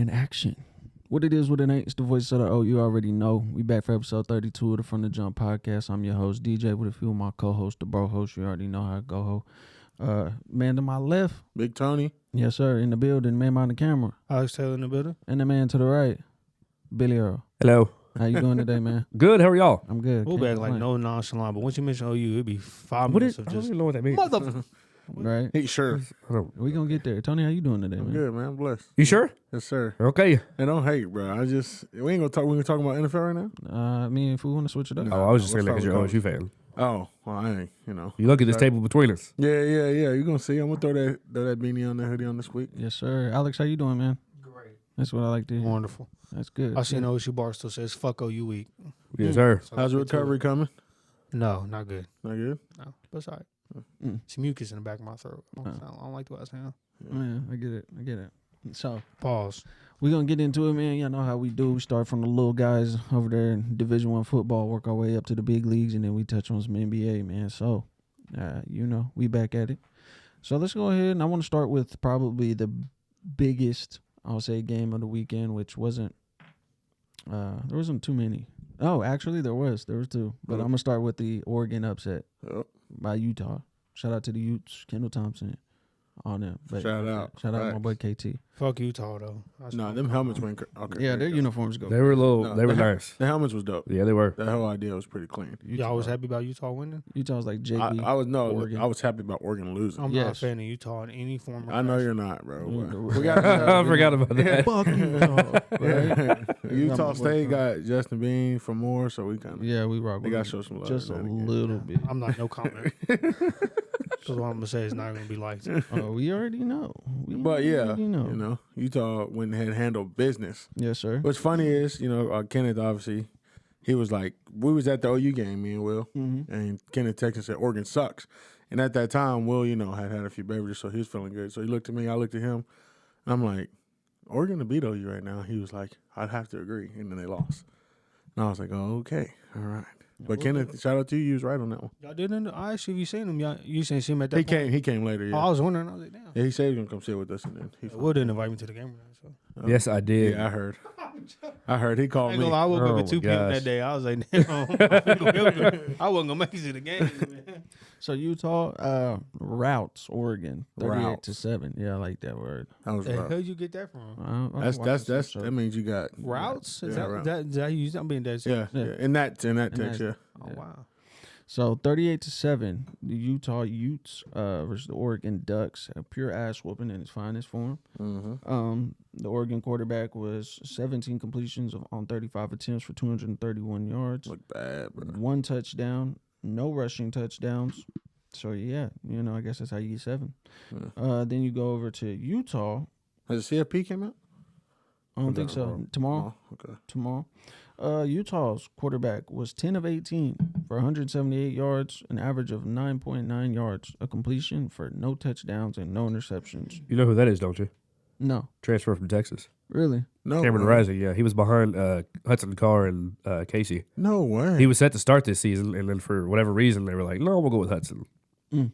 in action. What it is, what it ain't, it's the voice of the O. You already know. We back for episode 32 of the From the Jump podcast. I'm your host, DJ, with a few of my co-hosts, the bro host. You already know how it go, ho. Man to my left. Big Tony. Yes, sir. In the building. Man behind the camera. Alex Taylor in the building. And the man to the right, Billy Earl. Hello. How you doing today, man? Good. How are y'all? I'm good. We'll Can't back like complain. no nonchalant, but once you mention OU, it'd be 5 What minutes is? of I don't just even know what that means. mother. Right? Hey, sure. I don't- We gonna get there. Tony, how you doing today, I'm man? good, man. I'm blessed. You sure? Yes, sir. Okay. And don't hate, bro. We ain't gonna talk. We gonna talk about NFL right now. Me if we want to switch it up. No. Oh, I was just let's saying that because start you're with an OSU fan. Oh, well, I ain't. You look at this Sorry. table between us. Yeah. You gonna see? I'm gonna throw that beanie on, that hoodie on this week. Yes, sir. Alex, how you doing, man? Great. That's what I like to hear. Wonderful. That's good. I seen OSU bar still says fuck OU week. Yes, sir. So How's the let's get to recovery it. coming? No, not good. Not good. No, but it's all right. Mm. Some mucus in the back of my throat. I don't like the way I sound. Yeah, I get it. So Pause. we're gonna get into it, man. Y'all know how we do. We start from the little guys over there in Division I football, work our way up to the big leagues, and then we touch on some NBA, man. So we back at it. So let's go ahead, and I want to start with probably the biggest, I'll say, game of the weekend, which wasn't there wasn't too many. Oh, actually there was two. But I'm gonna start with the Oregon upset by Utah. Shout out to the Utes, Kendall Thompson, all them. But Shout out. my boy KT. Fuck Utah though. That's No, my them problem. helmets went. Okay. Yeah, their uniforms go. They were No, they were the- nice. The helmets was dope. Yeah, they were. The whole idea was pretty clean. Y'all was happy about Utah winning? Utah's like JV. Oregon. I was happy about Oregon losing. I'm not a Yes. fan of Utah in any form. I know you're not, bro. Mm, We got I forgot about that. Fuck Utah. Right? Utah State got Justin Bean for more, so we kind of Yeah, we rock. they with got them to show some love. just a in that game. little bit. I'm not no comment. Because what I'm gonna say is not gonna be liked. Oh, we already know. But yeah, already know. Utah went ahead and handled business. Yes, sir. What's funny is, Kenneth obviously, he was like, we was at the OU game, me and Will, Mm-hmm. and Kenneth texted and said Oregon sucks. And at that time, Will, had a few beverages, so he was feeling good. So he looked at me, I looked at him, and I'm like, Oregon to beat OU right now. He was like, I'd have to agree, and then they lost. And I was like, oh, okay, all right. But Kenneth, shout out to you, you was right on that one. Y'all didn't. I actually, you seen him? You didn't see him at that. He came later, yeah. Oh, I was wondering. I was like, damn. Yeah, he said he was gonna come sit with us, and then he Will didn't invite me to the game. So. Yes, I did. Yeah, I heard. He I called ain't me. gonna lie, I woke Oh up my at 2 p.m. gosh. that day. I was like, damn, I wasn't gonna make it to the game. Man. So Utah routes Oregon 38-7. Yeah, I like that word. That was The rough. how'd you get that from? That means you got Routes? Is Yeah, that, routes. is that you? I'm being dead serious. Yeah. In that text, yeah. Oh wow. So 38-7, the Utah Utes versus the Oregon Ducks, a pure ass whooping in its finest form. Mm-hmm. The Oregon quarterback was 17 completions on 35 attempts for 231 yards, Look bad, bro. 1 touchdown, no rushing touchdowns. So yeah, I guess that's how you get 7. Yeah. Then you go over to Utah. Has the CFP came out? I don't think so. Wrong. Tomorrow. Oh, okay. Tomorrow. Utah's quarterback was 10 of 18 for 178 yards, an average of 9.9 yards, a completion for no touchdowns and no interceptions. You know who that is, don't you? No, Transfer from Texas. really? No Cameron way. Rising, yeah. He was behind Hudson Carr and Casey. No way. He was set to start this season, and then for whatever reason, they were like, no, we'll go with Hudson.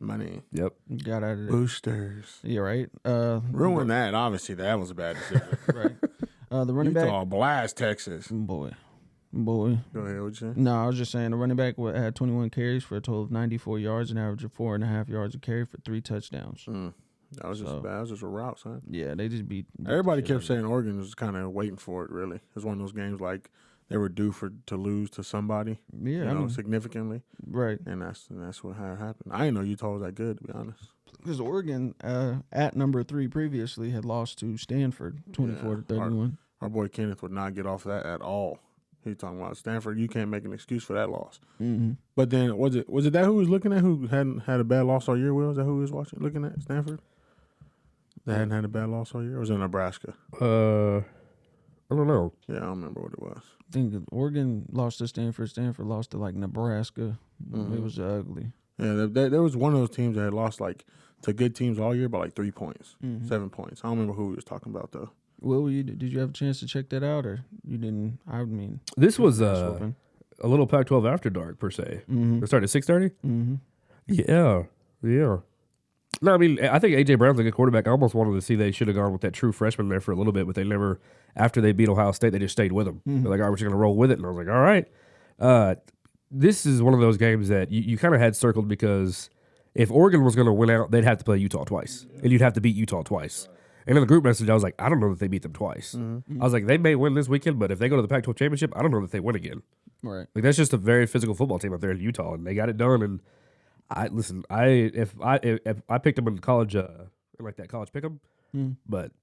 Money. Yep. Got out of there. Boosters. Yeah, right. Ruin that. Obviously, that was a bad decision. Right. The running Utah back. blast Texas. Boy. Go ahead, what you saying? No, I was just saying the running back had 21 carries for a total of 94 yards, an average of 4.5 yards a carry for 3 touchdowns. That was just So- bad. That was just a route, son. Yeah, they just beat. Everybody the shit kept out saying Oregon was kind of waiting for it, really. It was one of those games like they were due to lose to somebody, of them. Yeah, I mean, significantly. right. And that's how it happened. I didn't know Utah was that good, to be honest. Because Oregon, at number 3 previously, had lost to Stanford 24-31. Our boy Kenneth would not get off that at all. He talking about Stanford. You can't make an excuse for that loss. Mm-hmm. But then was it that who was looking at who hadn't had a bad loss all year? Will, is that who he was watching looking at Stanford? That hadn't had a bad loss all year. Or was it Nebraska? I don't know. Yeah, I don't remember what it was. I think Oregon lost to Stanford. Stanford lost to Nebraska. It was ugly. Yeah, there was one of those teams that had lost to good teams all year by 3 points, 7 points. I don't remember who he was talking about though. Will, did you have a chance to check that out, or you didn't? I mean, This was open. a little Pac-12 after dark, per se. Mm-hmm. It started at 6:30? Mm-hmm. Yeah. No, I mean, I think A.J. Brown's a good quarterback. I almost wanted to see they should have gone with that true freshman there for a little bit, but they never, after they beat Ohio State, they just stayed with him. They're like, all right, we're just going to roll with it. And I was like, all right. This is one of those games that you kind of had circled because if Oregon was going to win out, they'd have to play Utah twice, and you'd have to beat Utah twice. And in the group message, I was like, I don't know that they beat them twice. I was like, they may win this weekend, but if they go to the Pac-12 championship, I don't know that they win again. Right. Like that's just a very physical football team up there in Utah, and they got it done. And if I picked them in college, like that college pick 'em, but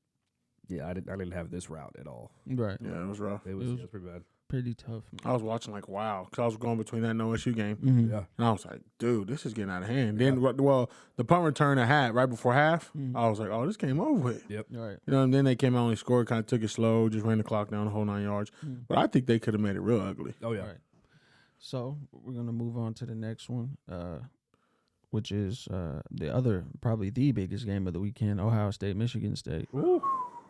yeah, I didn't have this route at all. Right. Yeah, it was rough. It was pretty bad. Pretty tough. I was watching like, wow, because I was going between that and OSU game. Yeah, And I was like, dude, this is getting out of hand. Then, well, the punt return I had right before half, I was like, oh, this game over with. Yep. Right. You know, and then they came out and scored, kind of took it slow, just ran the clock down the whole 9 yards. But I think they could have made it real ugly. Oh yeah. Right. So we're gonna move on to the next one, which is probably the biggest game of the weekend: Ohio State, Michigan State,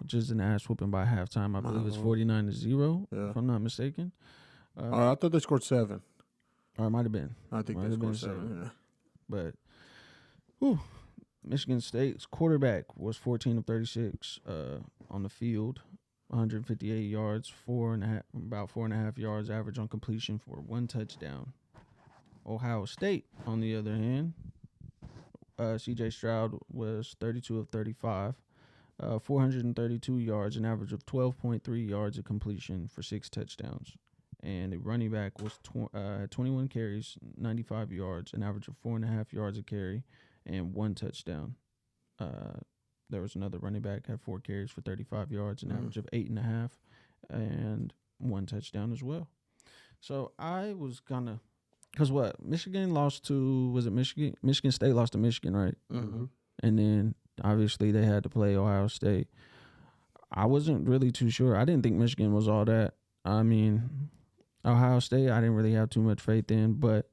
which is an ass whooping by halftime. I believe it's 49-0, if I'm not mistaken. I thought they scored 7. Or it might have been. I think Might they have been scored 7. 7. But, Michigan State's quarterback was 14 of 36 on the field, 158 yards, about 4.5 yards average on completion for 1 touchdown. Ohio State, on the other hand, C.J. Stroud was 32 of 35, 432 yards, an average of 12.3 yards of completion for 6 touchdowns. And the running back was 21 carries, 95 yards, an average of 4.5 yards a carry, and 1 touchdown. There was another running back, had 4 carries for 35 yards, an average of 8.5, and 1 touchdown as well. So I was gonna, because Michigan lost to, was it Michigan? Michigan State lost to Michigan, right? Mm-hmm. And then obviously they had to play Ohio State. I wasn't really too sure. I didn't think Michigan was all that. I mean, Ohio State, I didn't really have too much faith in, but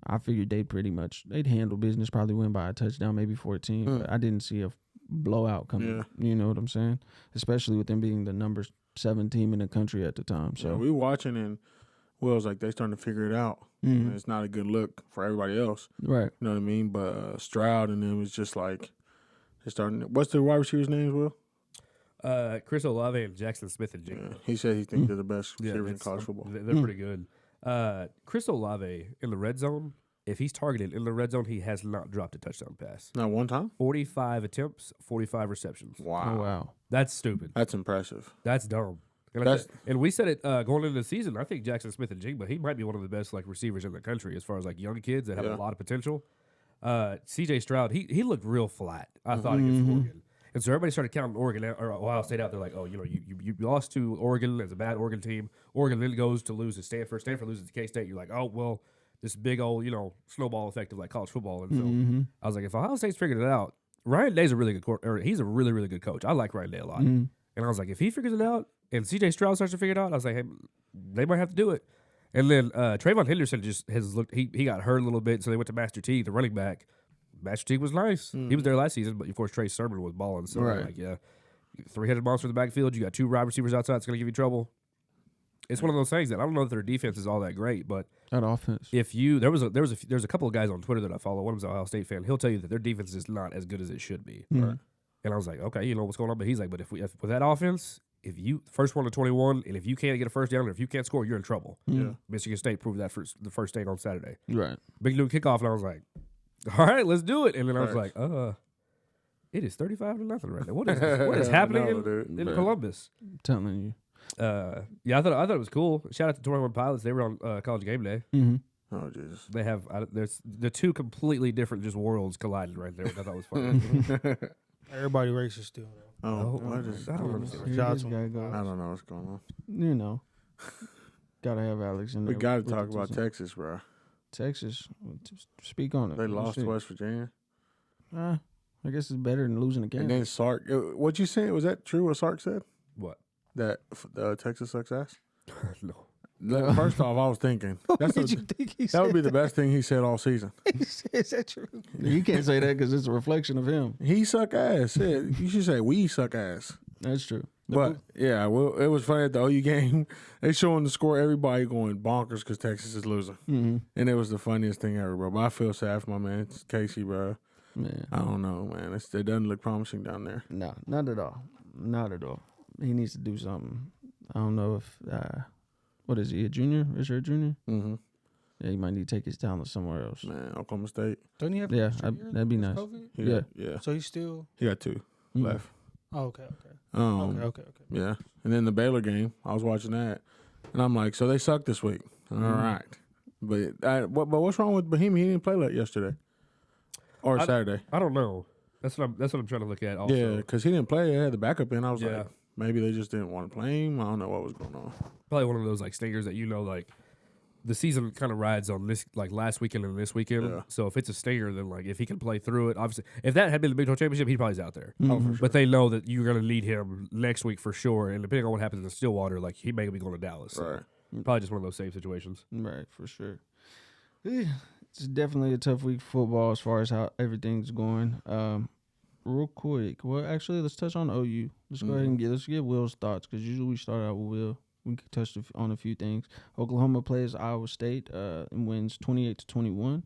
I figured they'd handle business, probably win by a touchdown, maybe 14. But I didn't see a blowout coming. Yeah. You know what I'm saying? Especially with them being the number 7 team in the country at the time. So we watching, and Will's like, they starting to figure it out. And it's not a good look for everybody else. right. You know what I mean? But Stroud and them was just like, they're starting. What's the wide receiver's names, Will? Chris Olave and Jackson Smith and Jigba. Yeah. He said he thinks they're the best receivers in that's- college football. They're pretty good. Chris Olave in the red zone, if he's targeted in the red zone, he has not dropped a touchdown pass. Not one time? 45 attempts, 45 receptions. Wow. Oh, wow. That's stupid. That's impressive. That's dumb. And we said it going into the season. I think Jackson Smith and Jigba, he might be one of the best receivers in the country as far as young kids that have a lot of potential. C.J. Stroud, he looked real flat. I thought against Oregon, and so everybody started counting Oregon or Ohio State out. They're like, oh, you lost to Oregon as a bad Oregon team. Oregon then goes to lose to Stanford. Stanford loses to K-State. You're like, oh well, this big old snowball effect of college football. And so I was like, if Ohio State's figured it out, Ryan Day's a really good he's a really really good coach. I like Ryan Day a lot. And I was like, if he figures it out and C.J. Stroud starts to figure it out, I was like, hey, they might have to do it. And then Trayvon Henderson just has looked. He got hurt a little bit, so they went to Master Teague, the running back. Master Teague was nice. He was there last season, but of course Trey Sermon was balling. So Right. three-headed monster in the backfield. You got 2 wide receivers outside. It's going to give you trouble. It's one of those things that I don't know that their defense is all that great, but That offense. if there's a couple of guys on Twitter that I follow. One of them's an Ohio State fan. He'll tell you that their defense is not as good as it should be. Right. And I was like, okay, what's going on? But he's like, but if with that offense, if you first 1 to 21, and if you can't get a first down, or if you can't score, you're in trouble. Yeah. Michigan State proved that for the first state on Saturday. Right. Big new kickoff, and I was like, all right, let's do it. And then I was like, it is 35-0 right now. What is happening in Columbus? I'm telling you. I thought it was cool. Shout out to 21 Pilots. They were on College Game Day. Oh Jesus. They have there's the 2 completely different just worlds collided right there, which I thought was funny. Everybody racist still. What is? I don't understand. Here Shots this guy goes. I don't know what's going on. Gotta have Alex in there. We got to with talk the about team. Texas, bro. Texas. Speak on it. They Let's lost see. to West Virginia. I guess it's better than losing again. And then Sark. What you saying? Was that true? What Sark said? What? That Texas sucks ass. No. First off, I was thinking What did you think he that said? would be the best thing he said all season. Is that true? You can't say that because it's a reflection of him. He suck ass. Yeah, you should say we suck ass. That's true. But yeah, well, it was funny at the OU game. They showing the score, everybody going bonkers because Texas is losing, and it was the funniest thing ever, bro. But I feel sad for my man Casey, bro. Man, I don't know, man. It doesn't look promising down there. no, not at all. Not at all. He needs to do something. I don't know if what is he, a junior? Is he a junior? Mm-hmm. Yeah, he might need to take his talent somewhere else. Man, Oklahoma State. Don't he have? Yeah, extra year that'd be with nice. COVID? Yeah. So he's still. He got 2 Mm. left. Oh, okay. Okay. Yeah. And then the Baylor game, I was watching that, and I'm like, so they suck this week. All right. But what's wrong with Bohemian? He didn't play like yesterday or Saturday. I don't know. That's what I'm trying to look at. Also. Yeah, because he didn't play. They had the backup in. I was Yeah. like, maybe they just didn't want to play him. I don't know what was going on. Probably one of those like stingers that like the season kind of rides on this like last weekend and this weekend. Yeah. So if it's a stinger, then like if he can play through it, obviously if that had been the Big 12 championship, he probably's out there. Oh, for sure. But they know that you're going to need him next week for sure. And depending on what happens in Stillwater, like he may be going to Dallas. So Right. probably just one of those safe situations. Right, for sure. It's definitely a tough week for football as far as how everything's going. Real quick, well, actually, let's touch on OU. Let's go ahead and get Will's thoughts because usually we start out with Will. We can touch on a few things. Oklahoma plays Iowa State and wins 28-21.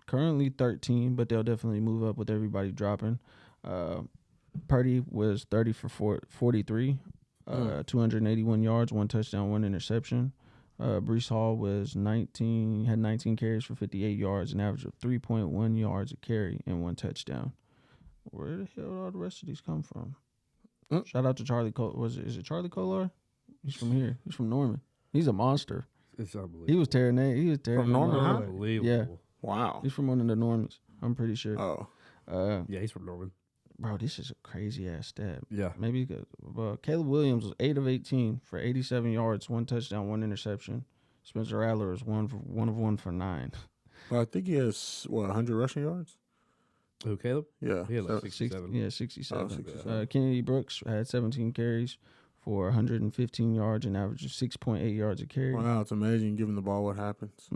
Currently 13, but they'll definitely move up with everybody dropping. Purdy was 30 for 43, 281 yards, 1 touchdown, 1 interception. Breece Hall was 19 carries for 58 yards, an average of 3.1 yards a carry and 1 touchdown. Where the hell did all the rest of these come from? Shout out to Charlie Cole. Is it Charlie Kolar? He's from here. He's from Norman. He's a monster. It's unbelievable. He was tearing From Norman, huh? Unbelievable. Yeah. Wow. He's from one of the Normans. I'm pretty sure. Oh. Yeah, he's from Norman. Bro, this is a crazy ass stat. Yeah. Maybe Caleb Williams was 8 of 18 for 87 yards, 1 touchdown, 1 interception. Spencer Rattler was 1 of 1 for 9. Well, I think he has 100 rushing yards. Who, Caleb? Yeah. He had like So- 67. 67. Oh, 67. Kennedy Brooks had 17 carries for 115 yards, an average of 6.8 yards a carry. Wow, it's amazing giving the ball what happens.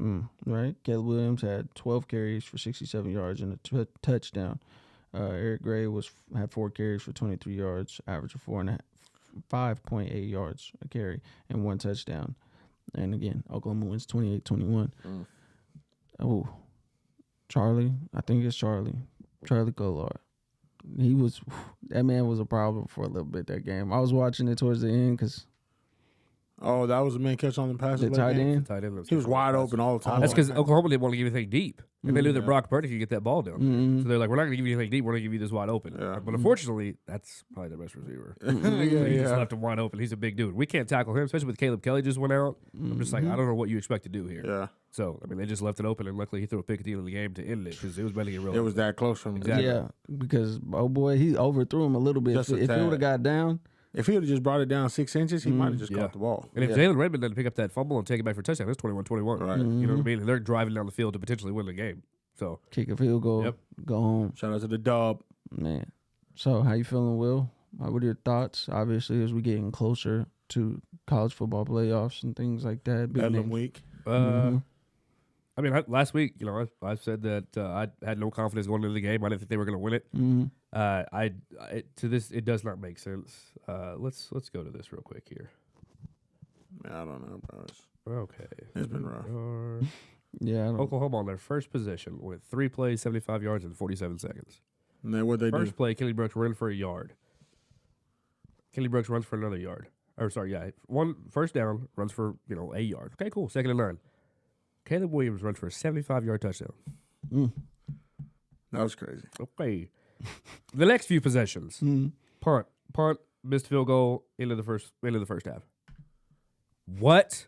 Right. Caleb Williams had 12 carries for 67 yards and a touchdown. Eric Gray had 4 carries for 23 yards, average of 5.8 yards a carry, and 1 touchdown. And again, Oklahoma wins 28-21. Oh, Charlie, I think it's Charlie Kolar. That man was a problem for a little bit that game. I was watching it towards the end because Oh, that was the main catch on the pass. the tight end. Tight end He was wide open all the time. That's because Oklahoma didn't want to give anything deep. And they knew that Brock Purdy could get that ball down. Mhm. So they're like, we're not going to give you anything deep. We're going to give you this wide open. Yeah. But unfortunately, that's probably the best receiver. He just left him wide open. He's a big dude. We can't tackle him, especially with Caleb Kelly just went out. I'm just like, I don't know what you expect to do here. Yeah. So, I mean, they just left it open, and luckily he threw a pick at the end of the game to end it because it was about to get real. It was that close from Exactly. Yeah, because oh boy, he overthrew him a little bit. Just a If he tad. would have got down, If he would have just brought it down 6 inches, he might have just caught the ball. And if Jalen Redmond doesn't pick up that fumble and take it back for a touchdown, it's 21-21. Right. You know what I mean? And they're driving down the field to potentially win the game. So, kick a field goal, Yep. go home. Shout out to the dub. Man. So how you feeling, Will? What are your thoughts? Obviously, as we getting closer to college football playoffs and things like that. Big Bedlam names. week. I mean, last week, you know, I said that I had no confidence going into the game. I didn't think they were going to win it. It does not make sense. Let's go to this real quick here. I don't know, bro. Okay, It's been rough. Yeah, I don't, Oklahoma on their first possession with 3 plays, 75 yards, in 47 seconds. And then what they do? First play, Kenny Brooks ran for a yard. Kenny Brooks runs for another yard. Or sorry, yeah, first down, runs for a yard. Okay, cool. 2nd and 9. Caleb Williams runs for a 75-yard touchdown. That was crazy. Okay. The next few possessions, punt, missed field goal into the first half. What?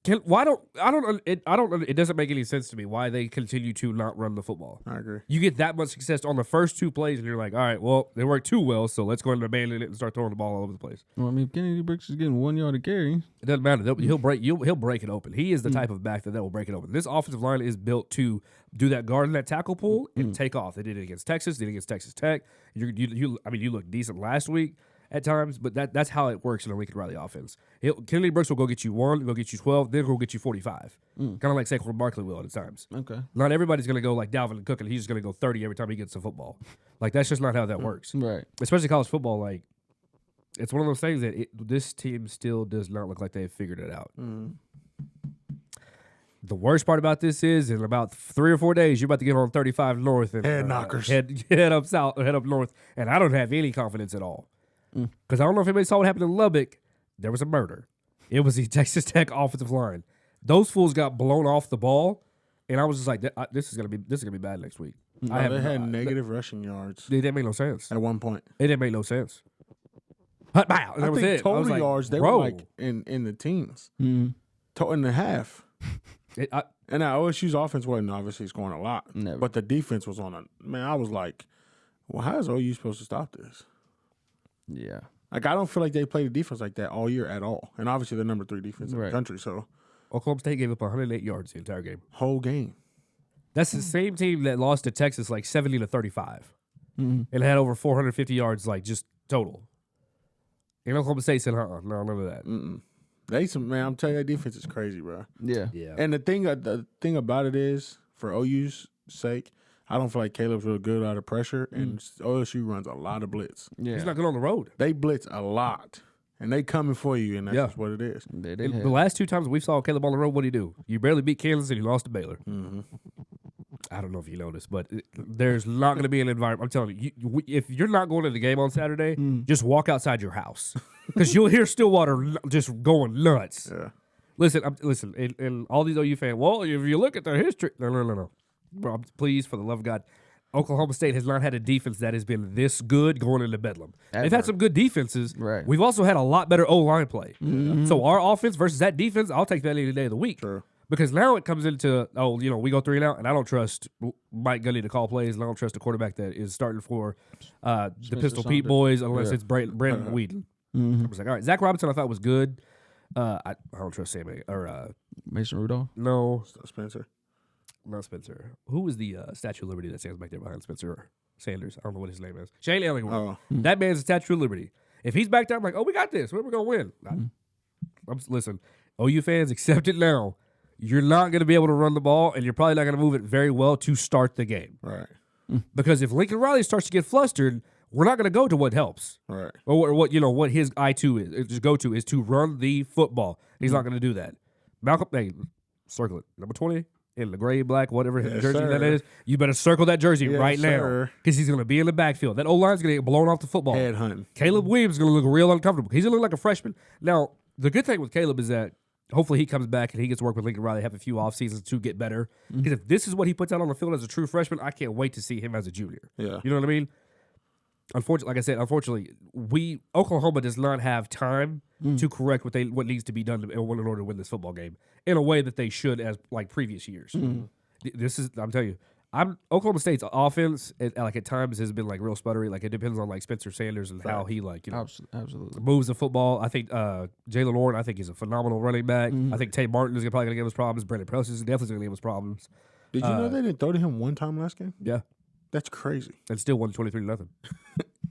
It doesn't make any sense to me why they continue to not run the football. I agree. You get that much success on the first 2 plays, and you're like, all right, well, they worked too well, so let's go ahead and abandon it and start throwing the ball all over the place. well, I mean, if Kennedy Brooks is getting 1 yard of carry, It doesn't matter. He'll break it open. He is the type of back that will break it open. This offensive line is built to do that guard and that tackle pull and take off. They did it against Texas. Did it against Texas Tech. You looked decent last week at times, but that's how it works in a Lincoln Riley offense. Kennedy Brooks will go get you 1, go get you 12, then go get you 45. Kind of like Saquon Barkley will at times. okay, Not everybody's going to go like Dalvin Cook, and he's just going to go 30 every time he gets the football. Like, that's just not how that works. right. Especially college football, like, it's one of those things that this team still does not look like they've figured it out. The worst part about this is, in about 3 or 4 days, you're about to get on 35 North and Head knockers. head up south, head up north, and I don't have any confidence at all. Because I don't know if anybody saw what happened in Lubbock. There was a murder. It was the Texas Tech offensive line. Those fools got blown off the ball, and I was just like, "This is gonna be bad next week." They had negative rushing yards It didn't make no sense. at one point. It didn't make no sense. And that I was think it. I was total like, yards, they bro. were like in the teens. Mm. In the half. I, And now OSU's offense wasn't obviously scoring a lot. Never. But the defense was on a man, I was like, well, how is OU supposed to stop this? Yeah. Like, I don't feel like they played a defense like that all year at all. And obviously they're number 3 defense in the Right. country, so Oklahoma State gave up 108 yards the entire game. whole game. That's the same team that lost to Texas like 70-35, Mhm. and had over 450 yards like just total. And Oklahoma State said, no, none of that. Man, I'm telling you, that defense is crazy, bro. Yeah. Yeah. And the thing about it is, for OU's sake, I don't feel like Caleb's real good out of pressure, and OSU runs a lot of blitz. Yeah. He's not good on the road. They blitz a lot, and they coming for you, and that's Yeah. just what it is. They And have. the last 2 times we saw Caleb on the road, what did he do? You barely beat Kansas and you lost to Baylor. Mm-hmm. I don't know if you noticed, but there's not going to be an environment. I'm telling you, if you're not going to the game on Saturday, just walk outside your house because you'll hear Stillwater just going nuts. Yeah. Listen, and all these OU fans, well, if you look at their history, no. Bro, please, for the love of God, Oklahoma State has not had a defense that has been this good going into Bedlam. They've Ever. had some good defenses. Right. We've also had a lot better O-line play. So our offense versus that defense, I'll take that any day of the week. Sure. Because now it comes into, we go 3 and out, and I don't trust Mike Gundy to call plays, and I don't trust the quarterback that is starting for the Pistol Pete Saunders. boys unless Yeah. it's Brandon Whedon. I was like, all right, Zach Robinson I thought was good. I don't trust Sam Mason Rudolph. no, Spencer. not Spencer. Who is the Statue of Liberty that stands back there behind Spencer Sanders? I don't know what his name is. Shane Ellingworth. Oh, That man's a Statue of Liberty. If he's back there, I'm like, we got this. We're going to win. Listen, OU fans, accept it now. You're not going to be able to run the ball, and you're probably not going to move it very well to start the game. right. Because if Lincoln Riley starts to get flustered, we're not going to go to what helps. Right. Or what his I2 is to go to is to run the football. He's not going to do that. Malcolm, hey, circle it. Number 20 in the gray, black, whatever Yes, jersey that sir. is. You better circle that jersey Yes, right now sir. because he's going to be in the backfield. That O-line's going to get blown off the football. Head hunting. Caleb Williams is going to look real uncomfortable. He's going to look like a freshman. Now, the good thing with Caleb is that hopefully he comes back and he gets to work with Lincoln Riley, have a few off seasons to get better. Because if this is what he puts out on the field as a true freshman, I can't wait to see him as a junior. Yeah. You know what I mean? Unfortunately, like I said, Oklahoma does not have time to correct what needs to be done in order to win this football game in a way that they should as like previous years. This is, I'm telling you, Oklahoma State's offense at times has been like real sputtery. Like it depends on like Spencer Sanders and how he Absolutely. moves the football. I think Jalen Warren, I think he's a phenomenal running back. I think Tay Martin is probably going to give us problems. Brandon Press is definitely going to give us problems. Did you know they didn't throw to him one time last game? Yeah, That's crazy. and still won 23-0.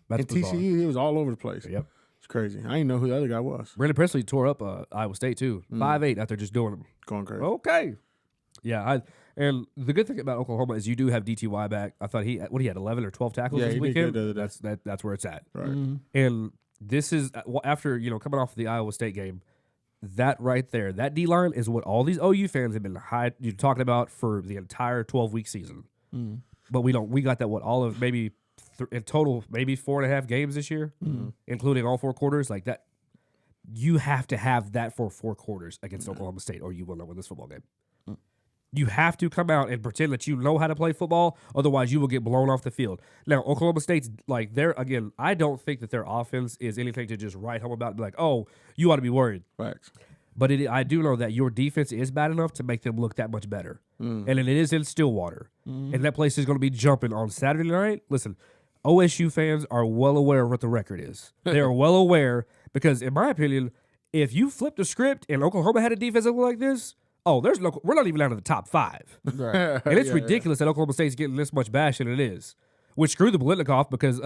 That's And bizarre. TCU, he was all over the place. Yep. It's crazy. I didn't know who the other guy was. Brandon Presley tore up Iowa State too. 5'8" after just doing them. Going crazy. Okay. Yeah, and the good thing about Oklahoma is you do have DTY back. I thought he had 11 or 12 tackles Yeah, this he did weekend. good the other day. That's where it's at. Right. And this is after coming off the Iowa State game. That right there, that D line is what all these OU fans have been talking about for the entire 12-week season. But we don't. We got that all of maybe in total maybe 4.5 games this year, including all 4 quarters. Like that, you have to have that for 4 quarters against Oklahoma State, or you will not win this football game. You have to come out and pretend that you know how to play football, otherwise you will get blown off the field. Now, Oklahoma State's like again, I don't think that their offense is anything to just write home about and be like, oh, you ought to be worried. Facts. But I do know that your defense is bad enough to make them look that much better. And it is in Stillwater. And that place is going to be jumping on Saturday night. Listen, OSU fans are well aware of what the record is. They are well aware because, in my opinion, if you flip the script and Oklahoma had a defense that looked like this, we're not even out of the top 5. Right. And it's ridiculous that Oklahoma State's getting this much bash, and it is. Which screw the Bolitnikoff because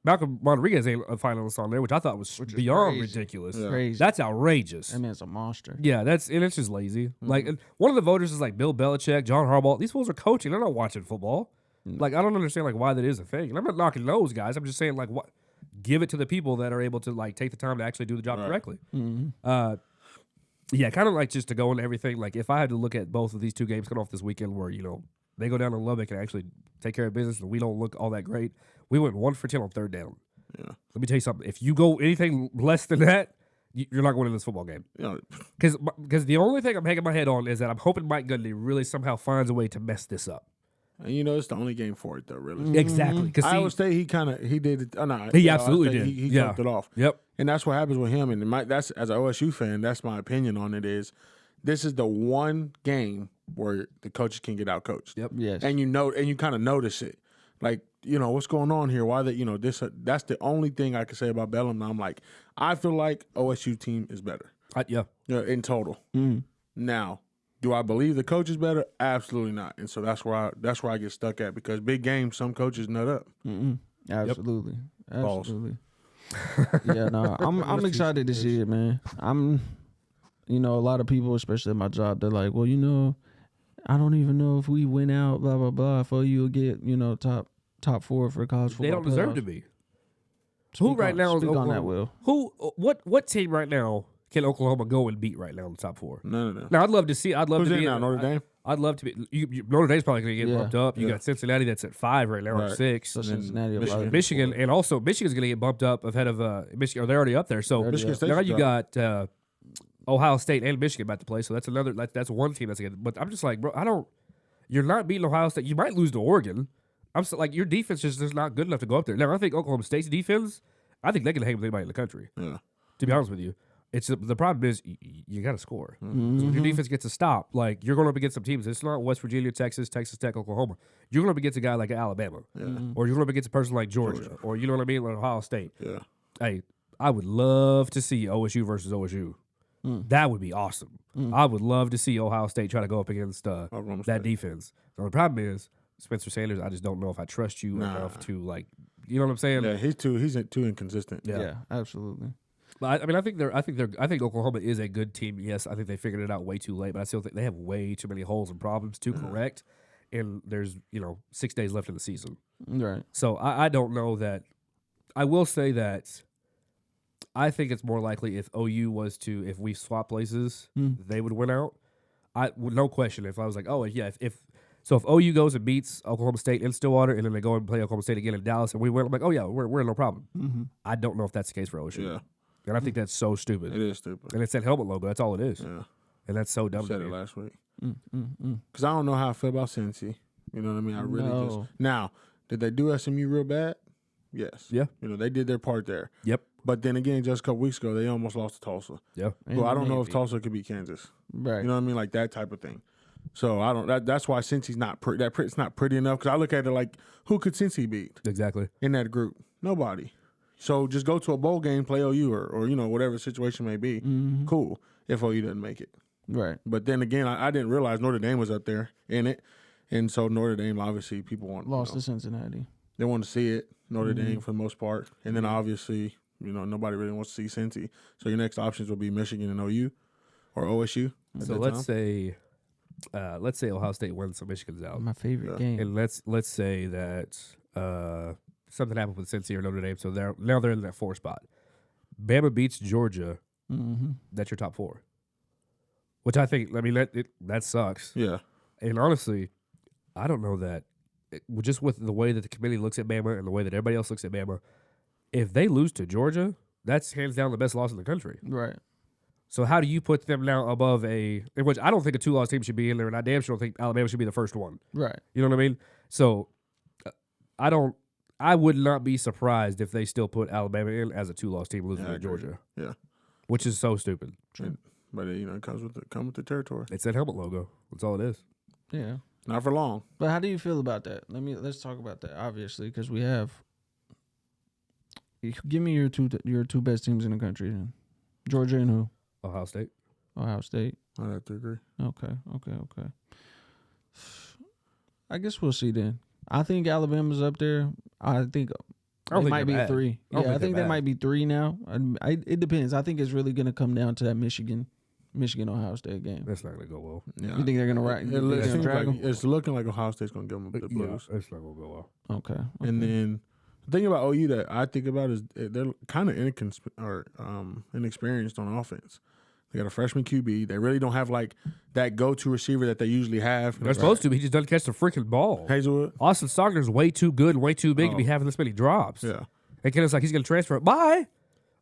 Malcolm Rodriguez ain't a finalist on there, which I thought was beyond crazy. ridiculous. Crazy. That's outrageous. That man's a monster. Yeah, it's just lazy. Like and one of the voters is like Bill Belichick, John Harbaugh. These fools are coaching; they're not watching football. Like I don't understand like why that is a thing. And I'm not knocking those guys. I'm just saying like what give it to the people that are able to like take the time to actually do the job correctly. Yeah, kind of like just to go into everything. Like if I had to look at both of these two games coming off this weekend, where they go down to Lubbock and actually take care of business, and we don't look all that great. We went 1 for 10 on third down. Yeah. Let me tell you something. If you go anything less than that, you're not going to this football game. Yeah. Because the only thing I'm hanging my head on is that I'm hoping Mike Gundy really somehow finds a way to mess this up. And it's the only game for it though, really. Exactly. Because Iowa State, he did it. No, he absolutely did. He jumped it off. Yep. And that's what happens with him. And that's as an OSU fan, that's my opinion on it. Is this is the one game where the coaches can get out coached. Yep. Yes. And you kind of notice it, like what's going on here. Why this? That's the only thing I can say about Bedlam. I'm like, I feel like OSU team is better. Yeah. In total. Mm. Now, do I believe the coach is better? Absolutely not. And so that's where I get stuck at, because big games, some coaches nut up. Mm-mm. Absolutely. Balls. Absolutely. Yeah, no, I'm excited to see it, man. A lot of people, especially at my job, they're like, well, I don't even know if we win out, blah, blah, blah, for you'll get, top 4 for college football. They don't deserve to be. Who right now is Oklahoma? Oklahoma? Who? What team right now can Oklahoma go and beat right now in the top 4? No. Now I'd love to see. Who's in now? Notre Dame. I'd love to be. Notre Dame's probably going to get bumped up. You got Cincinnati that's at 5 right now, or 6. So Cincinnati, Michigan, and also Michigan's going to get bumped up ahead of Michigan. Or they're already up there. So now you got Ohio State and Michigan about to play. So that's another. That's one team that's good. But I'm just like, bro, You're not beating Ohio State. You might lose to Oregon. I'm so, like, your defense is just not good enough to go up there. Now I think Oklahoma State's defense, I think they can hang with anybody in the country. Yeah. To be honest with you, the problem is you got to score. Mm-hmm. When your defense gets a stop, like, you're going up against some teams. It's not West Virginia, Texas Tech, Oklahoma. You're going up against a guy like Alabama, or you're going up against a person like Georgia, or you know what I mean, like Ohio State. Yeah. Hey, I would love to see OSU versus OSU. That would be awesome. I would love to see Ohio State try to go up against that defense. The only problem is Spencer Sanders. I just don't know if I trust you enough to, like, you know what I'm saying? Yeah, he's too inconsistent. Yeah, absolutely. But I think Oklahoma is a good team. Yes, I think they figured it out way too late, but I still think they have way too many holes and problems to correct. And there's 6 days left in the season. Right. So I don't know that. I will say that I think it's more likely if we swap places, they would win out. No question. If I was like, oh yeah, if OU goes and beats Oklahoma State in Stillwater, and then they go and play Oklahoma State again in Dallas, and we win, I'm like, oh yeah, we're no problem. Mm-hmm. I don't know if that's the case for OSU. Yeah. And I think that's so stupid. It is stupid. And it's that helmet logo. That's all it is. Yeah. And that's so dumb. I said it last week. Because I don't know how I feel about Cincy. You know what I mean? I really just. Now, did they do SMU real bad? Yes. Yeah. They did their part there. Yep. But then again, just a couple weeks ago, they almost lost to Tulsa. Yeah. Well, I don't know if Tulsa could beat Kansas. Right. You know what I mean? Like that type of thing. So I don't. That's why Cincy's not it's not pretty enough. Because I look at it like, who could Cincy beat? Exactly. In that group, nobody. So just go to a bowl game, play OU, or whatever the situation may be. Mm-hmm. Cool. If OU doesn't make it. Right. But then again, I didn't realize Notre Dame was up there in it, and so Notre Dame obviously people lost to Cincinnati. They want to see it. Notre Dame for the most part, and then obviously nobody really wants to see Cincy. So your next options will be Michigan and OU, or OSU. So let's say Ohio State wins, so Michigan's out. My favorite game. And let's say that something happened with Cincy or Notre Dame, so they're in that 4 spot. Bama beats Georgia. Mm-hmm. That's your top 4. Which I think, that sucks. Yeah. And honestly, I don't know that. Just with the way that the committee looks at Bama and the way that everybody else looks at Bama, if they lose to Georgia, that's hands down the best loss in the country. Right. So how do you put them now above in which I don't think a 2-loss team should be in there, and I damn sure don't think Alabama should be the first one. Right. You know what I mean? So I would not be surprised if they still put Alabama in as a 2-loss team losing to Georgia. Yeah. Which is so stupid. But it comes with the territory. It's that helmet logo. That's all it is. Yeah. Not for long. But how do you feel about that? Let's talk about that. Obviously, because we have. Give me your two best teams in the country then. Georgia and who? Ohio State. Ohio State. I'd have to agree. Okay. I guess we'll see then. I think Alabama's up there. I think it might be 3. I think there might be 3 now. It depends. I think it's really going to come down to that Michigan-Ohio State game. That's not going to go well. Yeah. You think they're going to ride? It's looking like Ohio State's going to give them the blues. Yeah, it's not going to go well. Okay. And then the thing about OU that I think about is they're kind of inexperienced on offense. They got a freshman QB. They really don't have like that go-to receiver that they usually have. They're supposed to. He just doesn't catch the freaking ball. Hazelwood. Austin Stogner's way too good and way too big to be having this many drops. Yeah. And Kenneth's like, he's going to transfer it. Bye.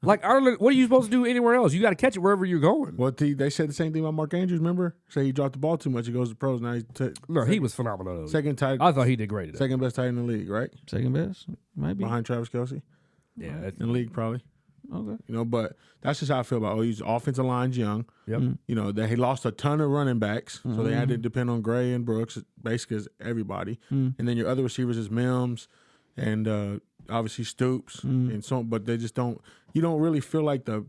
Like, I don't know. What are you supposed to do anywhere else? You got to catch it wherever you're going. Well, they said the same thing about Mark Andrews, remember? Say he dropped the ball too much. He goes to pros. Now he's He was phenomenal. second tight. I thought he did great at it. Second best tight in the league, right? Second best, might be. Behind Travis Kelce. Yeah. In the league, probably. Okay. You know, but that's just how I feel about OU's offensive line's young. Yep. You know, he lost a ton of running backs, so they had to depend on Gray and Brooks, basically as everybody. And then your other receivers is Mims and obviously Stoops and so. But they just don't. You don't really feel like the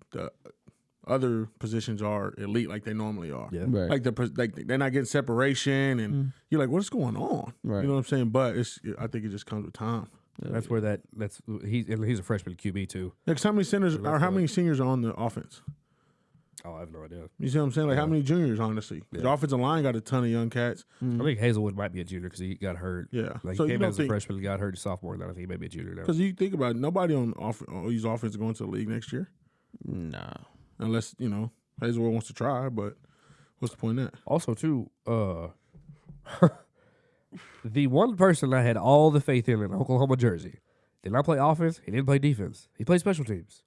other positions are elite like they normally are. Yeah. Right. Like they're not getting separation, and you're like, what's going on? Right. You know what I'm saying? But I think it just comes with time. That's where he's a freshman QB too. Like how many seniors are on the offense? Oh, I have no idea. You see what I'm saying? Like how many juniors, honestly? The offensive line got a ton of young cats. I think Hazelwood might be a junior because he got hurt. Yeah. Like So he you came don't in as a think- freshman and got hurt as sophomore, and I think he may be a junior now. Because you think about it, nobody on OU's offense is going to the league next year. Nah. Unless, Hazelwood wants to try, but what's the point in that? Also, too, the one person I had all the faith in Oklahoma jersey did not play offense. He didn't play defense. He played special teams.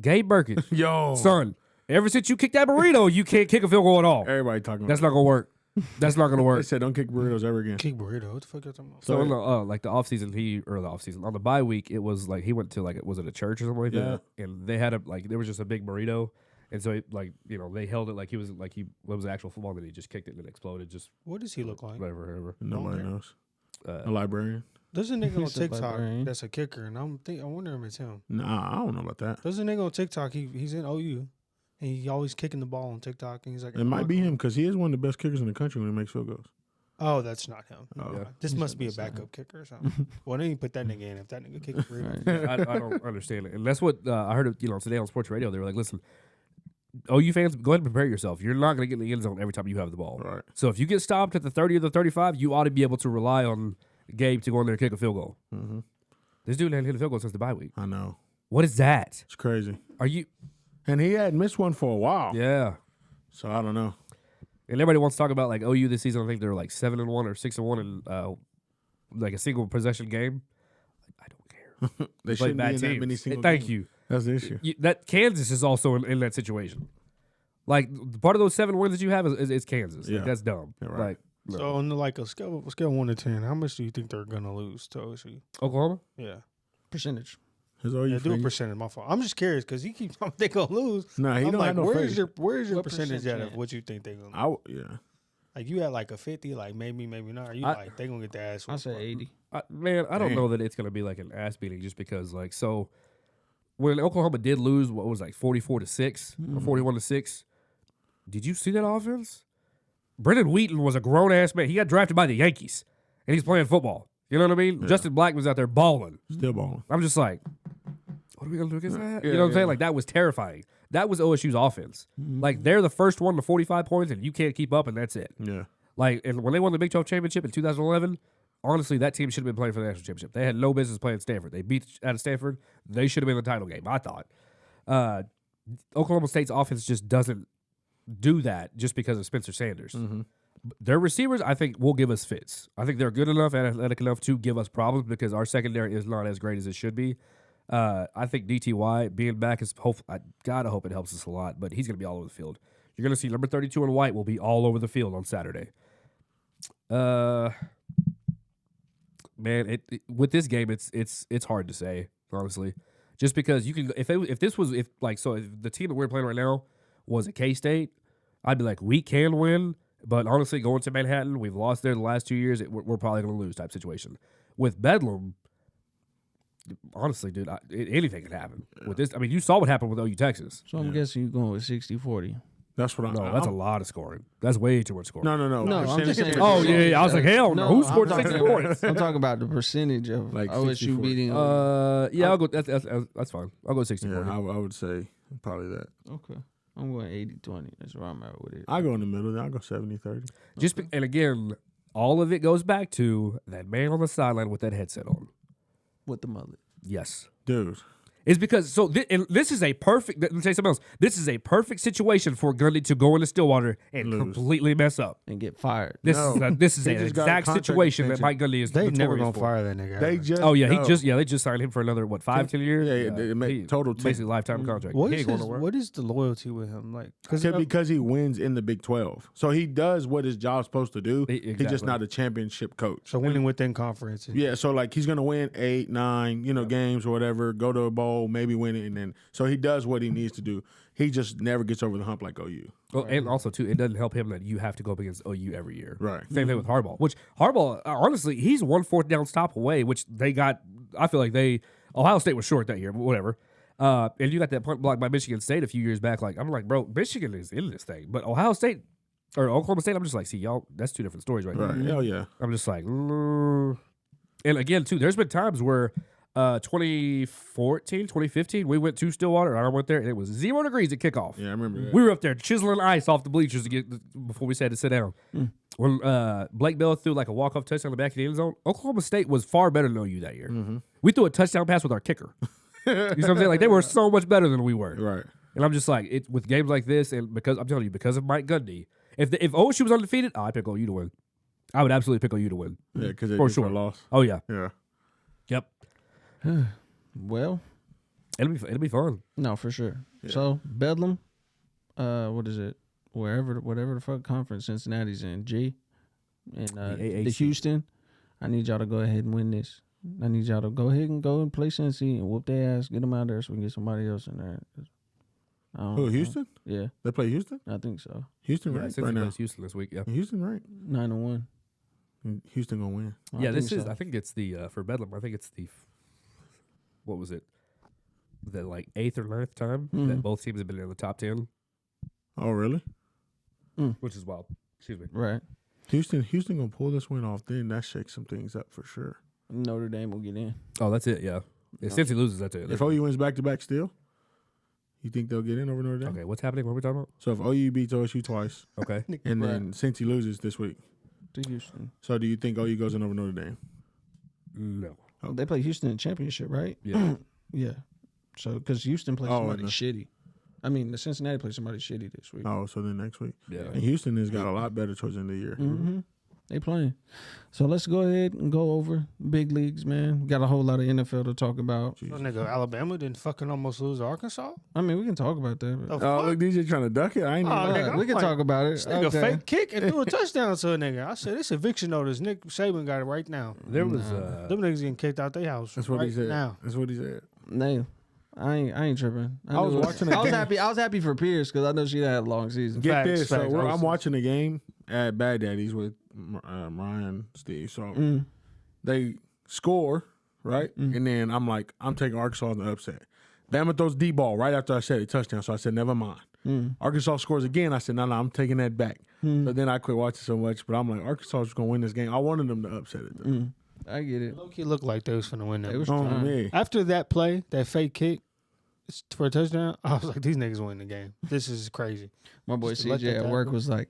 Gabe Burkett. Yo. Son, ever since you kicked that burrito, you can't kick a field goal at all. Everybody talking about That's not going to work. That's not going to They work. said don't kick burritos ever again. Kick burrito. What the fuck are you talking about? So, in the, like the offseason, on the bye week, it was like he went to, like, was it a church or something like that? And they had there was just a big burrito. And so, they held it like he was it was an actual football, and then he just kicked it and it exploded. Just What does he look like? whatever. Nobody knows. A librarian? There's a nigga on He's a TikTok librarian. that's a kicker, and I wonder if it's him. Nah, I don't know about that. There's a nigga on TikTok. He's in OU, and he always kicking the ball on TikTok, and he's like, It might be him because he is one of the best kickers in the country when he makes field goals. Oh, that's not him. Oh. Yeah. This must be a backup kicker or something. Well, then you put that nigga in if that nigga kicks burrito. I don't understand it. And that's what I heard, today on sports radio. They were like, listen, OU fans, go ahead and prepare yourself. You're not going to get in the end zone every time you have the ball. Right. So if you get stopped at the 30 or the 35, you ought to be able to rely on Gabe to go in there and kick a field goal. Mm-hmm. This dude hadn't hit a field goal since the bye week. I know. What is that? It's crazy. Are you? And he had missed one for a while. Yeah. So I don't know. And everybody wants to talk about, like, OU this season. I think they're like 7-1 or 6-1 in like a single possession game. I don't care. They Play shouldn't be bad in that teams. many Hey, single thank games. you. That's the issue. That Kansas is also in that situation. Like, part of those 7 wins that you have is Kansas. Yeah. Like, that's dumb. Yeah, right. Like, no. So on a scale of 1 to 10, how much do you think they're gonna lose to OSU? Oklahoma? Yeah, Percentage. His OU do a fingers. percentage. My fault. I'm just curious because he keeps telling me they gonna lose. Nah, he I'm don't like, have no where's face. your What percentage at percentage? of what you think they gonna lose? Yeah. Like you had like a 50, like maybe not. Or you like they gonna get the ass. I whooped? say 80. Man, I don't Damn. know that it's going to be like an ass beating just because, like, so when Oklahoma did lose, what was it, like 44-6 or 41-6, did you see that offense? Brendan Wheaton was a grown ass man. He got drafted by the Yankees, and he's playing football. You know what I mean? Yeah. Justin Black was out there balling. Still balling. I'm just like, what are we going to do against that? Yeah, you know what I'm saying? yeah. Like, that was terrifying. That was OSU's offense. Like, they're the first one to 45 points, and you can't keep up, and that's it. Yeah. Like, and when they won the Big 12 championship in 2011, honestly, that team should have been playing for the national championship. They had no business playing Stanford. They beat out of Stanford. They should have been in the title game, I thought. Oklahoma State's offense just doesn't do that just because of Spencer Sanders. Mm-hmm. Their receivers, I think, will give us fits. I think they're good enough and athletic enough to give us problems because our secondary is not as great as it should be. I think DTY being back is I gotta hope it helps us a lot, but he's gonna be all over the field. You're gonna see number 32 in white will be all over the field on Saturday. Man, with this game, it's hard to say, honestly, just because you can. If the team that we're playing right now was a K-State, I'd be like, we can win, but honestly, going to Manhattan, we've lost there the last 2 years. We're probably going to lose type situation. With Bedlam, honestly, dude, anything can happen with this. I mean, you saw what happened with OU Texas. So I'm guessing you're going with 60-40. That's what No, that's a lot of scoring. That's way too much scoring. No. No, I'm just saying. Oh yeah, I was like, hell no. Who scored I'm 60 talking- points? I'm talking about the percentage of Like OSU 60-40. beating. Yeah, I'll go. That's fine. I'll go 60. Yeah, I would say probably that. Okay. I'm going 80-20. That's where I'm at with it. I go in the middle. I go 70-30. And again, all of it goes back to that man on the sideline with that headset on. With the mullet. Yes. Dude. is because and this is a perfect. Let me say something else. This is a perfect situation for Gundy to go into Stillwater and completely mess up and get fired. This is an exact situation that Mike Gundy is. They never gonna fire that nigga. They just they just signed him for another 5-10 years. Yeah, they make total 10. basically lifetime contract. What He is ain't going his, nowhere. what is the loyalty with him? Like, Because he wins in the Big 12, so he does what his job's supposed to do. He's just Exactly. not a championship coach. so winning within conference. Yeah, so like he's gonna win 8, 9, games or whatever, go to a bowl, maybe win it, and then so he does what he needs to do. He just never gets over the hump like OU. Well, and also too, it doesn't help him that you have to go up against OU every year. Right. Same thing with Harbaugh. Which Harbaugh, honestly, he's 1 4th down stop away, which they got. I feel like Ohio State was short that year, but whatever. And you got that punt block by Michigan State a few years back. Like I'm like, bro, Michigan is in this thing, but Ohio State or Oklahoma State, I'm just like, see, y'all, that's two different stories right Right. there. Hell yeah. I'm just like, and again too, there's been times where 2014, 2015, we went to Stillwater. I went there, and it was 0 degrees at kickoff. Yeah, I remember that. We were up there chiseling ice off the bleachers to get before we had to sit down. When Blake Bell threw like a walk-off touchdown in the back of the end zone, Oklahoma State was far better than OU that year. We threw a touchdown pass with our kicker. You know what I'm saying? Like they were so much better than we were. Right. And I'm just like, with games like this, and because I'm telling you, because of Mike Gundy, if OSU was undefeated, I'd pick OU to win. I would absolutely pick OU to win. Yeah, because they For just sure. lost. Oh yeah. Yeah. Yep. Well, It'll be fun. no, for sure. So Bedlam, what is it? Whatever the fuck conference Cincinnati's in, G, and The the AAC. Houston. I need y'all to go ahead and win this. I need y'all to go ahead and go and play Cincy and whoop their ass, get them out there so we can get somebody else in there. I don't Who, know. Houston? Yeah, They play Houston? I think so. Houston Yeah, ranked since right he now. plays Houston this week. Yeah. Houston ranked. 9-1. Houston gonna win. Yeah, I think it's the for Bedlam. I think it's the what was it? The like 8th or 9th time that both teams have been in the top 10, Oh, really? which is wild. Excuse me. right. Houston gonna pull this win off. Then that shakes some things up for sure. Notre Dame will get in. Oh, that's it. Yeah. Since he loses, that's it. If OU wins back to back, still, you think they'll get in over Notre Dame? Okay, what's happening? What are we talking about? So if OU beats OSU twice, Okay. and then since he loses this week, To Houston. so do you think OU goes in over Notre Dame? No. They play Houston in the championship, right? Yeah. Yeah. So because Houston plays Oh, somebody and shitty. I mean, the Cincinnati plays somebody shitty this week. Oh, so then next week. Yeah. And Houston has got a lot better towards the end of the year. Mm-hmm. They playing. So let's go ahead and go over big leagues, man. We got a whole lot of NFL to talk about. Oh, nigga, Alabama didn't fucking almost lose to Arkansas. I mean, we can talk about that. The but- Oh, fuck? look, DJ trying to duck it. I ain't even. Oh, nigga, we I'm can like, talk about it. This nigga Okay. fake kick and threw a touchdown to a nigga. I said, this eviction notice. Nick Saban got it right now. There was Them niggas getting kicked out their house. That's what right he said. now. That's what he said. No, I ain't tripping. I was knew- watching the I was game. happy. I was happy for Pierce because I know she had a long season. Get Facts, this. So facts. I'm watching the game at Bad Daddy's with Ryan, Steve. So they score, right? And then I'm like, I'm taking Arkansas in the upset. Bama throws D ball right after I said a touchdown. So I said, never mind. Arkansas scores again. I said, no, I'm taking that back. So then I quit watching so much. But I'm like, Arkansas is going to win this game. I wanted them to upset it, though. I get it. Low-key looked like they was finna win that. It was Oh, trying. me. After that play, that fake kick for a touchdown, I was like, these niggas win the game. This is crazy. My boy Just to let CJ that at work happen. was like,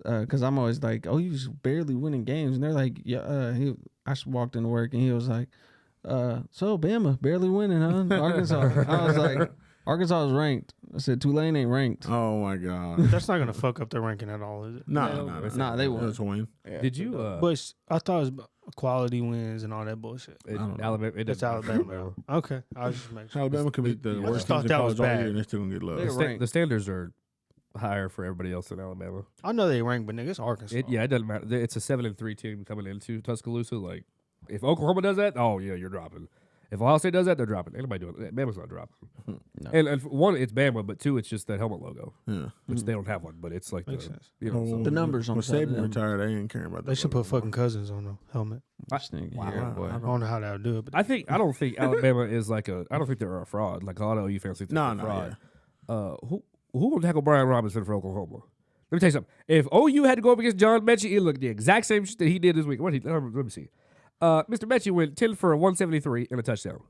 because I'm always like, oh, he's barely winning games, and they're like, yeah. I just walked into work and he was like, so Bama barely winning, huh? Arkansas. I was like, Arkansas is ranked. I said Tulane ain't ranked. Oh, my God. That's not gonna fuck up their ranking at all, is it? Nah, they won. That's a win. Did you? But I thought it was about quality wins and all that bullshit. Alabama. It That's doesn't- Alabama. Okay, I was just making sure. Alabama can beat the I worst just thought teams in that was college all bad. year, and they're still going to get love. They're ranked. The standards are higher for everybody else in Alabama. I know they ranked, but nigga, it's Arkansas. It doesn't matter. It's a 7-3 team coming into Tuscaloosa. Like, if Oklahoma does that, oh yeah, you're dropping. If Ohio State does that, they're dropping. Anybody doing it? Bama's not dropping. No. And one, it's Bama, but two, it's just that helmet logo, Yeah. which they don't have one. But it's like Makes the, sense. you know, so- The numbers on When the side of Saban them. retired, they ain't caring about that. They should put fucking Cousins on the helmet. This nigga Wow. here, boy. I don't know how they'll do it, but I don't think Alabama is like a. I don't think they're a fraud. Like a lot of OU fans think they're a fraud. Who will tackle Brian Robinson for Oklahoma? Let me tell you something. If OU had to go up against John Mechie, it looked the exact same shit that he did this week. Let me see. Mr. Mechie went 10 for 173 and a touchdown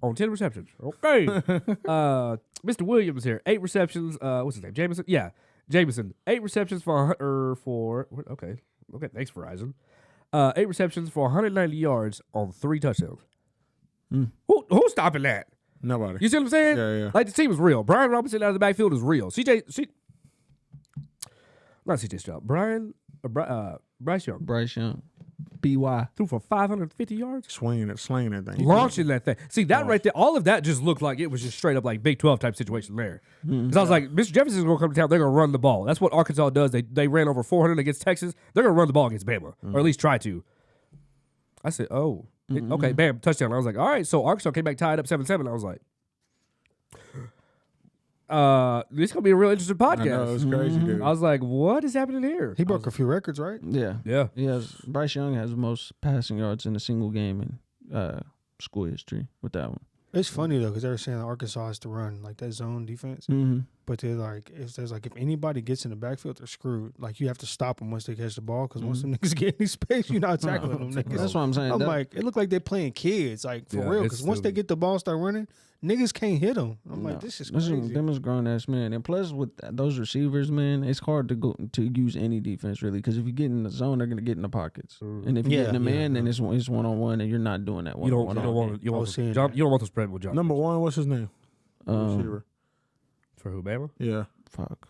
on 10 receptions. Okay. Mr. Williams here, 8 receptions. What's his name? Jameson. Yeah, Jameson. 8 receptions okay. Thanks, Verizon. 8 receptions for 190 yards on 3 touchdowns. Who's stopping that? Nobody. You see what I'm saying? Yeah. Like the team was real. Brian Robinson out of the backfield is real. Not CJ Stroud. Bryce Young Bryce Young, BY. threw for 550 yards. Slanging that thing. Launching that thing. See, that right there, all of that just looked like it was just straight up like Big 12 type situation there. Because I was like, Mr. Jefferson's going to come to town. They're going to run the ball. That's what Arkansas does. They ran over 400 against Texas. They're going to run the ball against Bama, or at least try to. I said, okay, bam, touchdown. I was like, all right. So Arkansas came back tied up 7-7. I was like, this is going to be a real interesting podcast. I know, it's crazy, dude. I was like, what is happening here? He broke a few records, right? Yeah. Yeah. He has Bryce Young has the most passing yards in a single game in school history with that one. It's funny though because they were saying that Arkansas has to run like that zone defense, but they're like, if anybody gets in the backfield, they're screwed. Like you have to stop them once they catch the ball because once them niggas get any space, you're not tackling them niggas. That's what I'm saying. I'm like, it looked like they're playing kids, like for real. Because once they get the ball, start running, niggas can't hit them. I'm like, this is crazy. Them is grown ass men, and plus with those receivers, man, it's hard to use any defense really because if you get in the zone, they're gonna get in the pockets, and if you get in the man, then it's 1-on-1, and you're not doing that. You don't want to spread with John. Number one, what's his name? Receiver. For who, Bama? Yeah. Fuck.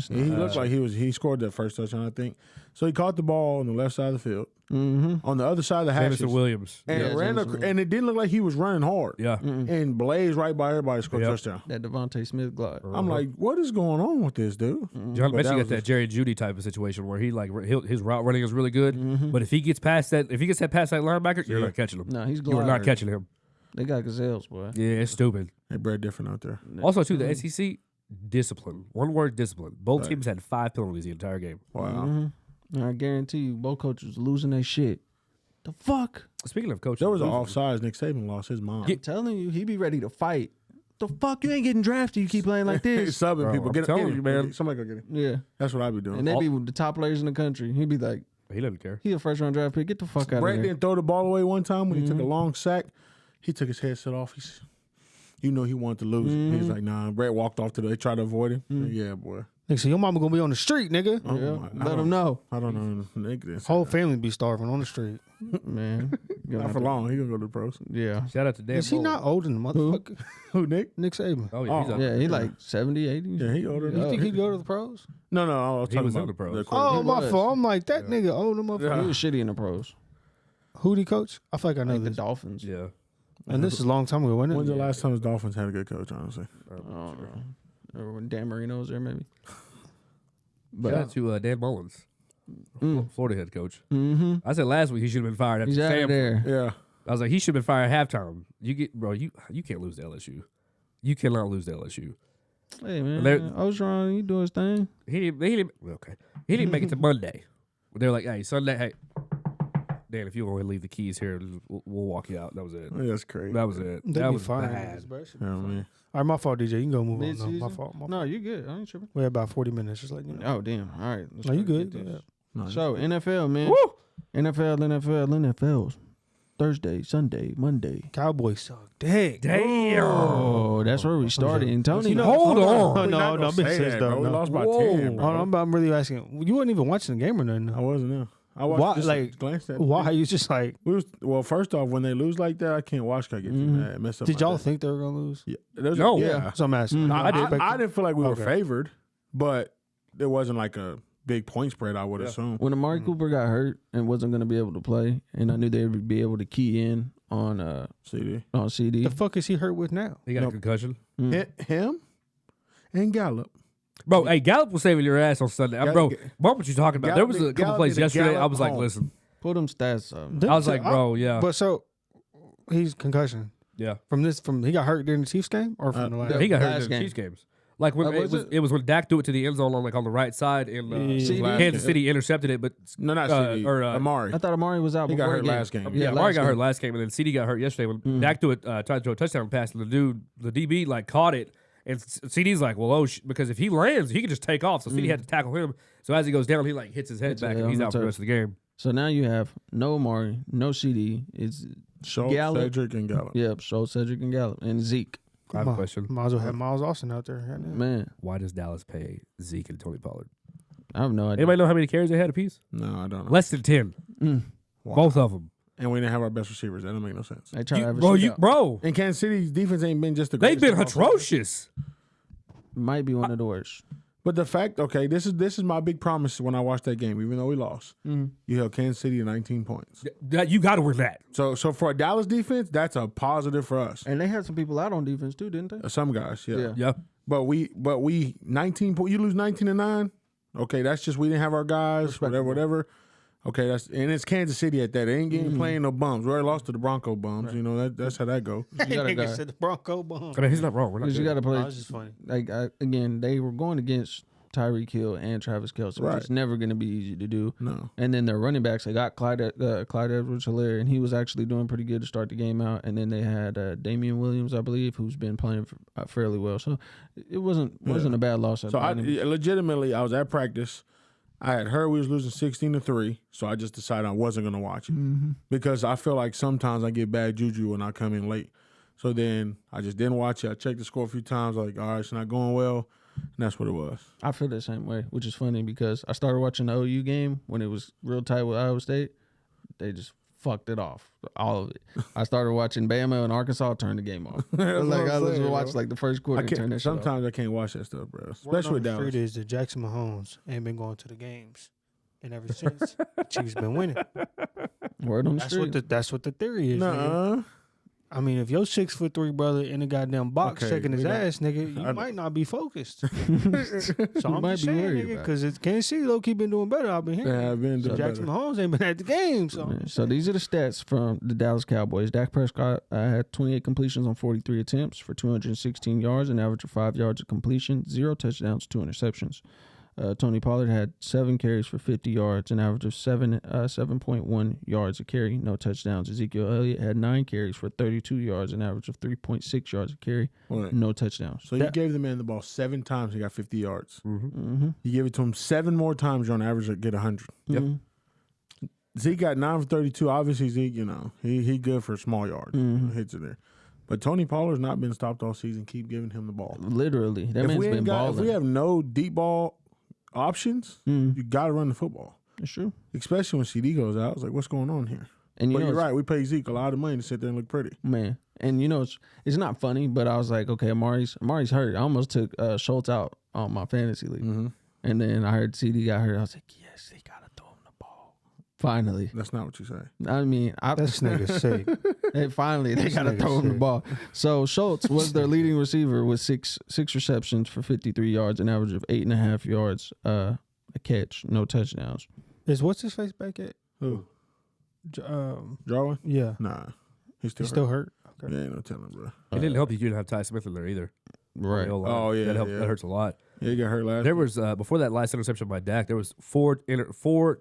He looked like he scored that first touchdown, I think. So he caught the ball on the left side of the field. On the other side of the hashes. Jameson Williams. And, Yeah, and it didn't look like he was running hard. Yeah. And blazed right by everybody, scored a touchdown. That Devontae Smith glide. I'm like, what is going on with this dude? John But Messi was got that Jerry Jeudy type of situation where his route running is really good, but if he gets past that linebacker, you're not catching him. No, he's You are not catching him. They got gazelles, boy. Yeah, it's stupid. They bred different out there. Also, too, the SEC discipline. One word, discipline. Both teams had 5 penalties the entire game. Wow. I guarantee you, both coaches losing their shit. The fuck? Speaking of coaches, There was an offsides. Nick Saban lost his mom. I'm telling you, he be ready to fight. The fuck? You ain't getting drafted. You keep playing like He's this. subbing Bro, people. I'm Get telling him. you, man. Somebody go get him. Yeah. That's what I be doing. And they be the top players in the country. He'd be like, he doesn't care. he a first round draft pick. Get the fuck out Brett of here. didn't throw the ball away one time when he took a long sack. He took his headset off. He wanted to lose. He's like, nah. Brett walked off they tried to avoid him. Yeah, boy. Nigga, so your mama gonna be on the street, nigga. Let him know. I don't know. Nigga, Whole family be starving on the street. Man. not for long. He gonna go to the pros. Yeah. Shout out to Dan. Is he not older than the motherfucker? Who, Nick? Nick Saban. Oh, yeah. He's up Yeah, there. he like 70, 80. Yeah, he older. You think he'd go to the pros? No, I was He talking was about on the pros. Oh, my was. fault. I'm like, that nigga older motherfucker. He was shitty in the pros. Who'd he coach? I feel like I know Like the this. Dolphins. Yeah. And this is a long time ago, wasn't it? When's the last time the Dolphins had a good coach, honestly? Or when Dan Marino was there, maybe. Shout out to Dan Mullins, Florida head coach. Mm-hmm. I said last week he should have been fired after He's out of Stanford. there. Yeah. I was like, he should have been fired at halftime. You can't lose to LSU. You cannot lose to LSU. Hey, man. They're- Ogeron, he doing his thing. He didn't make it to Monday. They're like, hey, Sunday, hey, Dan, if you want to leave the keys here, we'll walk you out. That was it. That's crazy. That was it. They'd That be was fine. bad. Yeah, man. All right, my fault, DJ. You can go move on. No, Mid-season? my fault. No, you good. I ain't tripping. We had about 40 minutes. Just like, you know. Oh, damn. All right. No, you good. Yeah. No, So, NFL, man. Woo! NFL's. Thursday, Sunday, Monday. Cowboys suck. Dang. Damn. Oh, that's where we started. And Tony, Hold on. We're No, not no, gonna big say sense that, though. bro. We No. lost by Whoa. 10, bro. I'm really asking. You weren't even watching the game or nothing. I wasn't there. I watched Why, just like, glanced at Why? You just like, well, first off, when they lose like that, I can't watch. I get too mad. It mess up did my y'all day. think they were going to lose? Yeah. No. Yeah. So I'm asking. I didn't feel like we were Okay. favored, but there wasn't like a big point spread, I would assume. when Amari Cooper got hurt and wasn't going to be able to play, and I knew they would be able to key in on CD. CD. The fuck is he hurt with now? He got a concussion. Him and Gallup. Bro, hey, Gallup was saving your ass on Sunday. Bro, what you talking about? There was a couple Gallup plays did a yesterday. I Gallup was like, home. listen. Pull them stats up. I was like, bro, yeah. But so he's concussion Yeah. from he got hurt during the Chiefs game or from the last? He got hurt last in the game. Chiefs games. Like when Was it was when Dak threw it to the end zone on the right side and CD? Kansas City intercepted it, but No, not CD. Amari. I thought Amari was out He got before hurt the game. last game. Yeah, Amari last got game. hurt last game, and then CD got hurt yesterday when Dak threw it, tried to throw a touchdown pass, and the DB like caught it, and CD's like, well, because if he lands, he can just take off. So CD had to tackle him. So as he goes down, he like hits his head Hits back, his and head he's on out the for the turf. rest of the game. So now you have no Amari, no CD. It's Schultz, Gallup. Cedric, and Gallup. Yep, Schultz, Cedric, and Gallup, and Zeke. I have a question. Might as well have Miles Austin out there. Right now. Man, Why does Dallas pay Zeke and Tony Pollard? I have no idea. Anybody know how many carries they had apiece? No, I don't know. Less than 10. Both of them. and we didn't have our best receivers. That don't make no sense. They try to have a shootout. Bro, And Kansas City's defense ain't been just the they've greatest been of all time. atrocious. Might be one of the worst. But the fact, okay, this is my big promise when I watched that game, even though we lost. You held Kansas City to 19 points. You got to win that. So for a Dallas defense, that's a positive for us. And they had some people out on defense too, didn't they? Some guys, yeah. Yeah. But we 19 points. You lose 19-9. Okay, that's just we didn't have our guys. Whatever. Okay, and it's Kansas City at that. They ain't playing no bums. We already lost to the Bronco bums. Right. You know that's how that go. Nigga said the Bronco bum. I mean, he's not wrong. We're not Because you got to play. No, it's just funny. Like again, they were going against Tyreek Hill and Travis Kelce, which is never going to be easy to do. No. And then their running backs, they got Clyde Edwards-Helaire, and he was actually doing pretty good to start the game out. And then they had Damian Williams, I believe, who's been playing fairly well. So it wasn't a bad loss. So I was at practice. I had heard we was losing 16-3, so I just decided I wasn't going to watch it because I feel like sometimes I get bad juju when I come in late. So then I just didn't watch it. I checked the score a few times, like, all right, it's not going well, and that's what it was. I feel the same way, which is funny because I started watching the OU game when it was real tight with Iowa State. They just fucked it off, all of it. I started watching Bama and Arkansas, turned the game off. I was watched like the first quarter. Sometimes I can't watch that stuff, bro. Especially with Dallas. Word is that Jackson Mahomes ain't been going to the games, and ever since the Chiefs been winning. Word on the street. That's what the theory is. Nuh-uh. Nigga. I mean, if your 6'3" brother in the goddamn box checking his ass, nigga, you might not be focused. So I'm might just be saying, worried nigga, about because it's Kansas City low key been doing better. I've been hearing. Yeah, I've been doing Jackson better. Mahomes ain't been at the game. So these are the stats from the Dallas Cowboys. Dak Prescott had 28 completions on 43 attempts for 216 yards, an average of 5 yards of completion, 0 touchdowns, 2 interceptions. Tony Pollard had 7 carries for 50 yards, an average of 7.1 yards a carry, no touchdowns. Ezekiel Elliott had 9 carries for 32 yards, an average of 3.6 yards a carry, no touchdowns. So you gave the man the ball 7 times, he got 50 yards. You give it to him 7 more times, you're on average to get 100. Yep. Zeke got 9 for 32. Obviously, Zeke, he good for small yards. Hits it there. But Tony Pollard's not been stopped all season. Keep giving him the ball. Literally. That man's been balling. If we have no deep ball options, you got to run the football. It's true. Especially when CD goes out. It's like, what's going on here? And you're right. We pay Zeke a lot of money to sit there and look pretty. Man. And it's not funny, but I was like, okay, Amari's hurt. I almost took Schultz out on my fantasy league. And then I heard CD got hurt. I was like, yes, they got to throw him the ball. Finally. That's not what you say. I mean, This nigga's sick. Hey, finally, they got to throw him the ball. So Schultz was their leading receiver with six receptions for 53 yards, an average of 8.5 yards a catch, no touchdowns. Is what's his face back at? Who? Jarwin? Yeah. Nah. He's still hurt. Okay. Yeah, ain't no telling, bro. It didn't help you didn't have Ty Smith in there either. Right. Oh, yeah. That hurts a lot. Yeah, he got hurt last There was, before that last interception by Dak, there was four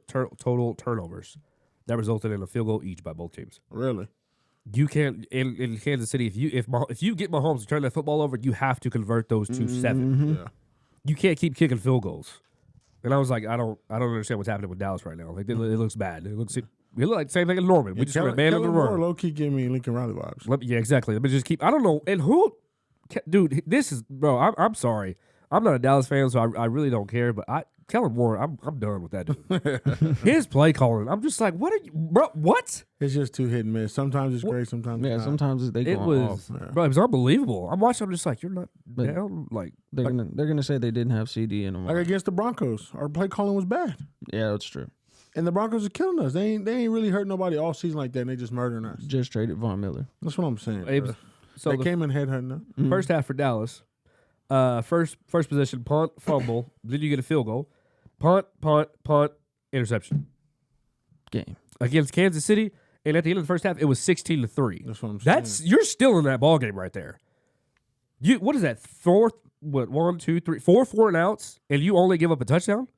total turnovers that resulted in a field goal each by both teams. Really? You can't in Kansas City if you get Mahomes to turn that football over, you have to convert those to 7. Yeah. You can't keep kicking field goals. And I was like, I don't understand what's happening with Dallas right now. Like it looks bad. It look like the same thing as Norman. We just abandoned the run. Low key giving me Lincoln Riley vibes. Yeah, exactly. Let me just keep. I don't know. And who, dude? This is bro. I'm sorry. I'm not a Dallas fan, so I really don't care. But Kellen Moore, I'm done with that dude. His play calling, I'm just like, what are you, bro? What? It's just too hit and miss. Sometimes it's great, sometimes it's not. Sometimes they go off. Bro, it was unbelievable. I'm watching. I'm just like, you're not down. Like they're gonna say they didn't have CD in them. Like against the Broncos, our play calling was bad. Yeah, that's true. And the Broncos are killing us. They ain't really hurt nobody all season like that. And they just murdering us. Just traded Von Miller. That's what I'm saying. So they came in headhunting us. First half for Dallas. First possession, punt, fumble. Then you get a field goal. Punt, interception. Game Against Kansas City, and at the end of the first half, it was 16-3. That's what I'm saying. You're still in that ball game right there. What is that? 4 and outs, and you only give up a touchdown?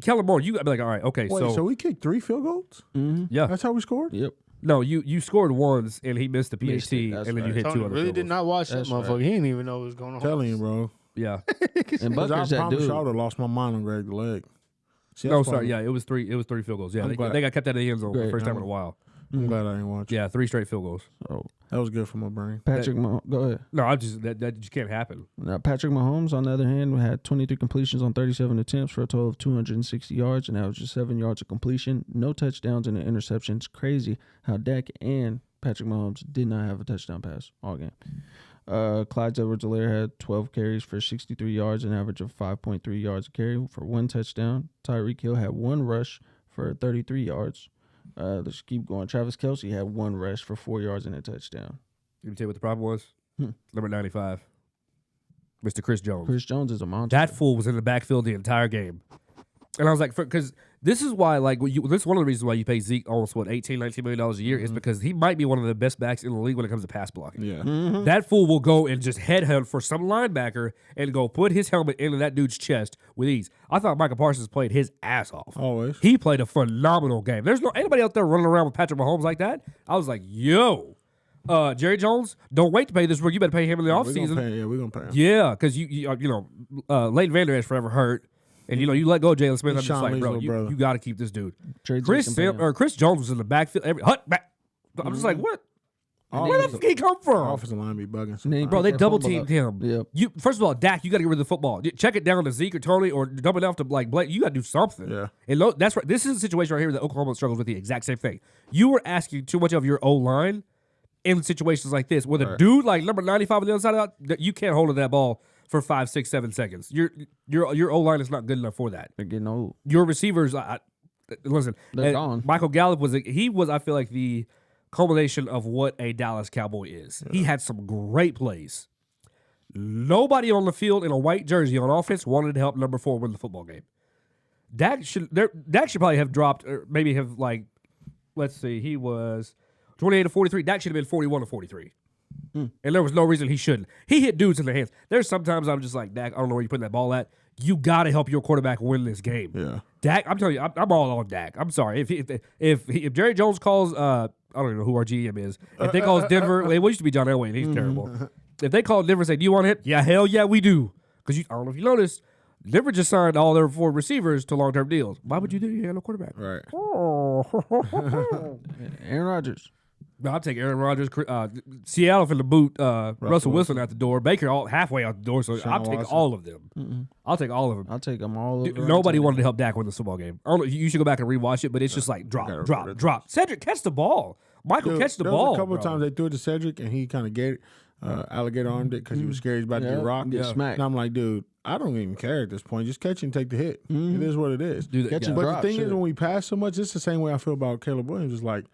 Kellen Moore, you got to be like, all right, okay, Wait, so we kicked 3 field goals? Yeah. That's how we scored? Yep. No, you scored once, and he missed the PAT, and then you hit 2 Tony other really field did goals. not watch that motherfucker. right. He didn't even know what was going on. Telling you, bro. Yeah. And Because Bucker's I that promise dude. I would have lost my mind on Greg the leg. See, No, that's why sorry. Yeah, it was 3 field goals. Yeah, I'm they glad. got kept out of the end zone for the Great. first time in a while. I'm glad I didn't watch. Yeah, 3 straight field goals. So That was good for my brain. Patrick, go ahead. No, I'm just that just can't happen. Now, Patrick Mahomes, on the other hand, had 23 completions on 37 attempts for a total of 260 yards, and that was just 7 yards of completion, no touchdowns and an interception. It's crazy how Dak and Patrick Mahomes did not have a touchdown pass all game. Clyde Edwards-Helaire had 12 carries for 63 yards, an average of 5.3 yards a carry for 1 touchdown. Tyreek Hill had 1 rush for 33 yards. Let's keep going. Travis Kelce had 1 rush for 4 yards and a touchdown. Let me tell you what the problem was. Number 95, Mr. Chris Jones. Chris Jones is a monster. That fool was in the backfield the entire game. And I was like, because this is why, like, this is one of the reasons why you pay Zeke almost, $18, $19 million a year is because he might be one of the best backs in the league when it comes to pass blocking. Yeah. That fool will go and just headhunt for some linebacker and go put his helmet into that dude's chest with ease. I thought Michael Parsons played his ass off. Always. He played a phenomenal game. There's no anybody out there running around with Patrick Mahomes like that. I was like, yo, Jerry Jones, don't wait to pay this. You better pay him in the offseason. We're going to pay him. Yeah, because Leighton Vander Esch forever hurt. And, you let go of Jalen Smith. I'm just like, bro, you got to keep this dude. Chris Jones was in the backfield. I'm just like, what? Where the fuck he come from? Offensive line be bugging. Bro, they double teamed him. Yep. First of all, Dak, you got to get rid of the football. Check it down to Zeke or Tony or dump it off to Blake. You got to do something. Yeah. And that's right. This is a situation right here that Oklahoma struggles with the exact same thing. You were asking too much of your O-line in situations like this with a dude like number 95 on the other side of that, you can't hold that ball for 5, 6, 7 seconds. Your O-line is not good enough for that. They're getting old. Your receivers, listen, they're gone. Michael Gallup was I feel like the culmination of what a Dallas Cowboy is. Yeah. He had some great plays. Nobody on the field in a white jersey on offense wanted to help number 4 win the football game. Dak should probably have dropped, or maybe have let's see, he was 28-43. Dak should have been 41-43. And there was no reason he shouldn't. He hit dudes in the hands. There's sometimes I'm just like, Dak, I don't know where you're putting that ball at. You got to help your quarterback win this game. Yeah. Dak, I'm telling you, I'm all on Dak. I'm sorry. If Jerry Jones calls, I don't even know who our GM is. If they call Denver, it used to be John Elway, and he's terrible. If they call Denver and say, do you want him? Yeah, hell yeah, we do. Because I don't know if you noticed, Denver just signed all their 4 receivers to long-term deals. Why would you do that? You have no quarterback. Right. Aaron Rodgers. No, I'll take Aaron Rodgers. Seattle for the boot. Russell Wilson out the door. Baker halfway out the door. So I'll take all of them. I'll take all of them. I'll take them all. Nobody wanted to help Dak win the football game. I don't know, you should go back and rewatch it, but it's just like drop. Cedric, catch the ball. Michael, catch the ball. A couple of times they threw it to Cedric, and he kind of alligator armed it because he was scared he was about to get rocked. Get smacked. And I'm like, dude, I don't even care at this point. Just catch and take the hit. It is what it is. But the thing is, when we pass so much, it's the same way I feel about Caleb Williams. It's like,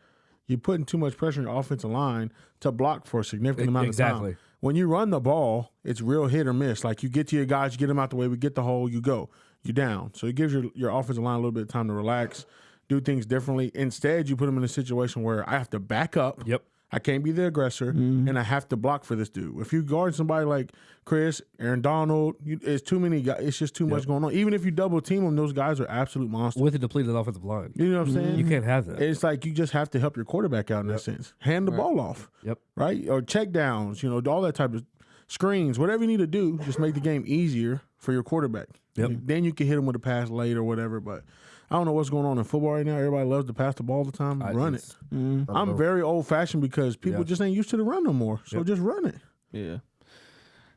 you're putting too much pressure on your offensive line to block for a significant amount of time. When you run the ball, it's real hit or miss. Like, you get to your guys, you get them out the way, we get the hole, you go. You're down. So it gives your offensive line a little bit of time to relax, do things differently. Instead, you put them in a situation where I have to back up. Yep. I can't be the aggressor, and I have to block for this dude. If you guard somebody like Chris, Aaron Donald, it's too many guys. It's just too much going on. Even if you double team them, those guys are absolute monsters. With a depleted offensive line. You know what I'm saying? You can't have that. It's like you just have to help your quarterback out in that sense. Hand the ball off. Yep. Right? Or check downs, all that type of screens. Whatever you need to do, just make the game easier for your quarterback. Yep. Then you can hit him with a pass late or whatever, but I don't know what's going on in football right now. Everybody loves to pass the ball all the time. Run it. I'm very old-fashioned because people just ain't used to the run no more. So just run it. Yeah.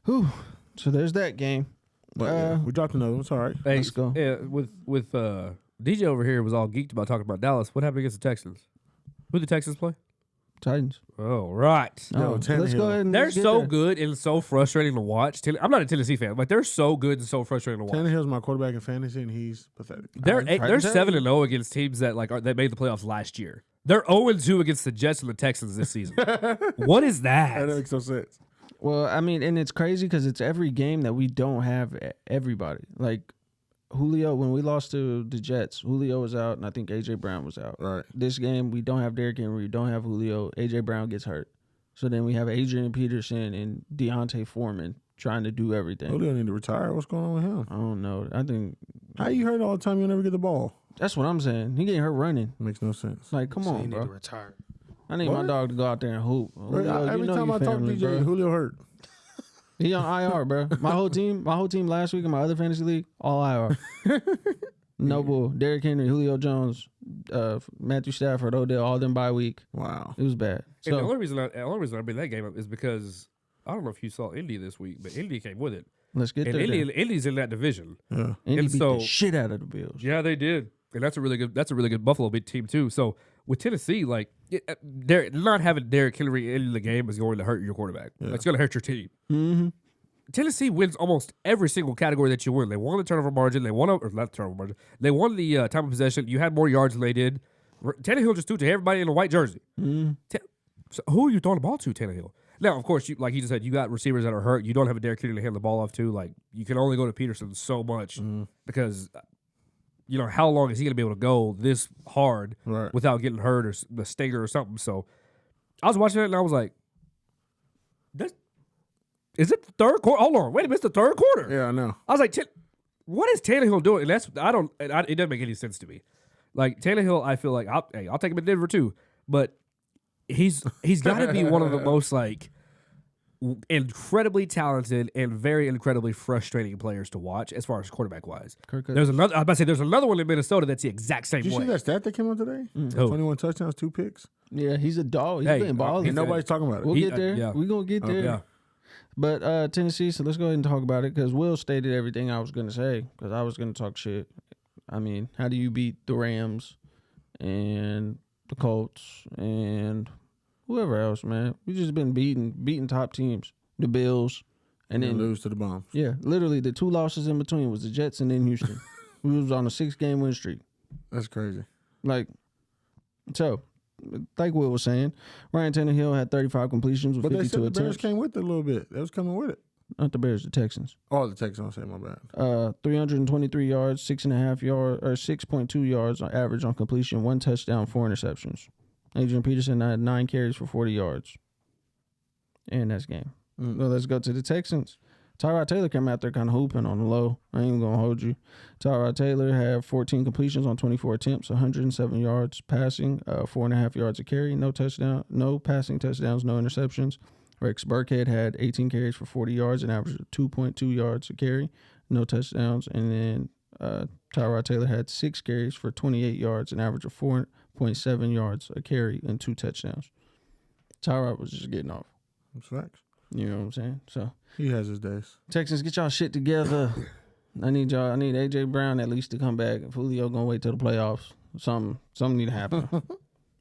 Whew. So there's that game. But we dropped another one. It's all right. Hey, let's go. Yeah, with DJ over here was all geeked about talking about Dallas. What happened against the Texans? Who the Texans play? Titans. Oh, right. Let's go ahead and they're so good and so frustrating to watch. I'm not a Tennessee fan, but they're so good and so frustrating to watch. Tannehill's my quarterback in fantasy, and he's pathetic. They're 7-0 against teams that that made the playoffs last year. They're 0-2 against the Jets and the Texans this season. What is that? That makes no sense. Well, I mean, and it's crazy because it's every game that we don't have everybody. Like Julio, when we lost to the Jets, Julio was out, and I think A.J. Brown was out. Right. This game, we don't have Derrick Henry, we don't have Julio. A.J. Brown gets hurt. So then we have Adrian Peterson and Deontay Foreman trying to do everything. Julio need to retire. What's going on with him? I don't know. I think... How you hurt all the time, you'll never get the ball? That's what I'm saying. He getting hurt running. Makes no sense. Like, come on, He bro. need to retire. I need my dog to go out there and hoop. Julio, Every time I talk to DJ, Julio hurt. He on IR, bro. My whole team last week in my other fantasy league, all IR. Noble, Derrick Henry, Julio Jones, Matthew Stafford, Odell, all them bye week. Wow. It was bad. And the So only reason I bring that game up is because I don't know if you saw Indy this week, but Indy came with it. let's get And there. Indy's in that division. Yeah. Indy and beat so- the shit out of the Bills. Yeah, they did, and that's a really good Buffalo big team too. So with Tennessee, like not having Derrick Henry in the game is going to hurt your quarterback. Yeah. It's going to hurt your team. Mm-hmm. Tennessee wins almost every single category that you win. They won the turnover margin. They won or not the turnover margin. They won the time of possession. You had more yards than they did. Tannehill just threw to everybody in a white jersey. Mm-hmm. So who are you throwing the ball to, Tannehill? Now, of course, like you just said, you got receivers that are hurt. You don't have a Derrick Henry to hand the ball off to. Like you can only go to Peterson so much because how long is he going to be able to go this hard without getting hurt or the stinger or something? So I was watching it and I was like, is it the third quarter? Hold on, wait a minute, it's the third quarter. Yeah, I know. I was like, what is Tannehill doing? And it doesn't make any sense to me. Like Tannehill, I feel like I'll take him to Denver too, but he's got to be one of the most like incredibly talented and very incredibly frustrating players to watch as far as quarterback wise. There's another one in Minnesota that's the exact same Did you way. see that stat that came out today? Who? 21 touchdowns, 2 picks. Yeah, he's a dog. He's Hey, been balling. And nobody's talking about it. We'll get there. yeah. We're going to get there. Yeah. But Tennessee, so let's go ahead and talk about it because Will stated everything I was going to say because I was going to talk shit. I mean, how do you beat the Rams and the Colts and whoever else, man? We just been beating top teams, the Bills, and then lose to the Bombs. Yeah, literally the 2 losses in between was the Jets and then Houston. We was on a 6-game win streak. That's crazy. Like Will was saying, Ryan Tannehill had 35 completions with But they 52 said the Bears attempts. came with it a little bit. They was coming with it. Not the Bears, the Texans. Oh, the Texans, say my bad. 323 yards, 6.2 yards on average on completion, 1 touchdown, 4 interceptions. Adrian Peterson had 9 carries for 40 yards. And that's game. Well, let's go to the Texans. Tyrod Taylor came out there kind of hooping on the low. I ain't going to hold you. Tyrod Taylor had 14 completions on 24 attempts, 107 yards passing, 4.5 yards a carry, no passing touchdowns, no interceptions. Rex Burkhead had 18 carries for 40 yards, an average of 2.2 yards a carry, no touchdowns. And then Tyrod Taylor had 6 carries for 28 yards, an average of 4.7 yards a carry, and 2 touchdowns. Tyrod was just getting off. That's facts. You know what I'm saying? So He has his days. Texans, get y'all shit together. I need AJ Brown at least to come back. If Julio gonna wait till the playoffs, something need to happen.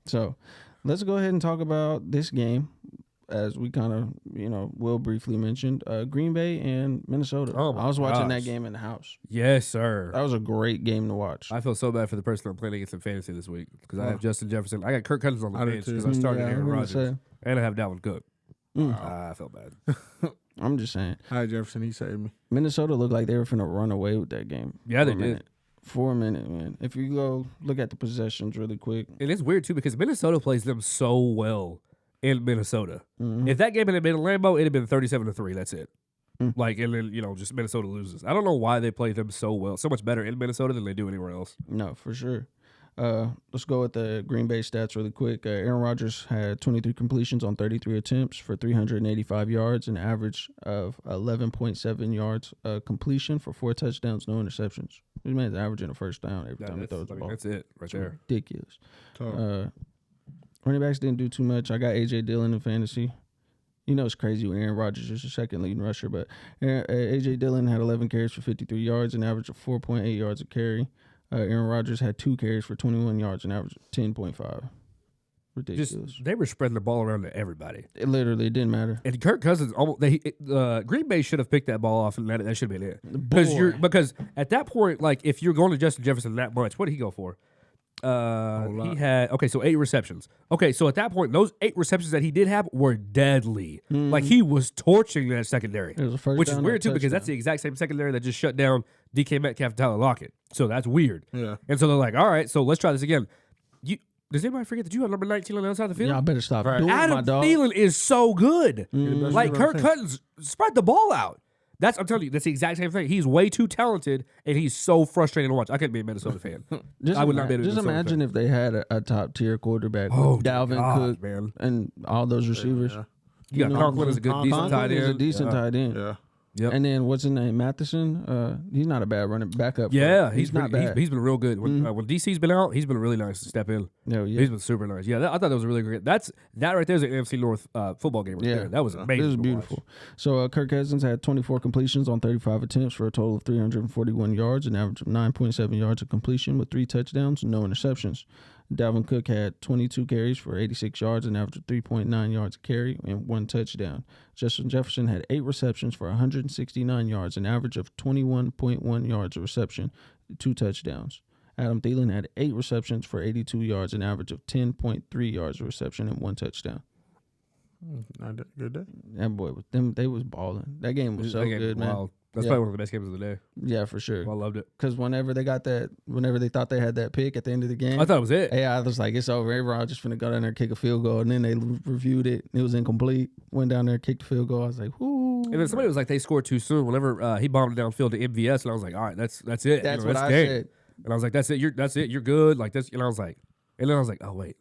So let's go ahead and talk about this game, as we kind of Will briefly mentioned. Green Bay and Minnesota. Oh my I was watching gosh. that game in the house. Yes, sir. That was a great game to watch. I feel so bad for the person I'm playing against in fantasy this week because I have Justin Jefferson. I got Kirk Cousins on the I do bench too. because I started Yeah, Aaron I'm gonna Rodgers, say. and I have Dalvin Cook. Mm. I felt bad. I'm just saying, Hi, Jefferson. He saved me. Minnesota looked like they were finna run away with that game. Yeah, they for a did. minute. For a minute, man. If you go look at the possessions really quick. And it's weird too because Minnesota plays them so well in Minnesota. Mhm. If that game had been in Lambeau, it'd have been 37-3. That's it. Mm. Like, and then just Minnesota loses. I don't know why they play them so well, so much better in Minnesota than they do anywhere else. No, for sure. Let's go with the Green Bay stats really quick. Aaron Rodgers had 23 completions on 33 attempts for 385 yards, an average of 11.7 yards completion for 4 touchdowns, no interceptions. This man's averaging a first down every time he throws the ball. That's it right there. Ridiculous. Tough. Running backs didn't do too much. I got A.J. Dillon in fantasy. It's crazy when Aaron Rodgers is your second leading rusher, but A.J. Dillon had 11 carries for 53 yards, an average of 4.8 yards a carry. Aaron Rodgers had 2 carries for 21 yards, an average of 10.5. Ridiculous. They were spreading the ball around to everybody. It literally didn't matter. And Kirk Cousins, Green Bay should have picked that ball off, and that should have been it. Boy. Because at that point, like if you're going to Justin Jefferson that much, what did he go for? He had 8 receptions. Okay, so at that point, those 8 receptions that he did have were deadly. Like he was torching that secondary, It was a first which is down weird and too because that's touchdown. the exact same secondary that just shut down DK Metcalf and Tyler Lockett. So that's weird. Yeah. And so they're like, all right, so let's try this again. Does anybody forget that you have number 19 on the other side of the field? Y'all better stop doing it, my Adam dog. Thielen is so good. That's Like what I'm Kirk saying. Cousins, spread the ball out. I'm telling you, that's the exact same thing. He's way too talented, and he's so frustrating to watch. I couldn't be a Minnesota fan. Just I would not be a Just Minnesota imagine fan. if they had a top tier quarterback Oh, with Dalvin God, Cook man. and all those receivers. Yeah. You got know, Conklin as a good, decent Conklin tight is end. a decent tight end. Yeah. Yep. And then what's his name? Matheson. He's not a bad running backup. Yeah, he's not bad. He's been real good. When DC's been out, he's been really nice to step in. Yeah. He's been super nice. Yeah, I thought that was a really great. That right there is an NFC North football game right there. That was amazing. It was beautiful. So Kirk Cousins had 24 completions on 35 attempts for a total of 341 yards, an average of 9.7 yards of completion with 3 touchdowns, no interceptions. Dalvin Cook had 22 carries for 86 yards, an average of 3.9 yards a carry, and 1 touchdown. Justin Jefferson had 8 receptions for 169 yards, an average of 21.1 yards a reception, 2 touchdowns. Adam Thielen had 8 receptions for 82 yards, an average of 10.3 yards a reception, and 1 touchdown. Not that good day. That boy, with them, they was balling. That game was so good, man. Wild. That's probably one of the best games of the day. Yeah, for sure. I loved it. Because whenever they thought they had that pick at the end of the game, I thought it was it. I was like, it's over. Everyone just finna go down there and kick a field goal. And then they reviewed it. It was incomplete. Went down there, kicked the field goal. I was like, whoo. And then somebody was like, they scored too soon. Whenever he bombed it downfield to MVS, and I was like, all right, that's it. That's what that's I game. said. And I was like, that's it. You're good. Like this. And I was like, oh wait,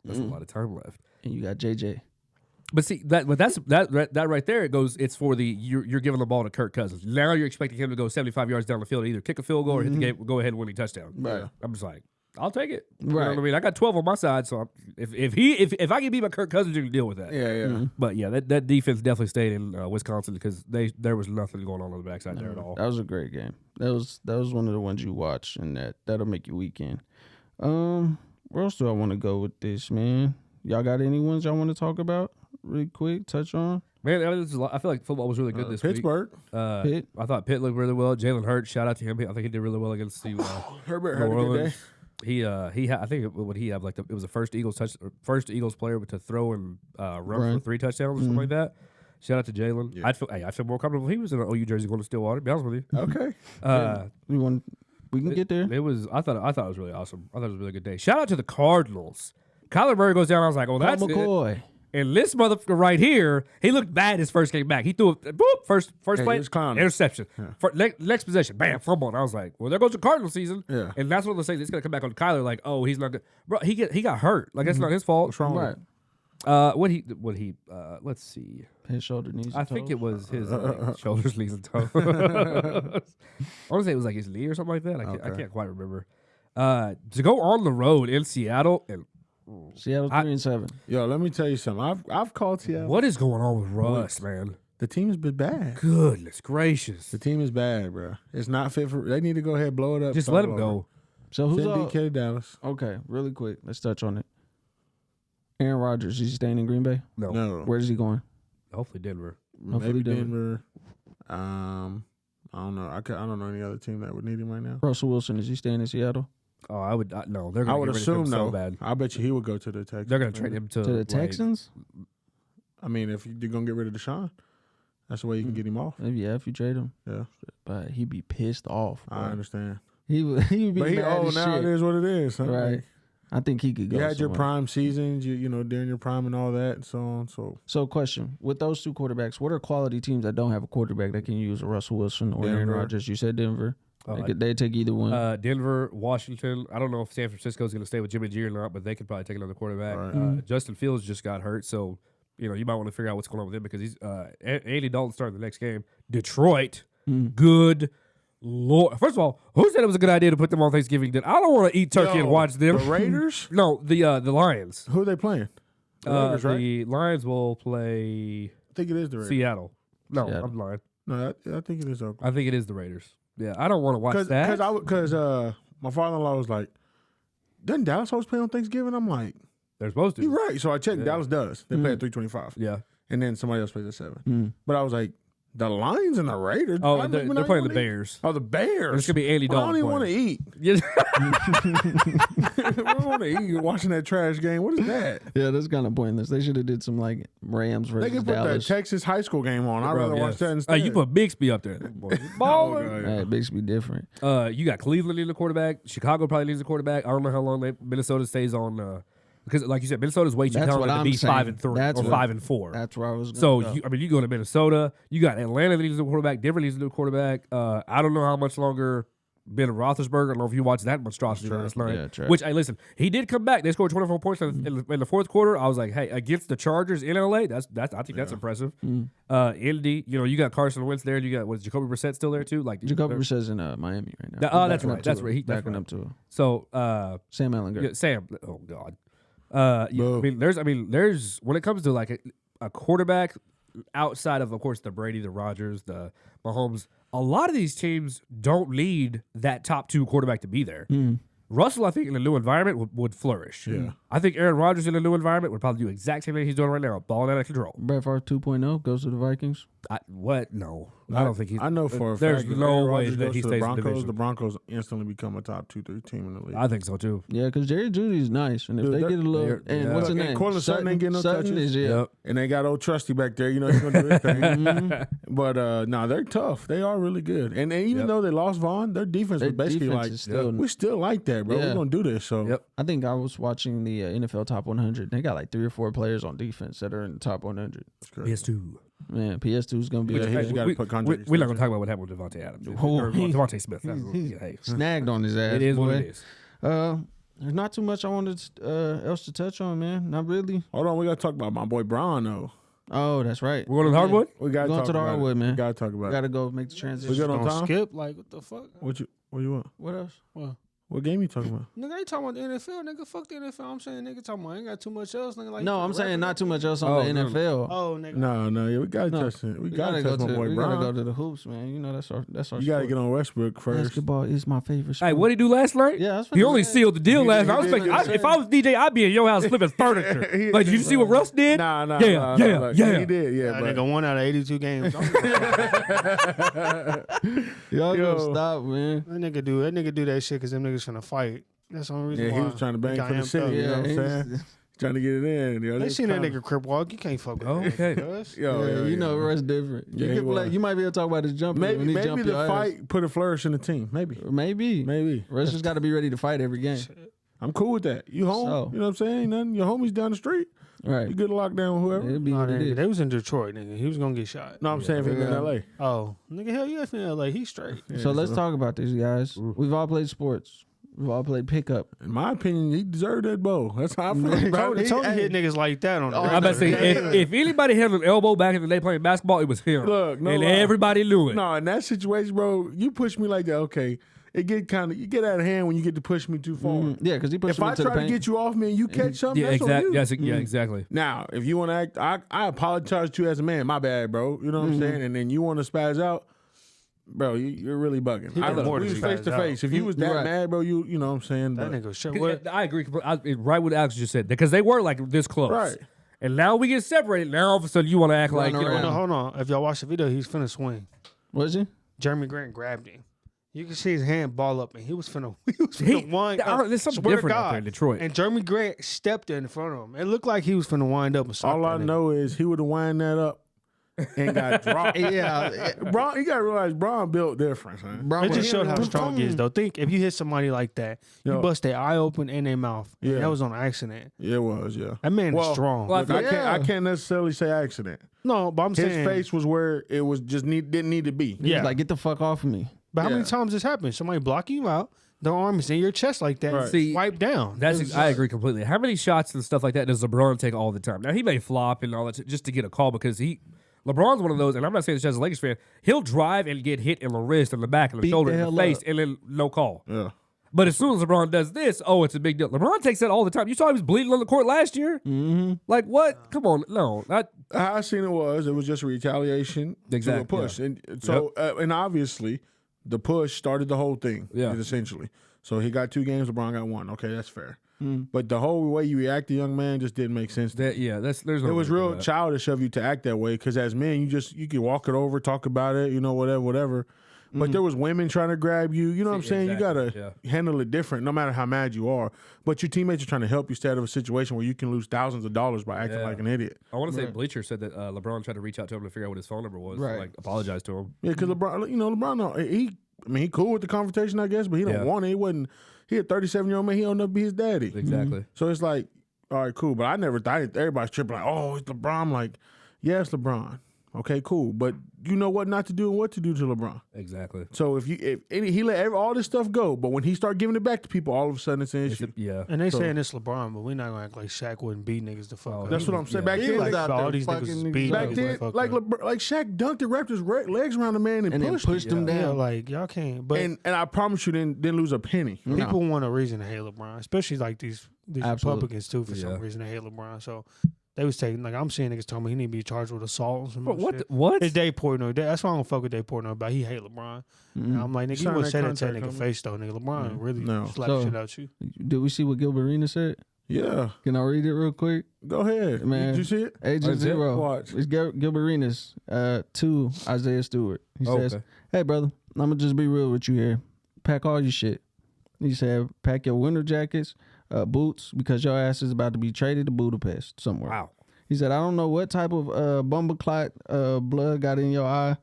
there's a lot of time left. And you got JJ. But see that right there. It goes. It's for the you're giving the ball to Kirk Cousins. Now you're expecting him to go 75 yards down the field, either kick a field goal or hit the game, go ahead and win a touchdown. Right. I'm just like, I'll take it. Right. You know what I mean? I got 12 on my side, so if I can beat my Kirk Cousins, you can deal with that. Yeah. But yeah, that defense definitely stayed in Wisconsin because there was nothing going on the backside there at all. That was a great game. That was one of the ones you watch, and that'll make your weekend. Where else do I want to go with this, man? Y'all got any ones y'all want to talk about? Really quick, touch on. Man, I feel like football was really good this Pittsburgh. week. Pitt. I thought Pitt looked really well. Jalen Hurts, shout out to him. I think he did really well against the Herbert New had a good Orleans. day. I think what he have like it was the first Eagles player to throw and run for 3 touchdowns or something like that. Shout out to Jalen. Yeah. I'd feel more comfortable if he was in an OU jersey going to Stillwater. To be honest with you. Okay. We can get there. It was. I thought it was really awesome. I thought it was a really good day. Shout out to the Cardinals. Kyler Murray goes down. I was like, oh, that's McCoy. it. And this motherfucker right here, he looked bad his first game back. He threw first play, he was clowning. interception. Next possession, bam, fumble. And I was like, well, there goes the Cardinal season. Yeah. And that's one of those things that's going to come back on Kyler, like, oh, he's not good. Bro, he got hurt. Like, that's not his fault. What's wrong with Right. it? Let's see. His shoulder, knees, and I think toes. it was his shoulders, knees, and toes. I want to say it was like his knee or something like that. I can't quite remember. To go on the road in Seattle and Seattle 3-7. Yo, let me tell you something. I've called Seattle. what is going on with Russ, man? The team's been bad. Goodness gracious. The team is bad, bro. It's not fit for. They need to go ahead and blow it up. Just start let him over. go. So who's Send all? DK to Dallas. Okay, really quick. Let's touch on it. Aaron Rodgers, is he staying in Green Bay? No. Where's he going? Hopefully Denver. Hopefully Maybe Denver. Denver. I don't know. I don't know any other team that would need him right now. Russell Wilson, is he staying in Seattle? Oh, I would no. They're I going would to get rid of him assume so no. bad. I bet you he would go to the Texans. They're going to trade him to To the like, Texans? I mean, if you're gonna get rid of Deshaun, that's the way you can get him off. Maybe, yeah, if you trade him. Yeah, But he'd be pissed off. I boy. understand. He would be But mad as now shit. it is what it is. Huh? Right. Like, I think he could go you had your somewhere. prime seasons, you know, during your prime and all that, and so on. So question, with those two quarterbacks, what are quality teams that don't have a quarterback that can use a Russell Wilson or Aaron Denver. Rodgers? You said Denver. They take either one. Denver, Washington. I don't know if San Francisco's going to stay with Jimmy G or not, but they could probably take another quarterback. Right. Justin Fields just got hurt, so you might want to figure out what's going on with him because he's Andy Dalton starting the next game. Detroit, good Lord. First of all, who said it was a good idea to put them on Thanksgiving dinner? I don't want to eat turkey and watch them. The Raiders? No, the Lions. Who are they playing? The Raiders, right? The Lions will play I think it is the Raiders. Seattle. No, Seattle. I'm lying. No, I think it is Oakland. I think it is the Raiders. Yeah, I don't want to watch that. Because my father-in-law was like, doesn't Dallas host play on Thanksgiving? I'm like, They're supposed to. you're right. So I checked. Yeah. Dallas does. They play at 3:25. Yeah. And then somebody else plays at 7. But I was like, the Lions and the Raiders? Oh, I they're don't even playing the wanna eat. Bears. Oh, the Bears. It's gonna be Andy Well, I Dalton. don't even want to eat. Yeah. I don't want to eat watching that trash game. What is that? Yeah, that's kind of pointless. They should have did some like Rams They versus can put Dallas. that Texas high school game on. I'd Bro, rather watch yes. that instead. You put Bixby up there. Boy, baller. Oh, Hey, Bixby different. You got Cleveland needing a quarterback. Chicago probably needs a quarterback. I don't know how long Minnesota stays on. Because, like you said, Minnesota's way too That's talented what to I'm be saying. 5-3 That's or what- 5-4. That's where I was. So Gonna go. you go to Minnesota. You got Atlanta that needs a quarterback. Denver needs a new quarterback. I don't know how much longer Ben Roethlisberger. I don't know if you watched that monstrosity last night. Yeah, trash. Which, hey, listen, he did come back. They scored 24 points in the fourth quarter. I was like, hey, against the Chargers in LA, I think that's impressive. Indy, you got Carson Wentz there. You got Jacoby Brissett still there too. Like Jacoby Brissett's in Miami right now. Oh, that's right. That's right. Backing up to So Sam Ellinger. yeah, Sam. Oh God. I mean, there's when it comes to like a quarterback outside of course the Brady, the Rodgers, the Mahomes. A lot of these teams don't need that top 2 quarterback to be there. Russell, I think, in a new environment would flourish. Yeah. I think Aaron Rodgers in a new environment would probably do the exact same thing he's doing right now, balling out of control. Brett Favre 2.0 goes to the Vikings. What? No. I don't think he's... I know for a there's fact. no Aaron way Rodgers that goes he to stays in the Broncos. division. The Broncos instantly become a top 2-3 team in the league. I think so, too. Yeah, because Jerry Judy's nice. And if Dude, they get a little... they're- And yeah. what's his And name? Cortland Sutton ain't getting no Sutton touches. is, yeah. Yep. And they got old Trusty back there. You know he's going to do his thing. But, no, they're tough. They are really good. And even Yep. though they lost Vaughn, their defense Their was basically defense like, is still... we still like that, bro. Yeah. We're going to do this. So, Yep. I think I was watching the NFL Top 100. They got like 3 or 4 players on defense that are in the top 100. PS2. Man, PS2 is going to be... Yeah, a- he just gotta put contract We're not going to talk about what happened with Devontae Adams. Or Devontae Smith. That's hey. snagged on his ass. It is boy. what it is. There's not too much I wanted else to touch on, man. Not really. hold on. We got to talk about my boy Braun, though. Oh, that's right. We're going to the hardwood? We got to Going talk to the about hardwood, it. man. We got to talk about We it. got to go make the We transition. good on Don't time? skip. Like, what the fuck? What you want? What else? What game you talking about? Nigga, I ain't talking about the NFL. Nigga, fuck the NFL. I'm saying, nigga, talking about I ain't got too much else. Nigga, like, No, I'm saying not too much else on Oh, the no. NFL. Oh, nigga. No, yeah, we got to No. touch it. We We got to gotta touch go my to boy we gotta Braun. go to the hoops, man. You know that's our You got to sport. get on Westbrook first. Basketball is my favorite sport. Hey, what did he do last night? Yeah, that's He only sealed the deal last he night. I was did, thinking, he if I was DJ, I'd be in your house flipping furniture. He- Like, you see what Russ did? Nah. Yeah. He did, yeah. That But nigga 1 out of 82 games. Y'all Yo. gonna stop, man. That nigga do that shit because them niggas finna fight. That's the only reason yeah, why. he was trying to bang got for the amped city. up. You know what I'm Yeah, saying? Trying to get it in. Yo, They seen that nigga crip walk. You can't fuck with that. Okay. Cuz. Yo, You know Russ different. Yeah, he You, was. you might be able to talk about his jumping when Maybe he jump the your ass. fight put a flourish in the team. Maybe. Maybe. Russ just got to be ready to fight every game. I'm cool with that. You home? So. You know what I'm saying? Ain't nothing. Your homies down the street. Right. You good to lock down whoever. It'd be Nah, what it nigga, is. they was in Detroit, nigga. He was gonna get shot. No, I'm saying if he been in LA. Oh, nigga, hell yeah, if in LA, he's straight. So let's talk about this, guys. We've all played sports. We've all played pickup. In my opinion, he deserved that bow. That's how I feel about it. Tony hit niggas like that on the I'm about to say, if anybody had an elbow back in the day playing basketball, it was him. Look, no and lie. everybody knew it. No, in that situation, bro, you push me like that. Okay, you get out of hand when you get to push me too far. Yeah, because he pushed If him I into the try to paint. get you off me and you catch something, Yeah, that's on you. exactly. Yeah, exactly. Now, if you want to act, I apologize to you as a man. My bad, bro. You know what I'm saying? And then you want to spaz out, bro. You're really bugging. He did more We than was face to spaz face. If you was that Right. mad, bro, you know what I'm saying? That But- nigga shit. What? I agree. Right what Alex just said. Because they were like this close. Right. And now we get separated. Now all of a sudden you want to act like, Run you know, around. Hold on. If y'all watch the video, he's finna swing. Was he? Jeremy Grant grabbed him. You can see his hand ball up, and he was finna wind I don't- up. there's something Swear to different out God. there in Detroit. And Jeremy Grant stepped in front of him. It looked like he was finna wind up and sock all that I nigga. know is he would have wind that up and got dropped. Yeah. Braun, you gotta realize Braun built different, man. Bro, It just showed how Boom. strong he is, though. Think if you hit somebody like that, you Yo. bust their eye open and their mouth. Yeah. And that was on accident. Yeah, it was, yeah. That man Well, is strong. well, Look, I Yeah. can't necessarily say accident. No, but I'm His saying face was where it was just didn't need to be. He Yeah. was like, get the fuck off of me. But how Yeah. many times this happened? Somebody blocking you out, their arm is in your chest like that, Right. See, wipe down. I agree completely. How many shots and stuff like that does LeBron take all the time? Now he may flop and all that just to get a call because LeBron's one of those, and I'm not saying this as a Lakers fan. He'll drive and get hit in the wrist, in the back, in the Beat shoulder, the in the hell face, up. and then no call. Yeah. But as soon as LeBron does this, it's a big deal. LeBron takes that all the time. You saw he was bleeding on the court last year. Mm-hmm. Like what? Come on, no, not. How I seen it was just retaliation Exactly, to a push. And so and obviously the push started the whole thing. Yeah. Essentially. So he got 2 games, LeBron got 1. Okay, that's fair. But the whole way you react to young man just didn't make sense. There's no. It was way to do real that. childish of you to act that way because as men, you can walk it over, talk about it, whatever. But there was women trying to grab you. You know what I'm saying? Exactly, You got to handle it different no matter how mad you are. But your teammates are trying to help you stay out of a situation where you can lose thousands of dollars by acting Yeah. like an idiot. I want to say Bleacher said that LeBron tried to reach out to him to figure out what his phone number was. Right. Like apologize to him. Yeah, because LeBron, he cool with the confrontation, I guess, but he don't Yeah. want it. He a 37-year-old man. He don't know to be his daddy. Exactly. So it's like, all right, cool. But I never thought everybody's tripping like, oh, it's LeBron. I'm like, yeah, it's LeBron. Okay, cool. But you know what not to do and what to do to LeBron. Exactly. So if he let all this stuff go, but when he start giving it back to people, all of a sudden it's an issue. Yeah. And they saying it's LeBron, but we're not gonna act like Shaq wouldn't beat niggas the fuck up. That's what I'm saying. Yeah. Back He then, was like, out all there these niggas fucking was niggas beating up. back then, like Shaq dunked the Raptors' legs around the man and then pushed him Yeah, down. like y'all can't. But And I promise you, didn't lose a penny. people want a reason to hate LeBron, especially like these Absolutely. Republicans too. For some reason, they hate LeBron. So they was taking like I'm seeing niggas telling me he need to be charged with assault. Or But shit. what? It's Dave Portnoy. That's why I don't fuck with Dave Portnoy about. He hate LeBron. And I'm like, nigga, you Sign wouldn't that say that to that contract, nigga homie. face though, nigga. LeBron really slap So- shit out you. Did we see what Gilbert Arenas said? Yeah, Can I read it real quick? go ahead, Man. Did you see it? Agent Zero. Watch. It's Gilbert Arenas to Isaiah Stewart. He says, Okay. "Hey, brother, I'm going to just be real with you here. Pack all your shit." He said, "Pack your winter jackets, boots, because your ass is about to be traded to Budapest somewhere." Wow. He said, "I don't know what type of bumbleclot blood got in your eye,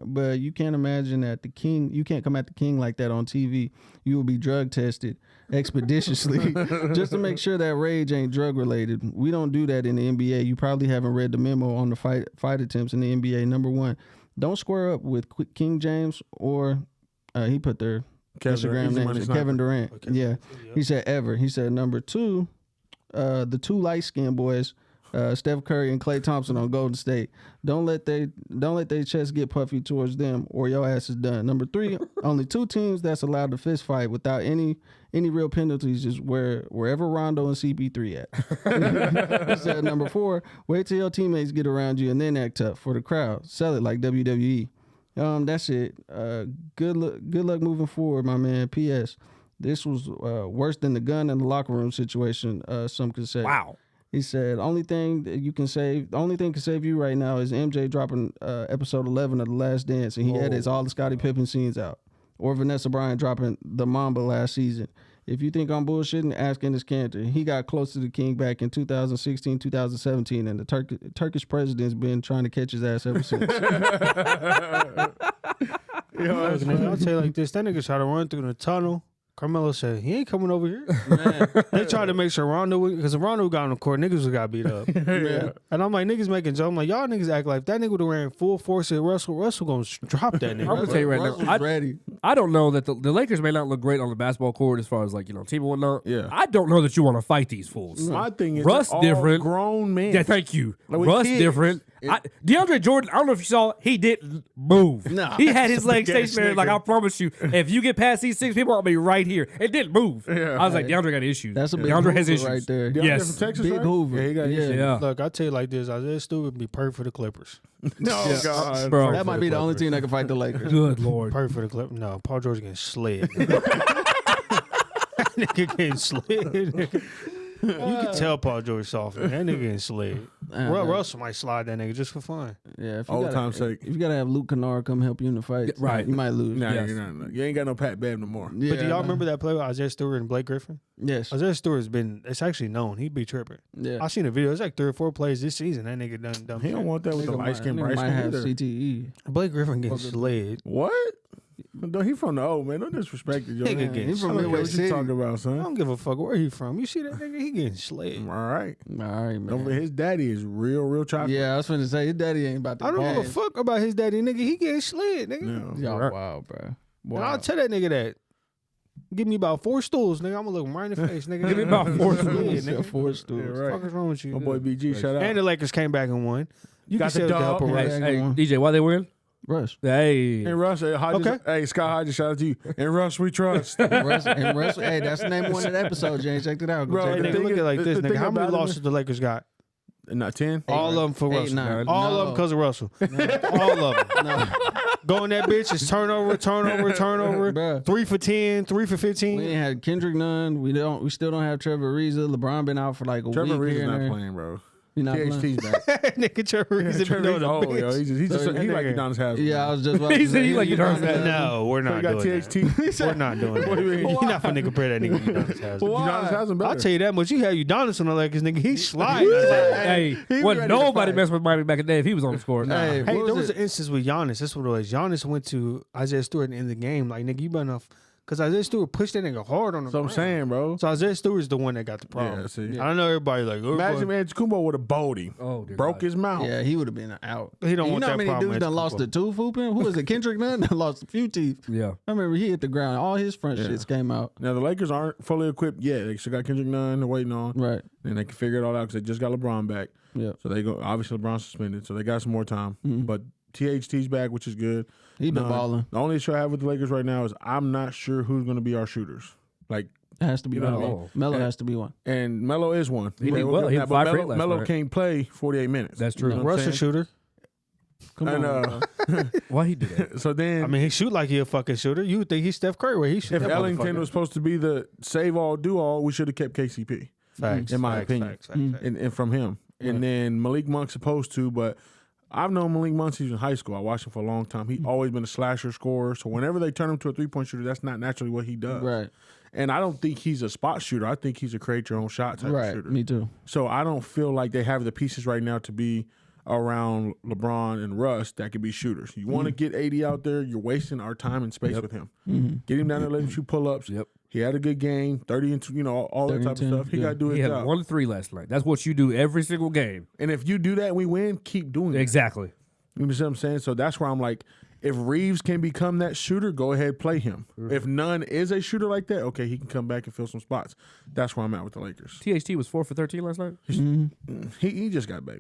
but you can't imagine that the king, you can't come at the king like that on TV. You will be drug tested expeditiously just to make sure that rage ain't drug related. We don't do that in the NBA. You probably haven't read the memo on the fight attempts in the NBA. Number one, don't square up with King James or he put their Instagram names, Kevin Durant. Okay. Yeah. He said ever. He said number two, the two light skinned boys, Steph Curry and Klay Thompson on Golden State. Don't let their chest get puffy towards them, or your ass is done. Number three, only two teams that's allowed to fist fight without any real penalties is wherever Rondo and CP3 at. He said number four, wait till your teammates get around you and then act tough for the crowd. Sell it like WWE. That's it. Good luck moving forward, my man. P.S. This was worse than the gun in the locker room situation. Some could say. Wow. He said, the only thing can save you right now is MJ dropping episode 11 of The Last Dance, and he edits all the Scottie Pippen scenes out. Or Vanessa Bryant dropping The Mamba last season. If you think I'm bullshitting, ask Enes Kanter. He got close to the king back in 2016, 2017, and the Turkish president's been trying to catch his ass ever since. I'll tell you like this: that nigga tried to run through the tunnel. Carmelo said he ain't coming over here. They tried to make sure Rondo, because if Rondo got on the court, niggas got beat up. Yeah. And I'm like, niggas making jokes. I'm like, y'all niggas act like that nigga would have ran full force at Russell. Russell gonna drop that I'm nigga. gonna tell you right Russell's now. ready. I don't know that the Lakers may not look great on the basketball court as far as like team and whatnot. Yeah. I don't know that you want to fight these fools. My thing is, Russ they're all different. grown men. Yeah, thank you. Like with Russ kids. different. DeAndre Jordan, I don't know if you saw, he didn't move. No. He had his legs Big ass stationary. Like, nigga. I promise you, if you get past these six people, I'll be right here. It didn't move. Yeah. I was like, DeAndre got issues. That's a big DeAndre has Hoover issues right there. DeAndre Yes. from Texas, Big right? Hoover. Yeah, he got issues. Yeah. Look, I tell you like this: Isaiah Stewart would be perfect for the Clippers. Oh God, Bro. That might be the only team that can fight the Lakers. Good Lord. Perfect for the Clippers. No, Paul George getting slid. That nigga getting slid. You can tell Paul George soft. That nigga getting slid. Russell might slide that nigga just for fun. Yeah, if Old time's sake. If you gotta have Luke Kennard come help you in the fight, Right. you might lose. Nah, Yes. you ain't got no Pat Bev no more. Yeah, But do y'all remember that play with Isaiah Stewart and Blake Griffin? Yes. Isaiah Stewart's it's actually known. He be tripping. Yeah. I seen a video. It's like 3 or 4 plays this season. That nigga done He don't want that with the light skin Nigga Bryce might have either. CTE. Blake Griffin getting slid. What? No, he from the old man. Don't disrespect it, yo. Nigga Man. getting He from I don't care Midway what you City. talking about, I son. don't give a fuck where he from. You see that nigga? He getting slid. All right. All right, man. His daddy is real chocolate. Yeah, I was finna say his daddy ain't about to. I don't give a pass. fuck about his daddy, nigga. He getting slid, nigga. Yeah. Y'all wow, bro. And I'll Wow. tell that nigga that. Give me about 4 stools, nigga. I'm gonna look him right in the face, nigga. Give me about 4 slid, stools. nigga. Four stools. Yeah, What right. the fuck is wrong with you? My boy BG, shout And out. the Lakers came back and won. You Got can the say with the help dog. of Hey, Russ. hey, on. DJ, why they win? Russ. Hey. And Russ, Hodges, Okay. hey, Scott Hodges, shout out to you. And Russ, we trust. Russ. Hey, that's the name of one of the episodes, James. Check it out. Go Bro, check Hey, it the out. nigga, thing look at is- it like this, the nigga. thing How many about it losses the Lakers got? Not 10. All of them for Eight, Russell. nine. All of them No. because of Russell. All of them. No, Going that bitch is turnover. Bruh. 3 for 10, 3 for we 15. ain't had Kendrick Nunn. We still don't have Trevor Ariza. LeBron been out for like a Trevor week Reed's here and not there. playing, bro. He not playing. THT's back. Nigga, Trevor Reed's been Trevor on Reed's the old, yo. bench. He like Udonis Haslam. Yeah, I was just about to He say, said he like Udonis Haslam. No, we're So not you got doing that. THT. We're not doing What do you that. mean? You're not finna compare that nigga to Udonis Haslam. Why? Udonis Haslam better. I'll tell you that much. You had Udonis on the Lakers, nigga. He sliding. Hey, He wasn't ready to nobody fight. messed with Miami back in the day if he was on the score. Hey, Hey, what there was it? an instance with Giannis. That's what it was. Giannis went to Isaiah Stewart in the game. Like, nigga, you better not because Isaiah Stewart pushed that nigga hard on the So I'm ground. saying, bro. So Isaiah Stewart's the one that got the problem. Yeah, see. I don't know everybody like. Imagine Antetokounmpo would have bowled him. Oh, dear Broke God. his mouth. Yeah, he would have been out. He don't You want know how that many problem dudes at done lost Antetokounmpo. a tooth hooping? Who was it? Kendrick Nunn done lost a few teeth. Yeah. I remember he hit the ground. All his front shits came out. Now the Lakers aren't fully equipped yet. They still got Kendrick Nunn they're waiting on. Right. And they can figure it all out because they just got LeBron back. Yeah. So they go. Obviously LeBron suspended, so they got some more time. Mhm. But THT's back, which is good. He been balling. The only issue I have with the Lakers right now is I'm not sure who's going to be our shooters. Like, It has to be You know what I Melo. mean? Melo And- has to be one. and Melo is one. He did Okay, well. He had but 5 for 8 last Melo night. can't play 48 minutes. That's true. You know what I'm Russ a saying? shooter. Come And, on. Why he do that? so then, I mean, he shoot like he a fucking shooter. You would think he's Steph Curry where he shoot. if that Ellington motherfucker. was supposed to be the save all, do all, we should have kept KCP. Facts, in my facts, opinion. facts, facts, Mm. facts. And from him. And then Malik Monk's supposed to, but I've known Malik Monk since he was in high school. I watched him for a long time. He always been a slasher scorer. So whenever they turn him to a 3-point shooter, that's not naturally what he does. Right. And I don't think he's a spot shooter. I think he's a create your own shot type of Right. shooter. Me too. So I don't feel like they have the pieces right now to be around LeBron and Russ that could be shooters. You want to get 80 out there, you're wasting our time and space with him. Get him down there, let him shoot pull-ups. Yep. He had a good game, 30 and 2, all that 30 type and of 10, stuff. He yeah. got to do his He had job. 1 3 last night. That's what you do every single game. And if you do that and we win, keep doing that. Exactly. You know what I'm saying? So that's where I'm like, if Reeves can become that shooter, go ahead, play him. If none is a shooter like that, okay, he can come back and fill some spots. That's where I'm at with the Lakers. THT was 4 for 13 last night. He just got back.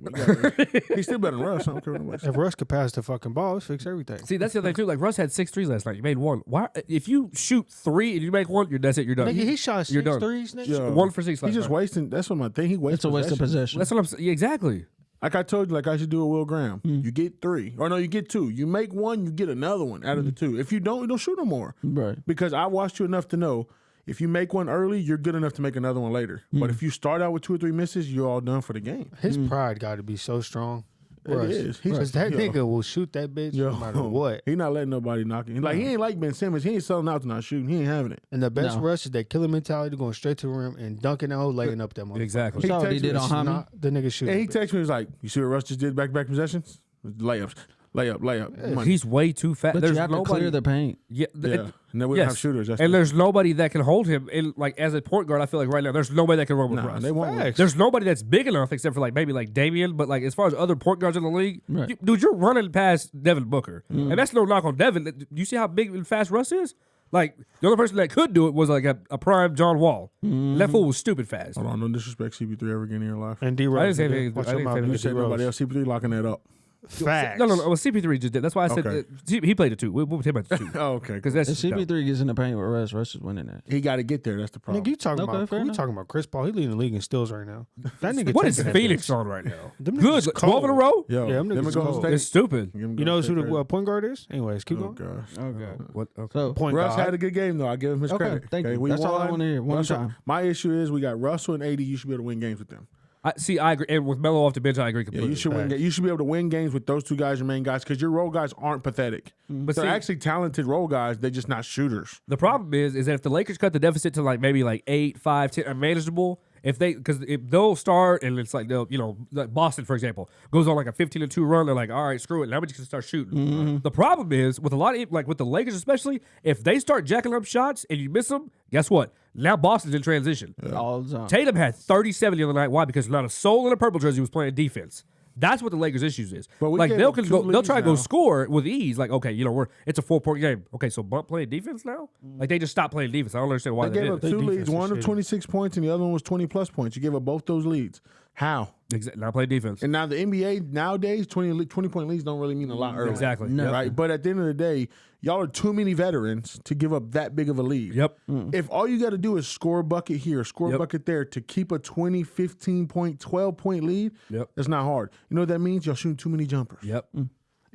He's still better than Russ. I don't care what nobody says. If Russ could pass the fucking ball, let's fix everything. See, that's the other thing too. Like Russ had 6 threes last night. You made 1. Why? If you shoot 3 and you make 1, that's it. You're done. Nigga, he shot You're 6 done. threes, nigga. Yo, 1 for 6 last He's just night. wasting. That's what my thing. He wastes It's a waste of possession. That's what I'm saying. Yeah, exactly. Like I told you, like I should do a Will Graham. You get 3. Or no, you get 2. You make 1, you get another one out of the 2. If you don't shoot no more. Right. Because I watched you enough to know if you make 1 early, you're good enough to make another one later. But if you start out with 2 or 3 misses, you're all done for the game. His pride got to be so strong. It is. He's Because that yo. nigga will shoot that bitch no matter what. He not letting nobody knock him. Like he ain't like Ben Simmons. He ain't selling out to not shooting. He ain't having it. And the best No. rush is that killer mentality, going straight to the rim and dunking that hole, laying up that motherfucker. Exactly. You saw what he texted did me, on it's Hami? Not the nigga shooting. And he bitch. texted me, he was like, you see what Russ just did back-to-back possessions? Layups. Layup. Money. He's way too fast. But There's you have nobody. to clear the paint. Yeah. Yeah. And then we don't have shooters. That's and the- there's nobody that can hold him. And like as a point guard, I feel like right now there's nobody that can run with Nah, Russ. they won't. Facts. There's nobody that's big enough except for like maybe like Damian, but like as far as other point guards in the league, Right. dude, you're running past Devin Booker, and that's no knock on Devin. Do you see how big and fast Russ is? Like the only person that could do it was like a prime John Wall. That fool was stupid fast. Hold on, don't disrespect CP3 ever again in your life. And D I Rose. didn't say anything- Watch I your didn't mouth, say nigga, You D said nobody Rose. else. CP3 locking that up. Facts. No. Well, CP3 just did. That's why I said Okay. he played the 2. We'll take about the 2 Oh, okay. because that's If CP3 gets in the paint with Russ is winning that. He got to get there. That's the problem. Nigga, you talking Okay, about? fair We enough. talking about Chris Paul? He leading the league in steals right now. That nigga. what is taking that Phoenix bitch. on right now? Them Good, niggas 12 in a cold. row. Yo, Yeah, them them niggas and Golden cold. State. It's stupid. Give them You know Golden who State the point guard is? Anyways, keep credit. going. Oh, gosh. Okay. What? Okay. So Point Russ guard. had a good game, though. I give him his Okay, credit. thank you. We That's all I won. wanna hear. One Russell- time. My issue is we got Russell and 80. You should be able to win games with them. I agree. And with Melo off the bench, I agree Yeah, completely. you should win. You should be able to win games with those 2 guys, your main guys, because your role guys aren't pathetic. But They're see, actually talented role guys. They're just not shooters. the problem is that if the Lakers cut the deficit to like maybe like 8, 5, 10, unmanageable, if they'll start and it's like they'll like Boston for example goes on like a 15-2 run, they're like, all right, screw it, now we just gonna start shooting. The problem is with a lot of like with the Lakers especially, if they start jacking up shots and you miss them, guess what? Now Boston's in transition. all the time. Tatum had 37 the other night. Why? Because not a soul in a purple jersey was playing defense. That's what the Lakers' issues is. But we Like gave they'll them 2 they'll try to go leads now. score with ease. Like okay, it's a 4-point game. Okay, so bump playing defense now. Like they just stopped playing defense. I don't understand why They they gave did. up Their 2 defense leads. is One of shitty. 26 points and the other one was 20-plus points. You gave up both those leads. How? Not playing defense. And now the NBA nowadays, 20-point leads don't really mean a lot early. Exactly. No. Yep. Right? But at the end of the day, y'all are too many veterans to give up that big of a lead. Yep. If all you got to do is score a bucket here, score a Yep. bucket there to keep a 20, 15-point, 12-point lead, Yep. that's not hard. You know what that means? Y'all shooting too many jumpers. Yep.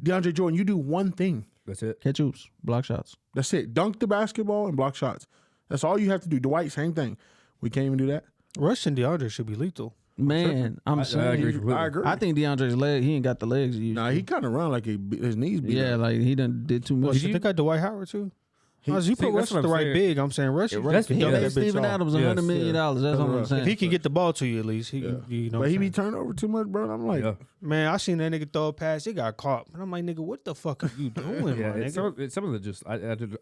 DeAndre Jordan, you do one thing. That's it. Catch hoops, block shots. That's it. Dunk the basketball and block shots. That's all you have to do. Dwight, same thing. We can't even do that. Rush and DeAndre should be lethal. Man, I'm I saying. agree completely. I agree. I think DeAndre's leg, he ain't got the legs. Nah, he kind of run like his knees beat Yeah, up. like he done did too Well, much. shit, they got Dwight Howard too. You put See, that's Russ what the I'm right saying. big. I'm saying Russ. Yeah, He Russ can can throw get that Pay bitch Steven off. Adams Yes, $100 million. That's all I'm Russ. saying. If he can get the ball to you, at least he. Yeah. You know. But What he I'm be saying? turning over too much, bro. I'm like, Yeah. Man, I seen that nigga throw a pass. He got caught. And I'm like, nigga, what the fuck are you doing, Yeah, my it's nigga? some of the just I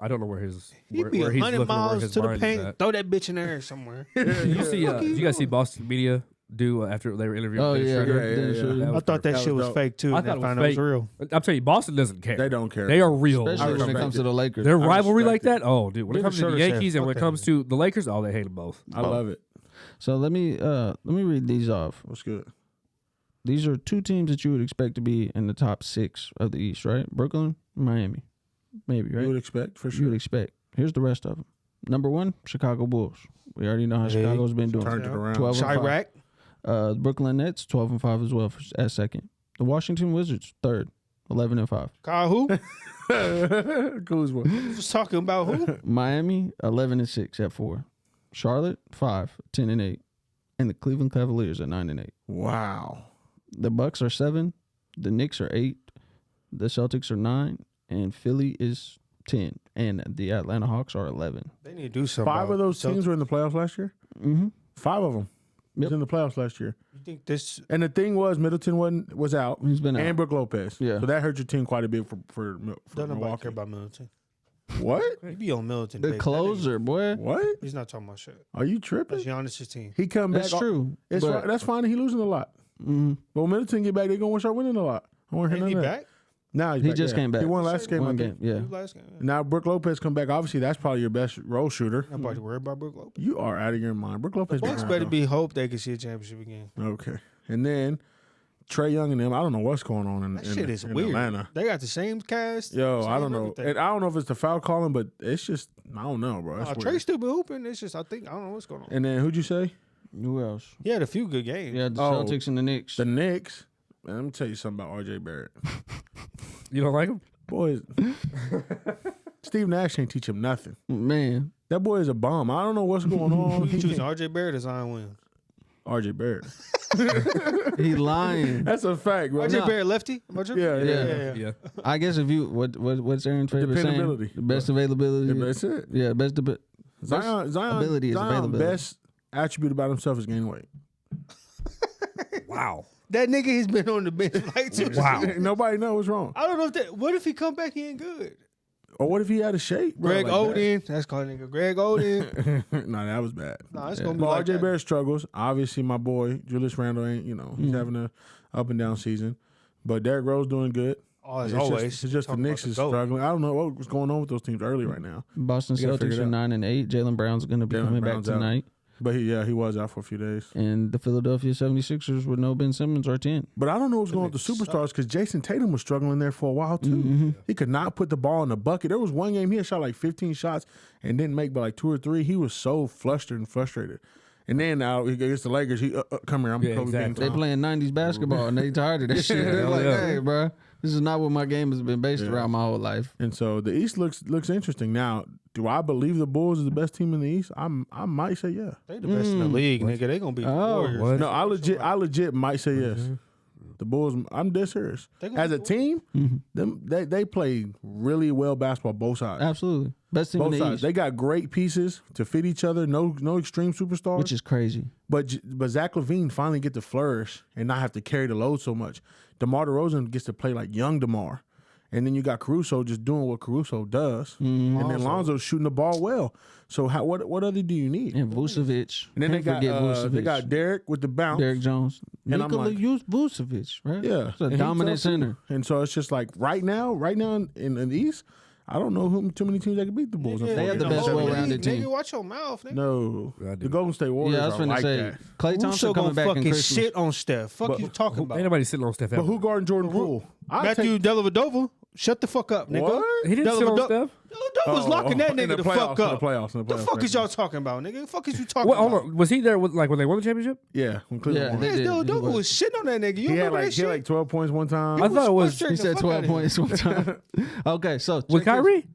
don't know where his He be where he's 100 looking or where miles his to the mind is paint. at. Throw that bitch in there somewhere. You see, Fuck did you guys see doing? Boston media do after they were interviewing? Oh, Dennis yeah. Schroeder? Yeah, yeah, yeah. I thought that That shit was was dope. fake too. I And I thought it was found out it was fake. real. I'm telling you, Boston doesn't care. they don't care. They are real. Especially when it respect comes to it. the Lakers. Their rivalry like respect that. Oh, dude, when it Dennis comes to the Schroeder said, Yankees and when it "Fuck comes that to the Lakers, oh, they hate them both. I love it. So let me read these off. What's good? These are two teams that you would expect to be in the top 6 of the East, right? Brooklyn, Miami, maybe, right? You would expect for You sure. would expect. Here's the rest of them. Number 1, Chicago Bulls. We already know how Hey. Chicago's been doing. Turned it around. 12 and 5. Chirac. The Brooklyn Nets 12-5 as well at second. The Washington Wizards third, 11-5. Kyle who? Kuzma. was talking about who? Miami 11-6 at 4. Charlotte 5, 10-8, and the Cleveland Cavaliers at 9-8. Wow. The Bucks are 7. The Knicks are 8. The Celtics are 9, and Philly is 10, and the Atlanta Hawks are 11. They need to do something. 5 of those teams were in the playoffs last year. Mm-hmm. 5 of them was Yep. in the playoffs last year. You think this? And the thing was, Middleton was out, He's been and out. Brook Lopez. Yeah. So that hurt your team quite a bit for Don't nobody Milwaukee. care about Middleton. What? He be on Middleton. The baby. That closer, boy. What? nigga- He's not talking about shit. Are you tripping? That's Giannis' team. He come back. That's true. It's but, fine. That's fine. He losing a lot. mhm. But when Middleton get back, they gonna start winning a lot. I want to hear Ain't he none of that. back? Now He just came back. He won last game. I One think. game, yeah. He last game. Yeah. Now Brook Lopez come back. Obviously, that's probably your best role shooter. Nobody worried about Brook Lopez. You are out of your mind. Brook Lopez. Bucks been better around, be hope they can see a championship again. though. Okay. And then Trey Young and them. I don't know what's going on in, That shit is in weird. Atlanta. They got the same cast. Yo, I same don't know. everything. And I don't know if it's the foul calling, but it's just I don't know, bro. That's Trey weird. still be hooping. It's just I don't know what's going on. And then who'd you say? Who else? He had a few good games. Yeah, the Oh, Celtics and the Knicks. The Knicks. Man, let me tell you something about RJ Barrett. You don't like him? Boys, Steve Nash ain't teach him nothing. Man, That boy is a bum. I don't know what's going on. Who you He choosing, can't- RJ Barrett or Zion Williams? RJ Barrett. he lying. That's a fact, bro. RJ No. Barrett lefty? Am I tripping? Yeah, Yeah. I guess if you what's Aaron's favorite saying? Dependability. The best availability. Yeah, that's it. Yeah, best Zion ability is availability. best attribute about himself is gaining weight. Wow. That nigga has been on the bench like two. Wow. Nobody knows what's wrong. I don't know if that. What if he come back? He ain't good. Or what if he had a shape? Bro, Greg like Oden. That's called nigga. Greg Oden. that? No, that was bad. Nah, it's Yeah. gonna be But like RJ that. Barrett struggles. Obviously, my boy Julius Randle ain't. He's having a up and down season. But Derrick Rose doing good. Oh, as It's always. it's just the Talking Knicks about is the GOAT. struggling. I don't know what was going on with those teams early right now. Boston You gotta figure Celtics it are out. 9-8. Jalen Brown's going to be Jalen coming back Brown's out. tonight. But he was out for a few days. And the Philadelphia 76ers with no Ben Simmons are 10. But I don't know what's going on with the superstars because Jason Tatum was struggling there for a while too. Mm-hmm. He could not put the ball in the bucket. There was one game he had shot like 15 shots and didn't make but like 2 or 3. He was so flustered and frustrated. And then now he gets the Lakers. He come here. I'm Yeah, Kobe exactly. Bryant. They playing 90s basketball and they tired of that shit. They're hell like, yeah. hey, bro, this is not what my game has been based Yeah. around my whole life. And so the East looks interesting. Now, do I believe the Bulls is the best team in the East? I might say yeah. They the best in the league, nigga. They gonna be the Oh, Warriors. what? No, I legit might say yes. The Bulls, I'm dead serious. They gonna As a be team, they play really well basketball both sides. Absolutely. Best team Both in the sides. East, They got great pieces to fit each other. No extreme superstars. which is crazy. But Zach LaVine finally get to flourish and not have to carry the load so much. DeMar DeRozan gets to play like young DeMar. And then you got Caruso just doing what Caruso does. And then Lonzo's shooting the ball well. So what other do you need? And Vucevic. And then they Can't got forget Vucevic. they got Derek with the bounce. Derek Jones. And I'm Nikola like- Vucevic, right? Yeah. It's a And he dominant tough too. center. And so it's just like right now in the East, I don't know too many teams that can beat the Bulls. Nigga, They have the in best whole well-rounded league, team. Nigga, watch your mouth, nigga. No. I do. The Golden State Warriors Yeah, I was are finna like say. that. Klay Who's Thompson so coming gonna back in fucking Christmas. shit on Steph? Fuck But- you talking about? Ain't nobody sitting on Steph But ever. who guarding Jordan Poole? Matthew Dellavedova? Shut the fuck up, nigga. What? He didn't sit on Dellavedova- Steph? Dellavedova was locking that in nigga the the playoffs, fuck up. In the playoffs. The fuck is y'all talking about, nigga? The fuck is you talking Well, hold about? on. Was he there when they won the championship? Yeah, when Cleveland Yeah, won. they Yes, did. Dellavedova He was. was shitting on that nigga. You He had remember that he had shit? like 12 points one time. I thought it was. He said 12 points one time. Okay, so With check this- Kyrie?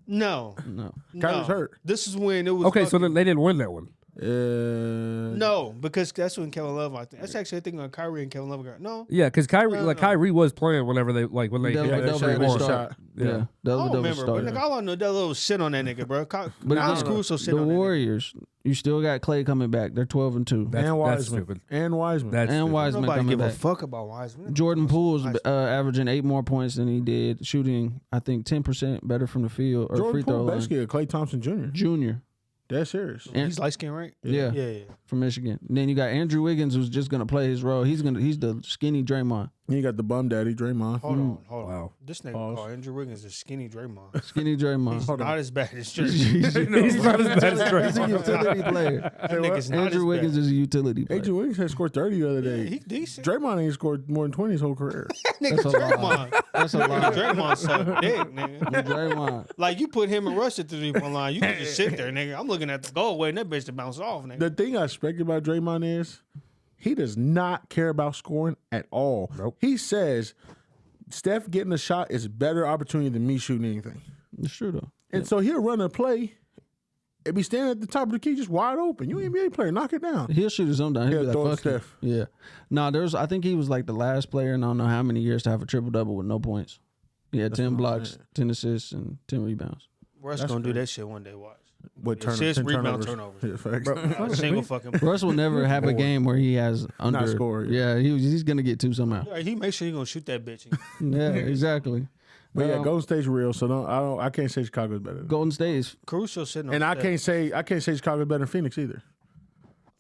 No, No. Kyrie's hurt. This is when it was. Okay, so fucking- then they didn't win that one. No, because that's when Kevin Love. I think that's actually a thing on Kyrie and Kevin Love. No, Yeah, because Kyrie, No. Kyrie was playing whenever they when they That hit was that the shot. start. Yeah, that I was don't the remember. But start. nigga, all I know that little shit on that nigga, bro. But Now again, Caruso shit the on that nigga. Warriors, you still got Clay coming back. They're 12-2. That's and Wiseman. stupid. And Wiseman. That's And stupid. Wiseman Nobody coming give a back. fuck about Wiseman. Jordan Poole's Wiseman. averaging 8 more points than he did, shooting I think 10% better from the field or Jordan free throw Poole line. basically a Klay Thompson Jr. Junior, That's serious. and- He's light skinned, right? yeah, Yeah. from Michigan. And then you got Andrew Wiggins, who's just gonna play his role. He's the skinny Draymond, And you got the bum daddy Draymond. Hold on. Wow. This nigga Pause. called Andrew Wiggins a skinny Draymond. skinny Draymond. He's not as bad as He's Draymond. He's not as bad as He's a Draymond. utility player. That nigga's not Andrew as Wiggins bad. is a utility player. Andrew Wiggins had scored 30 the other day. He decent. Draymond ain't scored more than 20 his whole career. Nigga That's a lie. Draymond. That's a lie. Draymond suck dick, nigga. Draymond. Like you put him and Russ at the 3-point line, you can just sit there, nigga. I'm looking at the goal waiting that bitch to bounce off, nigga. The thing I respect about Draymond is he does not care about scoring at all. Nope. He says Steph getting a shot is a better opportunity than me shooting anything. It's true though. And so he'll run a play and be standing at the top of the key just wide open. You an NBA player, knock it down. He'll shoot his own down. He'll Yeah, be throw it like, fuck you. Steph. Yeah. No, I think he was like the last player in I don't know how many years to have a triple double with no points. He had 10 what I'm blocks, saying. 10 assists, and 10 rebounds. Russ That's gonna do crazy. that shit one day. Watch. What Assists, 10 rebound, Yeah, facts. A single fucking. Russ will never have a game where he has under. score, Yeah, he's gonna get 2 somehow. Yeah, he make sure he gonna shoot that bitch. Yeah, exactly. But yeah, Um, Golden State's real, so I can't say Chicago's better. Golden State is Caruso sitting on And I that. can't say Chicago's better than Phoenix either.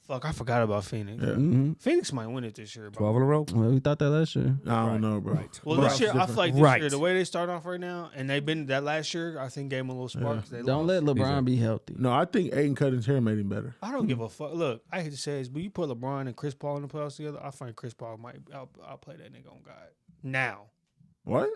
Fuck, I forgot about Phoenix. Yeah. mhm. Phoenix might win it this year, bro. 12 in a row. Well, we thought that last year. I don't know, bro. Well, Bro, this year, I feel like this Right. year, the way they start off right now, and they've been that last year, I think gave them a little spark. 'Cause They Don't lost. let LeBron be healthy. No, I think Aiden Cutting's hair made him better. I don't give a fuck. Look, I hate to say this, but you put LeBron and Chris Paul in the playoffs together, I find Chris Paul might. I'll play that nigga on God. Now, What?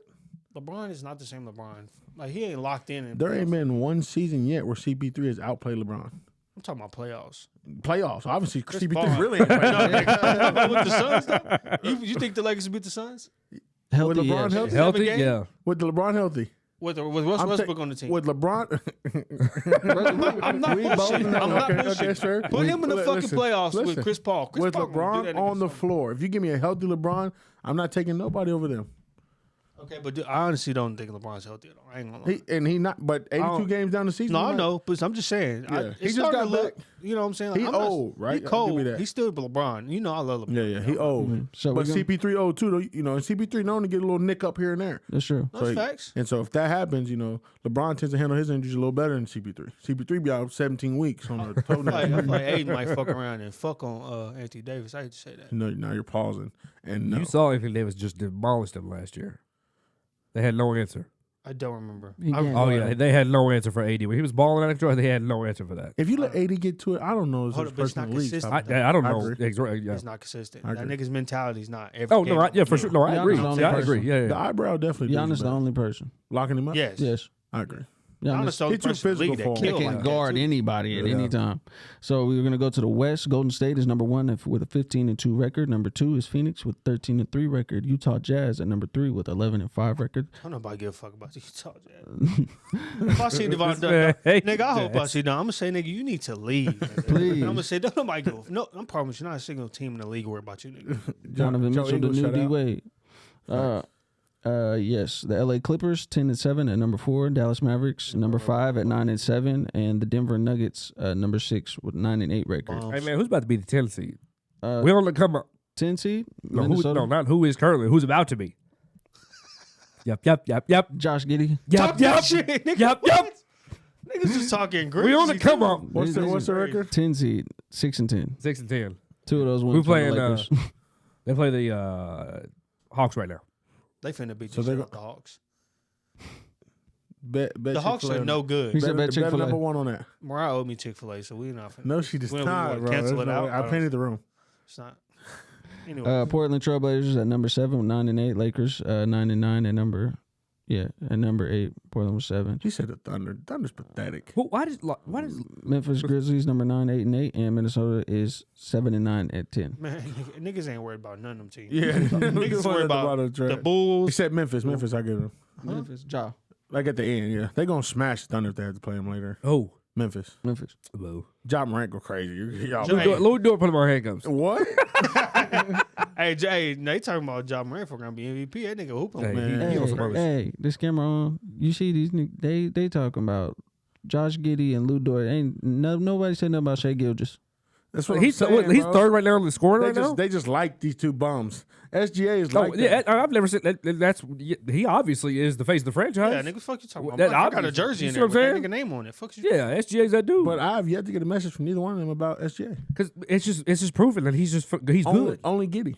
LeBron is not the same LeBron. Like he ain't locked in. There ain't been one season yet where CP3 has outplayed LeBron. I'm talking about playoffs. Playoffs, obviously, Chris CP3 Paul. really ain't played. No, with the Suns, though? You think the Lakers beat the Suns Healthy, LeBron yes. healthy? Healthy, game? yeah. With LeBron healthy. with Russ I'm Westbrook ta- on the team? With LeBron. I'm not We both bullshitting. know. I'm not Okay, bullshitting. sure. Put him in the fucking Listen, playoffs with listen. Chris Paul. Chris With Paul gonna do LeBron that on nigga the something. floor. If you give me a healthy LeBron, I'm not taking nobody over them. Okay, but I honestly don't think LeBron's healthy at all. I ain't gonna lie. He not, but 82 don't- games down the season. No, he I might- know, but I'm just saying. Yeah. It's He just starting got to look. back. You know what I'm saying? Like, He I'm not- old, right? He I'll give cold. you that. He's still LeBron. You know I love LeBron. Yeah, he old. So but we're gonna- CP3 old too, though. You know, and CP3 known to get a little nick up here and there. That's true. That's So facts. And so if that happens, you know, LeBron tends to handle his injuries a little better than CP3. CP3 be out 17 weeks on the toe I feel now. like Aiden might fuck around and fuck on Anthony Davis. I hate to say that. No, now you're pausing. And no. You saw Anthony Davis just demolished them last year. They had no answer. I don't remember. He I- can't Oh, go yeah. there. They had no answer for AD. When he was balling out of control, they had no answer for that. If you let AD get to it, I don't know. If Hold it's up, but it's person in not the league. consistent. I don't I know. agree. Yeah. He's not consistent. I That agree. nigga's mentality is not every Oh, game. no, for sure. No, I Giannis agree. is the only Yeah, I person. agree. Yeah, The yeah. eyebrow definitely Giannis does the better. only person. Locking him up? Yes. Yes. I agree. Giannis the only He too person in the league physical that for They him. kill can like guard that. anybody at Yeah. any time. So we're gonna go to the West. Golden State is number 1 with a 15-2 record. Number 2 is Phoenix with 13-3 record. Utah Jazz at number 3 with 11-5 record. Don't nobody give a fuck about you. Talk that. If I see Devon man Dunn, hates nigga, I hope I Jazz. see Dunn. I'm gonna say, nigga, you need to leave. nigga. Please. I'm gonna say, don't nobody go. No, I'm promise you, not a single team in the league worry about you, nigga. Donovan Joe Mitchell, the Ingles, new shout D out. Wade. Yes, the LA Clippers 10-7 at number 4. Dallas Mavericks number 5 at 9-7, and the Denver Nuggets number 6 with 9-8 record. Bombs. Hey, man, who's about to be the 10 seed? Uh, We don't come up. 10 seed. No, Minnesota. not who is currently. Who's about to be? Yep. Josh Giddey. Talk that shit, nigga. Yep. Niggas just talking great. We on the come up. What's the record? 10 seed, 6-10. 6-10. 2 of those Who wins for the playing? Lakers. They play the Hawks right now. They finna beat So the they shit go- out the Hawks. Bet The Hawks Chick-fil-A are on no that. good. He said bet Bet Chick-fil-A. number 1 on that. Mariah owed me Chick-fil-A, so we not finna. No, she does We not, wanna bro. cancel There's it no way. out. I painted the room. It's not. Anyway, Portland Trailblazers at number 7 with 9-8. Lakers 9-9 at number 8. Portland was 7. She said the Thunder. Thunder's pathetic. Well, why does Memphis Grizzlies number 9, 8-8, and Minnesota is 7-9 at 10. man, niggas ain't worried about none of them teams. Yeah. Niggas worried about the Bulls. Except Memphis. Memphis, I give them. Memphis, Ja. Like at the end, yeah. They're going to smash Thunder if they have to play them later. Oh, Memphis. Boo. Ja Morant go crazy. Y'all. Lou Dort put him on handcuffs. What? Hey, they talking about Ja Morant for gonna be MVP. That nigga hooping. Hey, Man. he on some other shit. Hey, this camera on. You see these niggas, they talking about Josh Giddey and Lou Dort. Nobody said nothing about Shai Gilgeous. That's what He's I'm saying, he's bro. third right now in the scoring right now. They just like these two bums. SGA is Oh, like yeah, that. I've never said that. He obviously is the face of the franchise. Yeah, nigga, fuck you talking about? That I got a obvious. jersey You in see there what I'm with that saying? nigga name on it. Fuck you. Yeah, SGA's that dude. But I have yet to get a message from neither one of them about SGA. Because it's just proven that he's good. Only Giddy.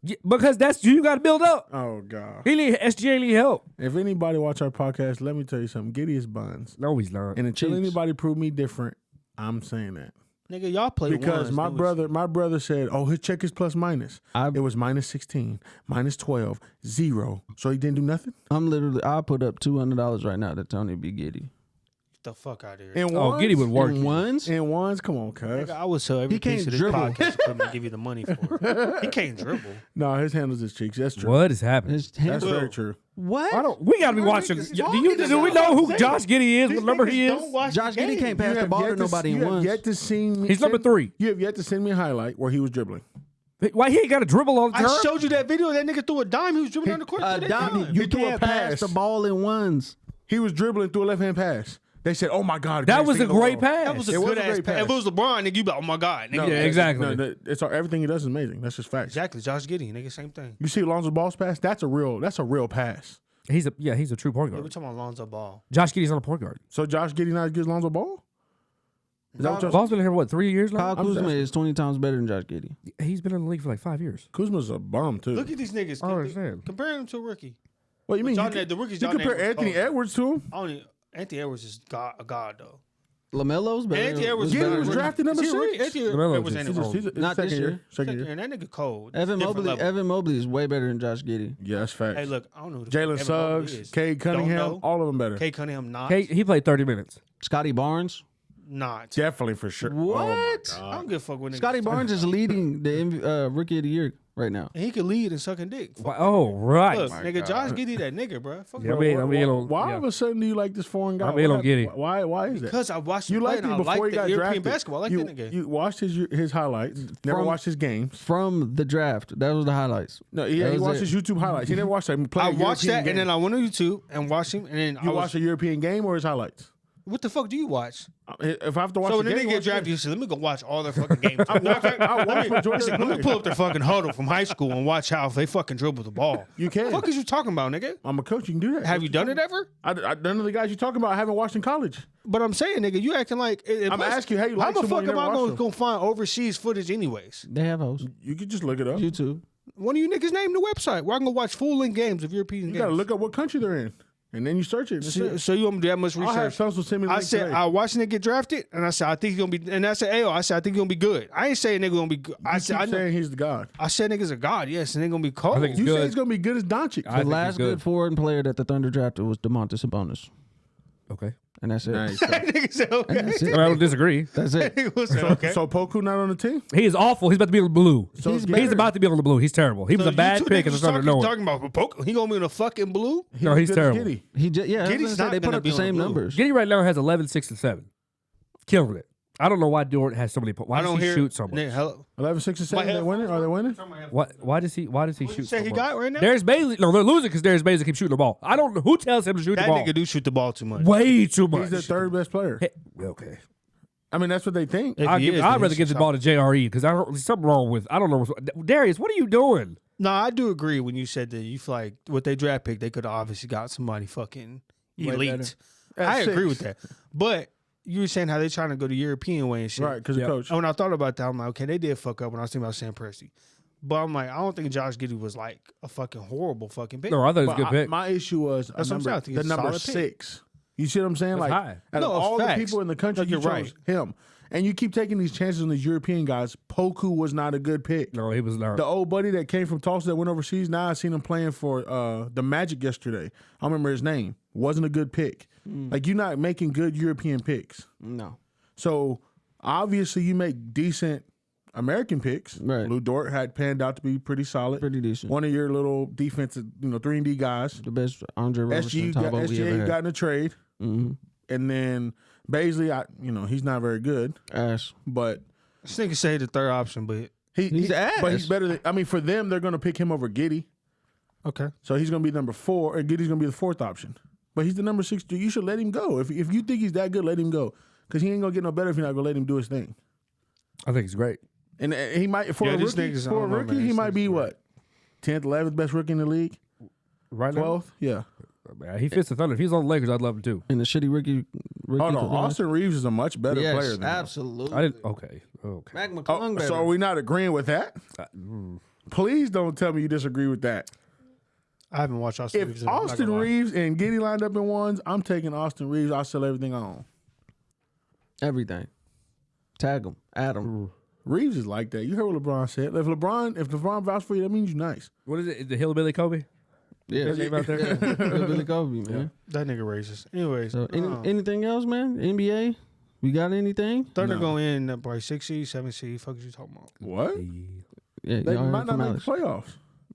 Yeah, because that's you got to build up. Oh God. SGA need help. If anybody watch our podcast, let me tell you something. Giddy is buns. No, he's not. And until Cheeks. anybody prove me different, I'm saying that. Nigga, y'all play Because my brother said, oh, his check is plus minus. It was minus 16, minus 12, 0. So he didn't do nothing? I'll put up $200 right now that Tony be Giddy. Get the fuck out of here. In Oh, ones? Giddy would work. In ones? In ones? Come on, cuz. Nigga, I would sell every He can't piece of this dribble. podcast equipment to give you the money for it. He can't dribble. No, his handles his cheeks. That's true. What is happening? His That's hands- very true. What? We got to be watching. Do we know who Josh Giddey is? What number he is? Josh Giddey can't pass the ball to nobody in You have ones. yet to see me. He's number 3. You have yet to send me a highlight where he was dribbling. Why he ain't got to dribble all the time? I showed you that video. That nigga threw a dime. He was dribbling down the court. You He threw a can't pass pass. the ball in ones. He was dribbling through a left-hand pass. They said, oh, my God. That greatest was thing a in the great world. pass. That was It a was good a ass great pass. pass. If it was LeBron, nigga, you be like, oh my God. Nigga. No, Yeah, exactly. It's everything he does is amazing. That's just facts. Exactly. Josh Giddey, nigga, same thing. You see Alonzo Ball's pass? That's a real pass. He's a true point Yeah, we're guard. talking about Lonzo Ball. Josh Giddey's on a point guard. So Josh Giddey not as good as Alonzo Ball? Is that what y'all Ball's been here 3 years now? Kyle Kuzma is 20 times better than Josh Giddey. He's been in the league for like 5 years. Kuzma's a bum too. Look at these niggas. I don't understand. Compare him to a rookie. What you mean? John- You the rookies you John compare Edwards Anthony cold. Edwards to him? Anthony Edwards is a god though. LaMelo's better. Anthony Edwards Giddey was better. drafted number Is he a rookie? 6. Anthony LaMelo Edwards is ain't just- a rookie. He's Not second this year. year. Second year. And that nigga cold. Evan Different Mobley. level. Evan Mobley is way better than Josh Giddey. Yeah, that's facts. Hey, look, I don't know who the Jalen fuck Evan Mobley Suggs, is. Cade Don't Cunningham, know. all of them better. Cade Cunningham not. He played 30 minutes. Scotty Barnes. Not. Definitely for sure. What? Oh my I God. don't give a fuck what niggas. Scotty Barnes is leading the rookie of the year right now. And he could lead and sucking dick. Oh, right. Look, nigga, Josh Giddey that nigga, bro. Fuck Yeah, bro. I'm in on. Why yeah. all of a sudden do you like this foreign guy? I'm in on Giddey. Why is that? Because I watched him You play liked and him I before like he the got European drafted. basketball. I like that nigga. You watched his highlights. Never From- watched his games. From the draft. That was the highlights. No, That he was watched it. his YouTube highlights. He never watched him play. I a watched European that and then game. I went on YouTube and watched him and then You I was, watched a European game or his highlights? what the fuck do you watch? If I have to watch So the when the game, nigga get watch drafted, the you said, let me go watch all their fucking games. I watched majority of the Let me plays. pull up their fucking huddle from high school and watch how they fucking dribble the ball. You can. What the fuck is you talking about, nigga? I'm a coach. You can do that. Have you done it ever? None of the guys you talking about I haven't watched in college. But I'm saying, nigga, you acting like. I'm asking you how you like How the someone fuck you am I never watched gonna find overseas footage anyways? They have hosts. You could just look it up. YouTube. One of you niggas name the website where I can go watch full-length games of European You games. gotta look up what country they're in, and then you search it. So you want me to do that much I'll have research? Tunsil send me the I link said today. I watched nigga get drafted, and I said I think he's gonna be. And I said, I said I think he's gonna be good. I ain't saying nigga gonna be good. I You said keep I, know, saying he's the god. I said niggas a god, yes, and they gonna be cold. I think You Good. say he's gonna be good as Doncic. I The think last he's good foreign player that the Thunder drafted was DeMontis Sabonis. Okay. And that's it. Nice. Nigga said okay. And that's I it. mean, I don't disagree. That's it. Nigga said, okay. So Poku not on the team? He is awful. He's about to be on the blue. So He's get- better. He's about to be on the blue. He's terrible. He was So a bad you two pick niggas and the Thunder know it. talking about Poke. He gonna be in the fucking blue. No, he's as good as terrible. Giddey. He just, yeah, Giddey's not they put gonna up be the on the same blue. numbers. Giddey right now has 11, 6, and 7. Killing it. I don't know why Dort has so many points. Why I does don't he hear. shoot so much? Nigga, hello. 11, 6, and 7. My They winning? Are they winning? Why does he shoot Say so he much? got right now. Darius Bazley. No, they're losing because Darius Bazley keeps shooting the ball. I don't know who tells him to shoot That the ball. nigga do shoot the ball too much. Way too much. He's the third best player. Hey, okay. I mean, that's what they think. If I'd he is, then rather he's give the top. ball to JRE because there's something wrong with. I don't know. Darius, what are you doing? No, I do agree when you said that you feel like with their draft pick, they could have obviously got somebody fucking Way elite. At I agree 6. with that. But you were saying how they trying to go the European way and shit. Right, because Yeah. the coach. And when I thought about that, I'm like, okay, they did fuck up when I was thinking about Sam Presti. But I'm like, I don't think Josh Giddey was like a fucking horrible fucking pick. No, I thought it was a good But pick. my issue was That's what I'm saying. I think the it's a number solid pick. 6. You see what I'm saying? That's Like, high. out of No, all the facts. people in the country, No, you you're chose him. And you keep taking these chances on these European guys. Poku was not a good pick. No, he was not. The old buddy that came from Tulsa that went overseas, now I seen him playing for the Magic yesterday. I don't remember his name. Wasn't a good pick. Like, you're not making good European picks. No. So, obviously, you make decent American picks. Right. Lou Dort had panned out to be pretty solid. Pretty decent. One of your little defensive, 3-and-D guys. The best Andre Robertson SGA Tabo we ever got had. in a trade. Mm-hmm. And then Baisley, he's not very good, Ass. but This nigga say the third option, but He's ass. But he's better than. For them, they're going to pick him over Giddey. okay. So he's going to be number 4, and Giddey's going to be the 4th option. But he's the number 6. You should let him go. If you think he's that good, let him go. Because he ain't going to get no better if you're not going to let him do his thing. I think he's great. And he might, for Yeah, a these rookie, niggas, I don't know, man. he These might be niggas what? 10th, 11th best rookie in the league? Right now, 12th? Yeah. man, he fits the Thunder. If he's on the Lakers, I'd love him too. And the shitty rookie Hold on. class. Austin Reeves is a much better Yes, player than him. absolutely. I didn't. Okay. Mac McClung better. So are we not agreeing with that? Please don't tell me you disagree with that. I haven't watched Austin Reeves. If Austin Reeves and Giddey lined up in ones, I'm taking Austin Reeves. I'll sell everything I own. Everything. Tag him. Add him. Reeves is like that. You heard what LeBron said. If LeBron vouched for you, that means you're nice. What is it? The Hillbilly Kobe? Yeah. His name out there? Yeah. Billy Kobe, man. That nigga racist. Anyways, So anything else, man? NBA? We got anything? Thunder going in at probably 6 seed, 7 seed. Fuck is you talking about? What? Yeah, They y'all heard might not from make Alex. the playoffs.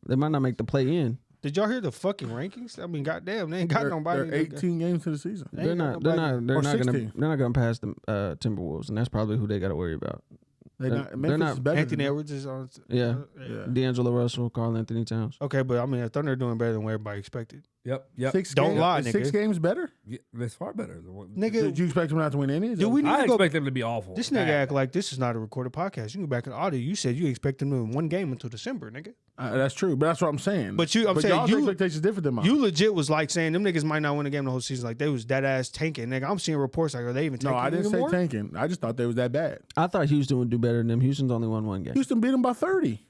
They might not make the play in. Did y'all hear the fucking rankings? I mean, goddamn, they ain't got nobody. They're 18 games to the season. They ain't got They're nobody. not gonna pass the Timberwolves, and that's probably who they got to worry about. Memphis not- is better. Anthony than Edwards is on. Yeah. Yeah. D'Angelo Russell, Karl Anthony Towns. Okay, but I mean, the Thunder are doing better than what everybody expected. Yep. Don't lie, Is 6 nigga. games better? Yeah, that's far better. Than what, Nigga, Did you expect them not to win any? do we need I to go? expect them to be awful. This nigga act like this is not a recorded podcast. You can go back in the audio. You said you expect them to win one game until December, nigga. That's true, but that's what I'm saying. But I'm saying y'all's you- expectations different than mine. You legit was like saying them niggas might not win a game the whole season. Like they was dead ass tanking, nigga. I'm seeing reports like, are they even no, tanking I didn't say anymore? tanking. I just thought they was that bad. I thought Houston would do better than them. Houston's only won one game. Houston beat them by 30,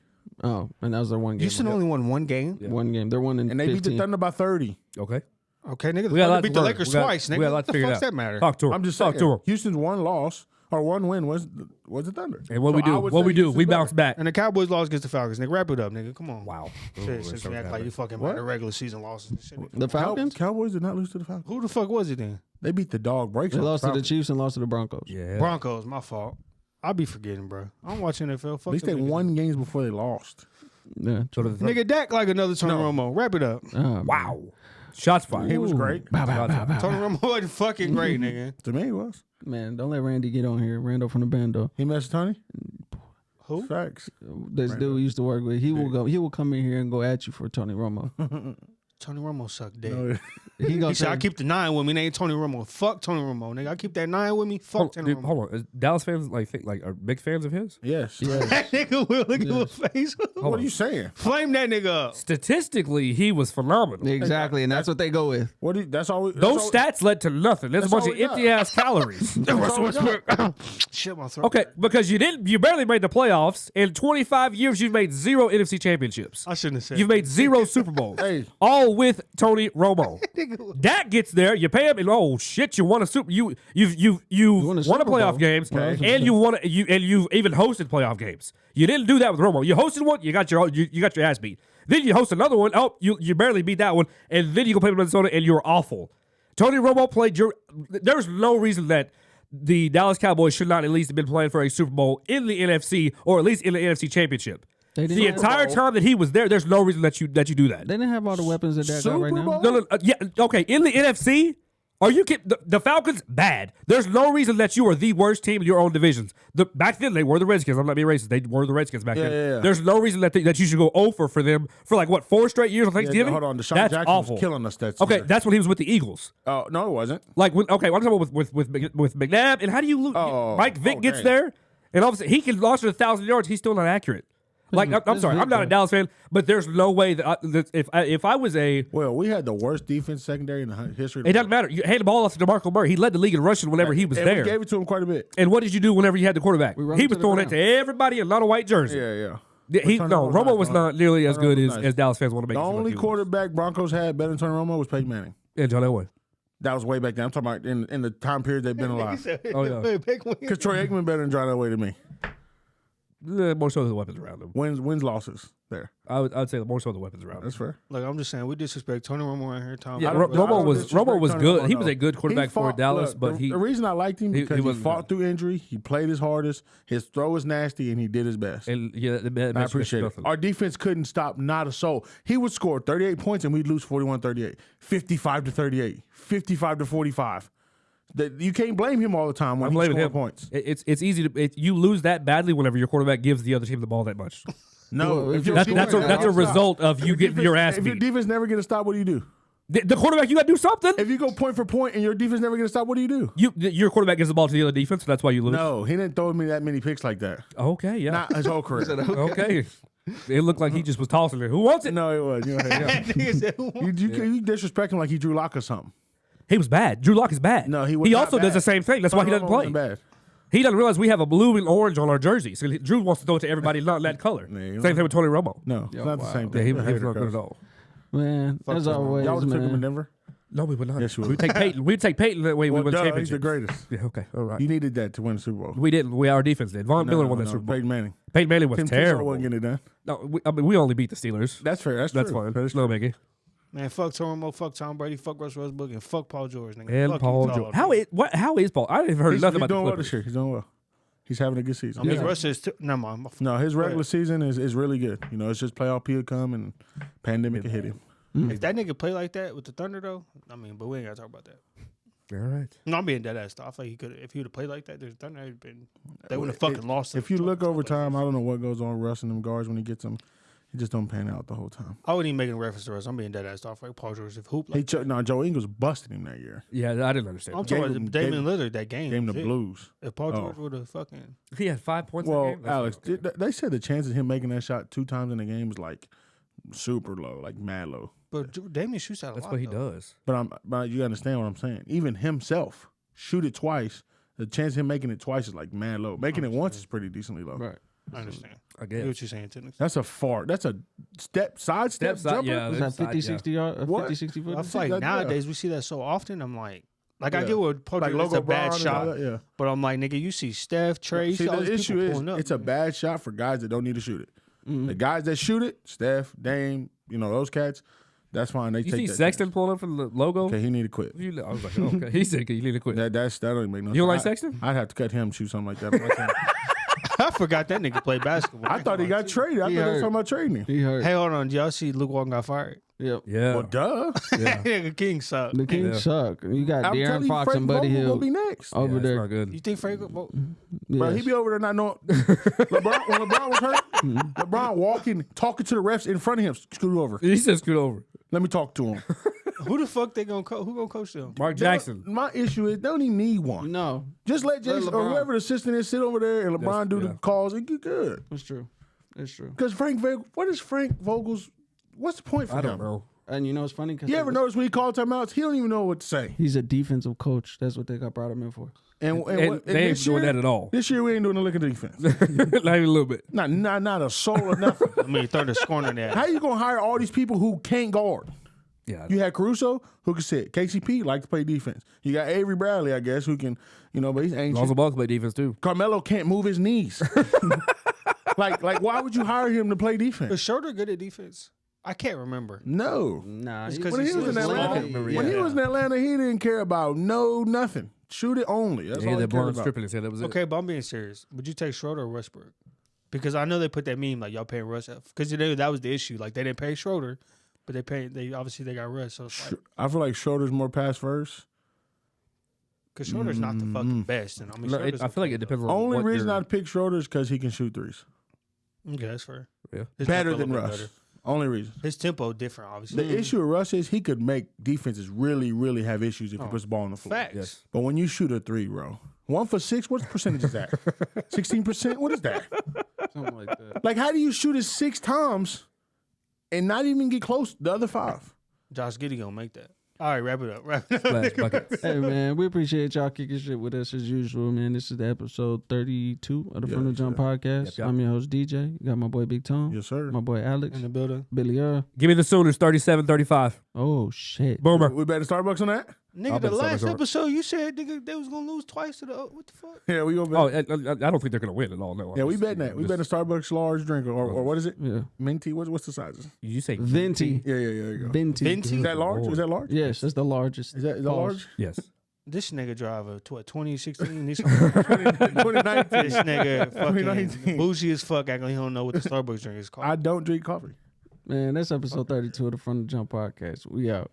Oh, and that was their one game. Houston only won one game. One game. They're one in and they beat 15. the Thunder by 30. Okay. Okay, nigga. The We got a Thunder lot beat to the learn. Lakers We got- twice, nigga. we got a lot What to the figure fuck's out. that matter? Talk to him. I'm just Talk saying. to him. Houston's one loss or one win was the Thunder. And what So we I do? would What say we do? Houston's We better. bounce back. And the Cowboys lost against the Falcons. Nigga, wrap it up, nigga. Come on. Wow. Shit, since we act like you fucking What? the regular season losses and shit. The Falcons? Cowboys did not lose to the Falcons. Who the fuck was it then? They beat the dog breaks. They off lost to the Falcons. Chiefs and lost to the Broncos. Yeah. Broncos, my fault. I be forgetting, bro. I don't watch NFL. Fuck At least they them niggas. won games before they lost. Yeah. So the Nigga, Dak like another Tony Romo. Wrap it up. wow. Shots fired. He was great. Bow, bow, bow, bow. Tony Romo wasn't fucking great, nigga. To me, he was. Man, don't let Randy get on here. Randall from the bando. He messed Tony. Who? Facts. This dude we used to work with. He will come in here and go at you for Tony Romo. Tony Romo sucked dick. No, He He gonna said, say, I keep the 9 with me. It ain't Tony Romo. Fuck Tony Romo, nigga. I keep that 9 with me. Fuck Tony Romo. Hold on. Is Dallas fans are big fans of his? yes. That nigga will look at his face. What are you saying? Flame that nigga up. Statistically, he was phenomenal. exactly, and that's what they go with. What? That's all. Those stats led to nothing. There's a That's bunch all of we got. empty ass calories. Shit, my throat. Okay, because you barely made the playoffs. In 25 years, you've made 0 NFC championships. I shouldn't have said You've made 0 Super Bowls. Hey. All with Tony Romo. Dak gets there, you pay him, and oh shit, you won a super. You've won won a a Super playoff Bowl. games, Right. and you've even hosted playoff games. You didn't do that with Romo. You hosted one, you got your ass beat. Then you host another one. Oh, you barely beat that one, and then you go play Minnesota, and you're awful. Tony Romo played There's no reason that the Dallas Cowboys should not at least have been playing for a Super Bowl in the NFC, or at least in the NFC Championship. They didn't The have- entire time that he was there's no reason that you do that. They didn't have all the weapons that Dak got right Super now. Bowl? No, yeah, okay. In the NFC, are you kidding? The Falcons, bad. There's no reason that you are the worst team in your own divisions. Back then, they were the Redskins. I'm not being racist. They were the Redskins back then. Yeah. There's no reason that you should go over for them for like, what, 4 straight years on Thanksgiving? Hold on. Deshaun That's Jackson awful. was killing us. That's Okay, that's when he was with the Eagles. Oh no, it wasn't. Like, I'm talking about with McNabb. And how do you lose? Mike Vick gets dang. there, and obviously he can launch it 1,000 yards. He's still not accurate. Like, I'm sorry, I'm not a Dallas fan, but there's no way that if I was a Well, we had the worst defense secondary in the history. Of the it doesn't matter. You hand the ball off to DeMarco Murray. He led the league in rushing whenever he was and there. we gave it to him quite a bit. And what did you do whenever you had the quarterback? run He him was to the throwing it ground. to everybody in not a white jersey. Yeah. Romo was not nearly as good as Dallas fans want to make The it seem like only he was. quarterback Broncos had better than Tony Romo was Peyton Manning. And John Elway. That was way back then. I'm talking about in the time period they've been alive. Oh, yeah. Because Troy Aikman better than John Elway to me. More so the weapons around him. Wins, losses there. I'd say more so the weapons around him. That's fair. Look, I'm just saying, we disrespect Tony Romo right here. Tom. Yeah, I don't Romo disrespect was Tony good. Romo, He was no. a good quarterback He for fought- Dallas, look, but the reason I liked him he because he wasn't fought through injury. He played his hardest. His throw was nasty, and he did his best. and yeah, I appreciate it. Our defense couldn't stop not a soul. He would score 38 points, and we'd lose 41-38, 55-38, 55-45. You can't blame him all the time when I'm he's blaming scoring him. points. It's easy to you lose that badly whenever your quarterback gives the other team the ball that much. No, if your That's defense a never result stop. of you getting your ass If your beat. defense never get a stop, what do you do? The quarterback, you got to do something. If you go point for point and your defense never get a stop, what do you do? Your quarterback gives the ball to the other defense, so that's why you lose. No, he didn't throw me that many picks like that. Okay, yeah. Not his whole career. Okay. It looked like he just was tossing it. Who wants it? No, it was. You disrespect him like he Drew Lock or something. He was bad. Drew Lock is bad. No, he was He not also bad. does the same thing. That's why he doesn't play. Bad. He doesn't realize we have a blue and orange on our jerseys. So Drew wants to throw it to everybody not that color. Yeah, Same thing with Tony Romo. No, it's not the same Yeah, thing. he I was hate not her, good at cuz. all. Man, as always, Y'all would have took him in man. Denver. No, we would not. Yes, you would. We'd take Peyton. We'd take Peyton that way. Well, we won duh, the he's the championship. greatest. Yeah, okay, all right. You needed that to win the Super Bowl. We didn't. Our defense did. Von Miller won that Super Bowl. Peyton Manning. Peyton Manning was Tim Tebow terrible. wasn't getting it done. No, we only beat the Steelers. That's fair. That's That's true. fine. That's No true. biggie. Man, fuck Tom Romo, fuck Tom Brady, fuck Russell Westbrook, and fuck Paul George. Nigga. And Fuck Paul you, George. Paul. How is Paul? I haven't heard He's nothing about doing the well this Clippers. year. He's doing well. He's having a good season. I mean, Yeah. Russell is never mind. No, his regular season is really good. You know, it's just playoff P will come and pandemic will hit him. If that nigga play like that with the Thunder, though, I mean, but we ain't gotta talk about that. All right. No, I'm being dead ass. I feel like he could, if he would have played like that, there's Thunder had been. They would have fucking lost. If you look over time, I don't know what goes on with Russ and them guards when he gets them. He just don't pan out the whole time. I wouldn't even make a reference to Russ. I'm being dead ass. I feel like Paul George, if hoop like Joe Ingles busted him that year. Yeah, I didn't understand. I'm talking Gave about him- Damian Lillard that game. Game the shit. Blues. If Paul Oh. George would have fucking. He had 5 points. Well, in the game? That's Alex, okay. they said the chances of him making that shot 2 times in the game is like super low, like mad low. But Damian shoots out a That's lot. what he though. does. But you understand what I'm saying? Even himself shoot it twice. The chance of him making it twice is like mad low. Making it once is pretty decently low. Right. I understand. I I guess. get what you're saying, Tennis. That's a fart. That's a side step side, jumper. yeah. Was that 50, Yeah. 60 yard, What? 50, 60 foot? I feel like that- yeah. nowadays we see that so often. I'm like I Yeah. get what Paul Like George. It's Logo a bad Brown and all shot, that, yeah. but I'm like, nigga, you see Steph, Trey. You See, see all the these issue people is pulling up. it's a bad shot for guys that don't need to shoot it. Mm-hmm. The guys that shoot it, Steph, Dame, you know those cats. That's fine. They You take see that Sexton chance. pulling up from the logo? Okay, he need to quit. I was like, okay. He said you need to quit. That don't even make no sense. You don't like Sexton? I'd have to cut him, shoot something like that. I can't. I forgot that nigga played basketball. I thought he got traded. I thought He they were hurt. talking about trading him. He hurt. Hey, hold on. Did y'all see Luke Walton got fired? Yep. Yeah. Well, duh. yeah. Nigga, King suck. The Kings Yeah. suck. You got I'm telling De'Aaron you, Fox Frank and Buddy Vogel Hill will be next. over Yeah, it's there. not good. You think Frank? Well, Bro, Yes. he be over there not knowing. LeBron, when LeBron was hurt, LeBron walking, talking to the refs in front of him, scoot over. He said scoot over. Let me talk to him. who the fuck they gonna who gonna coach them? Mark Jackson. My issue is they don't even need one. No, Just let Jason or LeBron. whoever the assistant is sit over there and LeBron do yeah. the calls and get good. it's true. It's true. Because what is Frank Vogel's? What's the point for I him? don't know. And you know it's funny because You ever notice when he called timeouts, he don't even know what to say. he's a defensive coach. That's what they got brought him in for. And They ain't this doing year, that at all. This year we ain't doing a lick of defense. Not even a little bit. not a soul or nothing. I mean, throw the corner there. How you gonna hire all these people who can't guard? Yeah. You had Caruso who can sit. KCP like to play defense. You got Avery Bradley, I guess, who can, but he's ancient. Lonzo Ball can play defense too. Carmelo can't move his knees. like why would you hire him to play defense? Was Schroeder good at defense? I can't remember. No. Nah, It's he- 'cause When he was in He's Atlanta, long. when he was in Atlanta, he didn't care about nothing. Shoot it only. That's Yeah, all he that cared blonde about. strip in his head. That was it. Okay, but I'm being serious. Would you take Schroeder or Westbrook? Because I know they put that meme like y'all paying Russ because that was the issue. Like they didn't pay Schroeder, but they obviously they got Russ. So it's like I feel like Schroeder's more pass first. because Schroeder's not the fucking best. And I mean, No, Schroeder's I feel like it depends on Only what reason you're- I'd pick Schroeder is because he can shoot threes. Okay, that's fair. Yeah. His Better tempo a than little bit Russ. better. Only reason. His tempo different, obviously. The issue with Russ is he could make defenses really, really have issues if he puts the ball on the floor. Facts. Yes. But when you shoot a three, bro, 1 for 6, what percentage is that? 16%? What is that? something like that. Like, how do you shoot it 6 times and not even get close the other 5? Josh Giddey gonna make that. All right, wrap it up. Splash buckets. Hey man, we appreciate y'all kicking shit with us as usual, man. This is the episode 32 of the From the Jump podcast. Yep. I'm your host DJ. Got my boy Big Tom. Yes, sir. My boy Alex. In the building. Billy Earl. Give me the Sooners 37-35. Oh shit. Boomer. We bet at Starbucks on that? Nigga, I'll the bet it's last over. episode you said nigga they was gonna lose twice to the what the fuck? Yeah, we go bet. Oh, I don't think they're gonna win at all. No. yeah, we betting that. We bet a Starbucks large drink or what is it? Yeah. Minty? What's the sizes? You say Venti. Yeah, there you go. Venti. Venti? Is that large? Is that large? Yes, that's the largest. Is that Pause. large? Yes. This nigga drive a 2016. This 2019. this nigga fucking 2019. bougie as fuck. Acting like he don't know what the Starbucks drink is called. I don't drink coffee. Man, that's episode 32 of the From the Jump podcast. We out.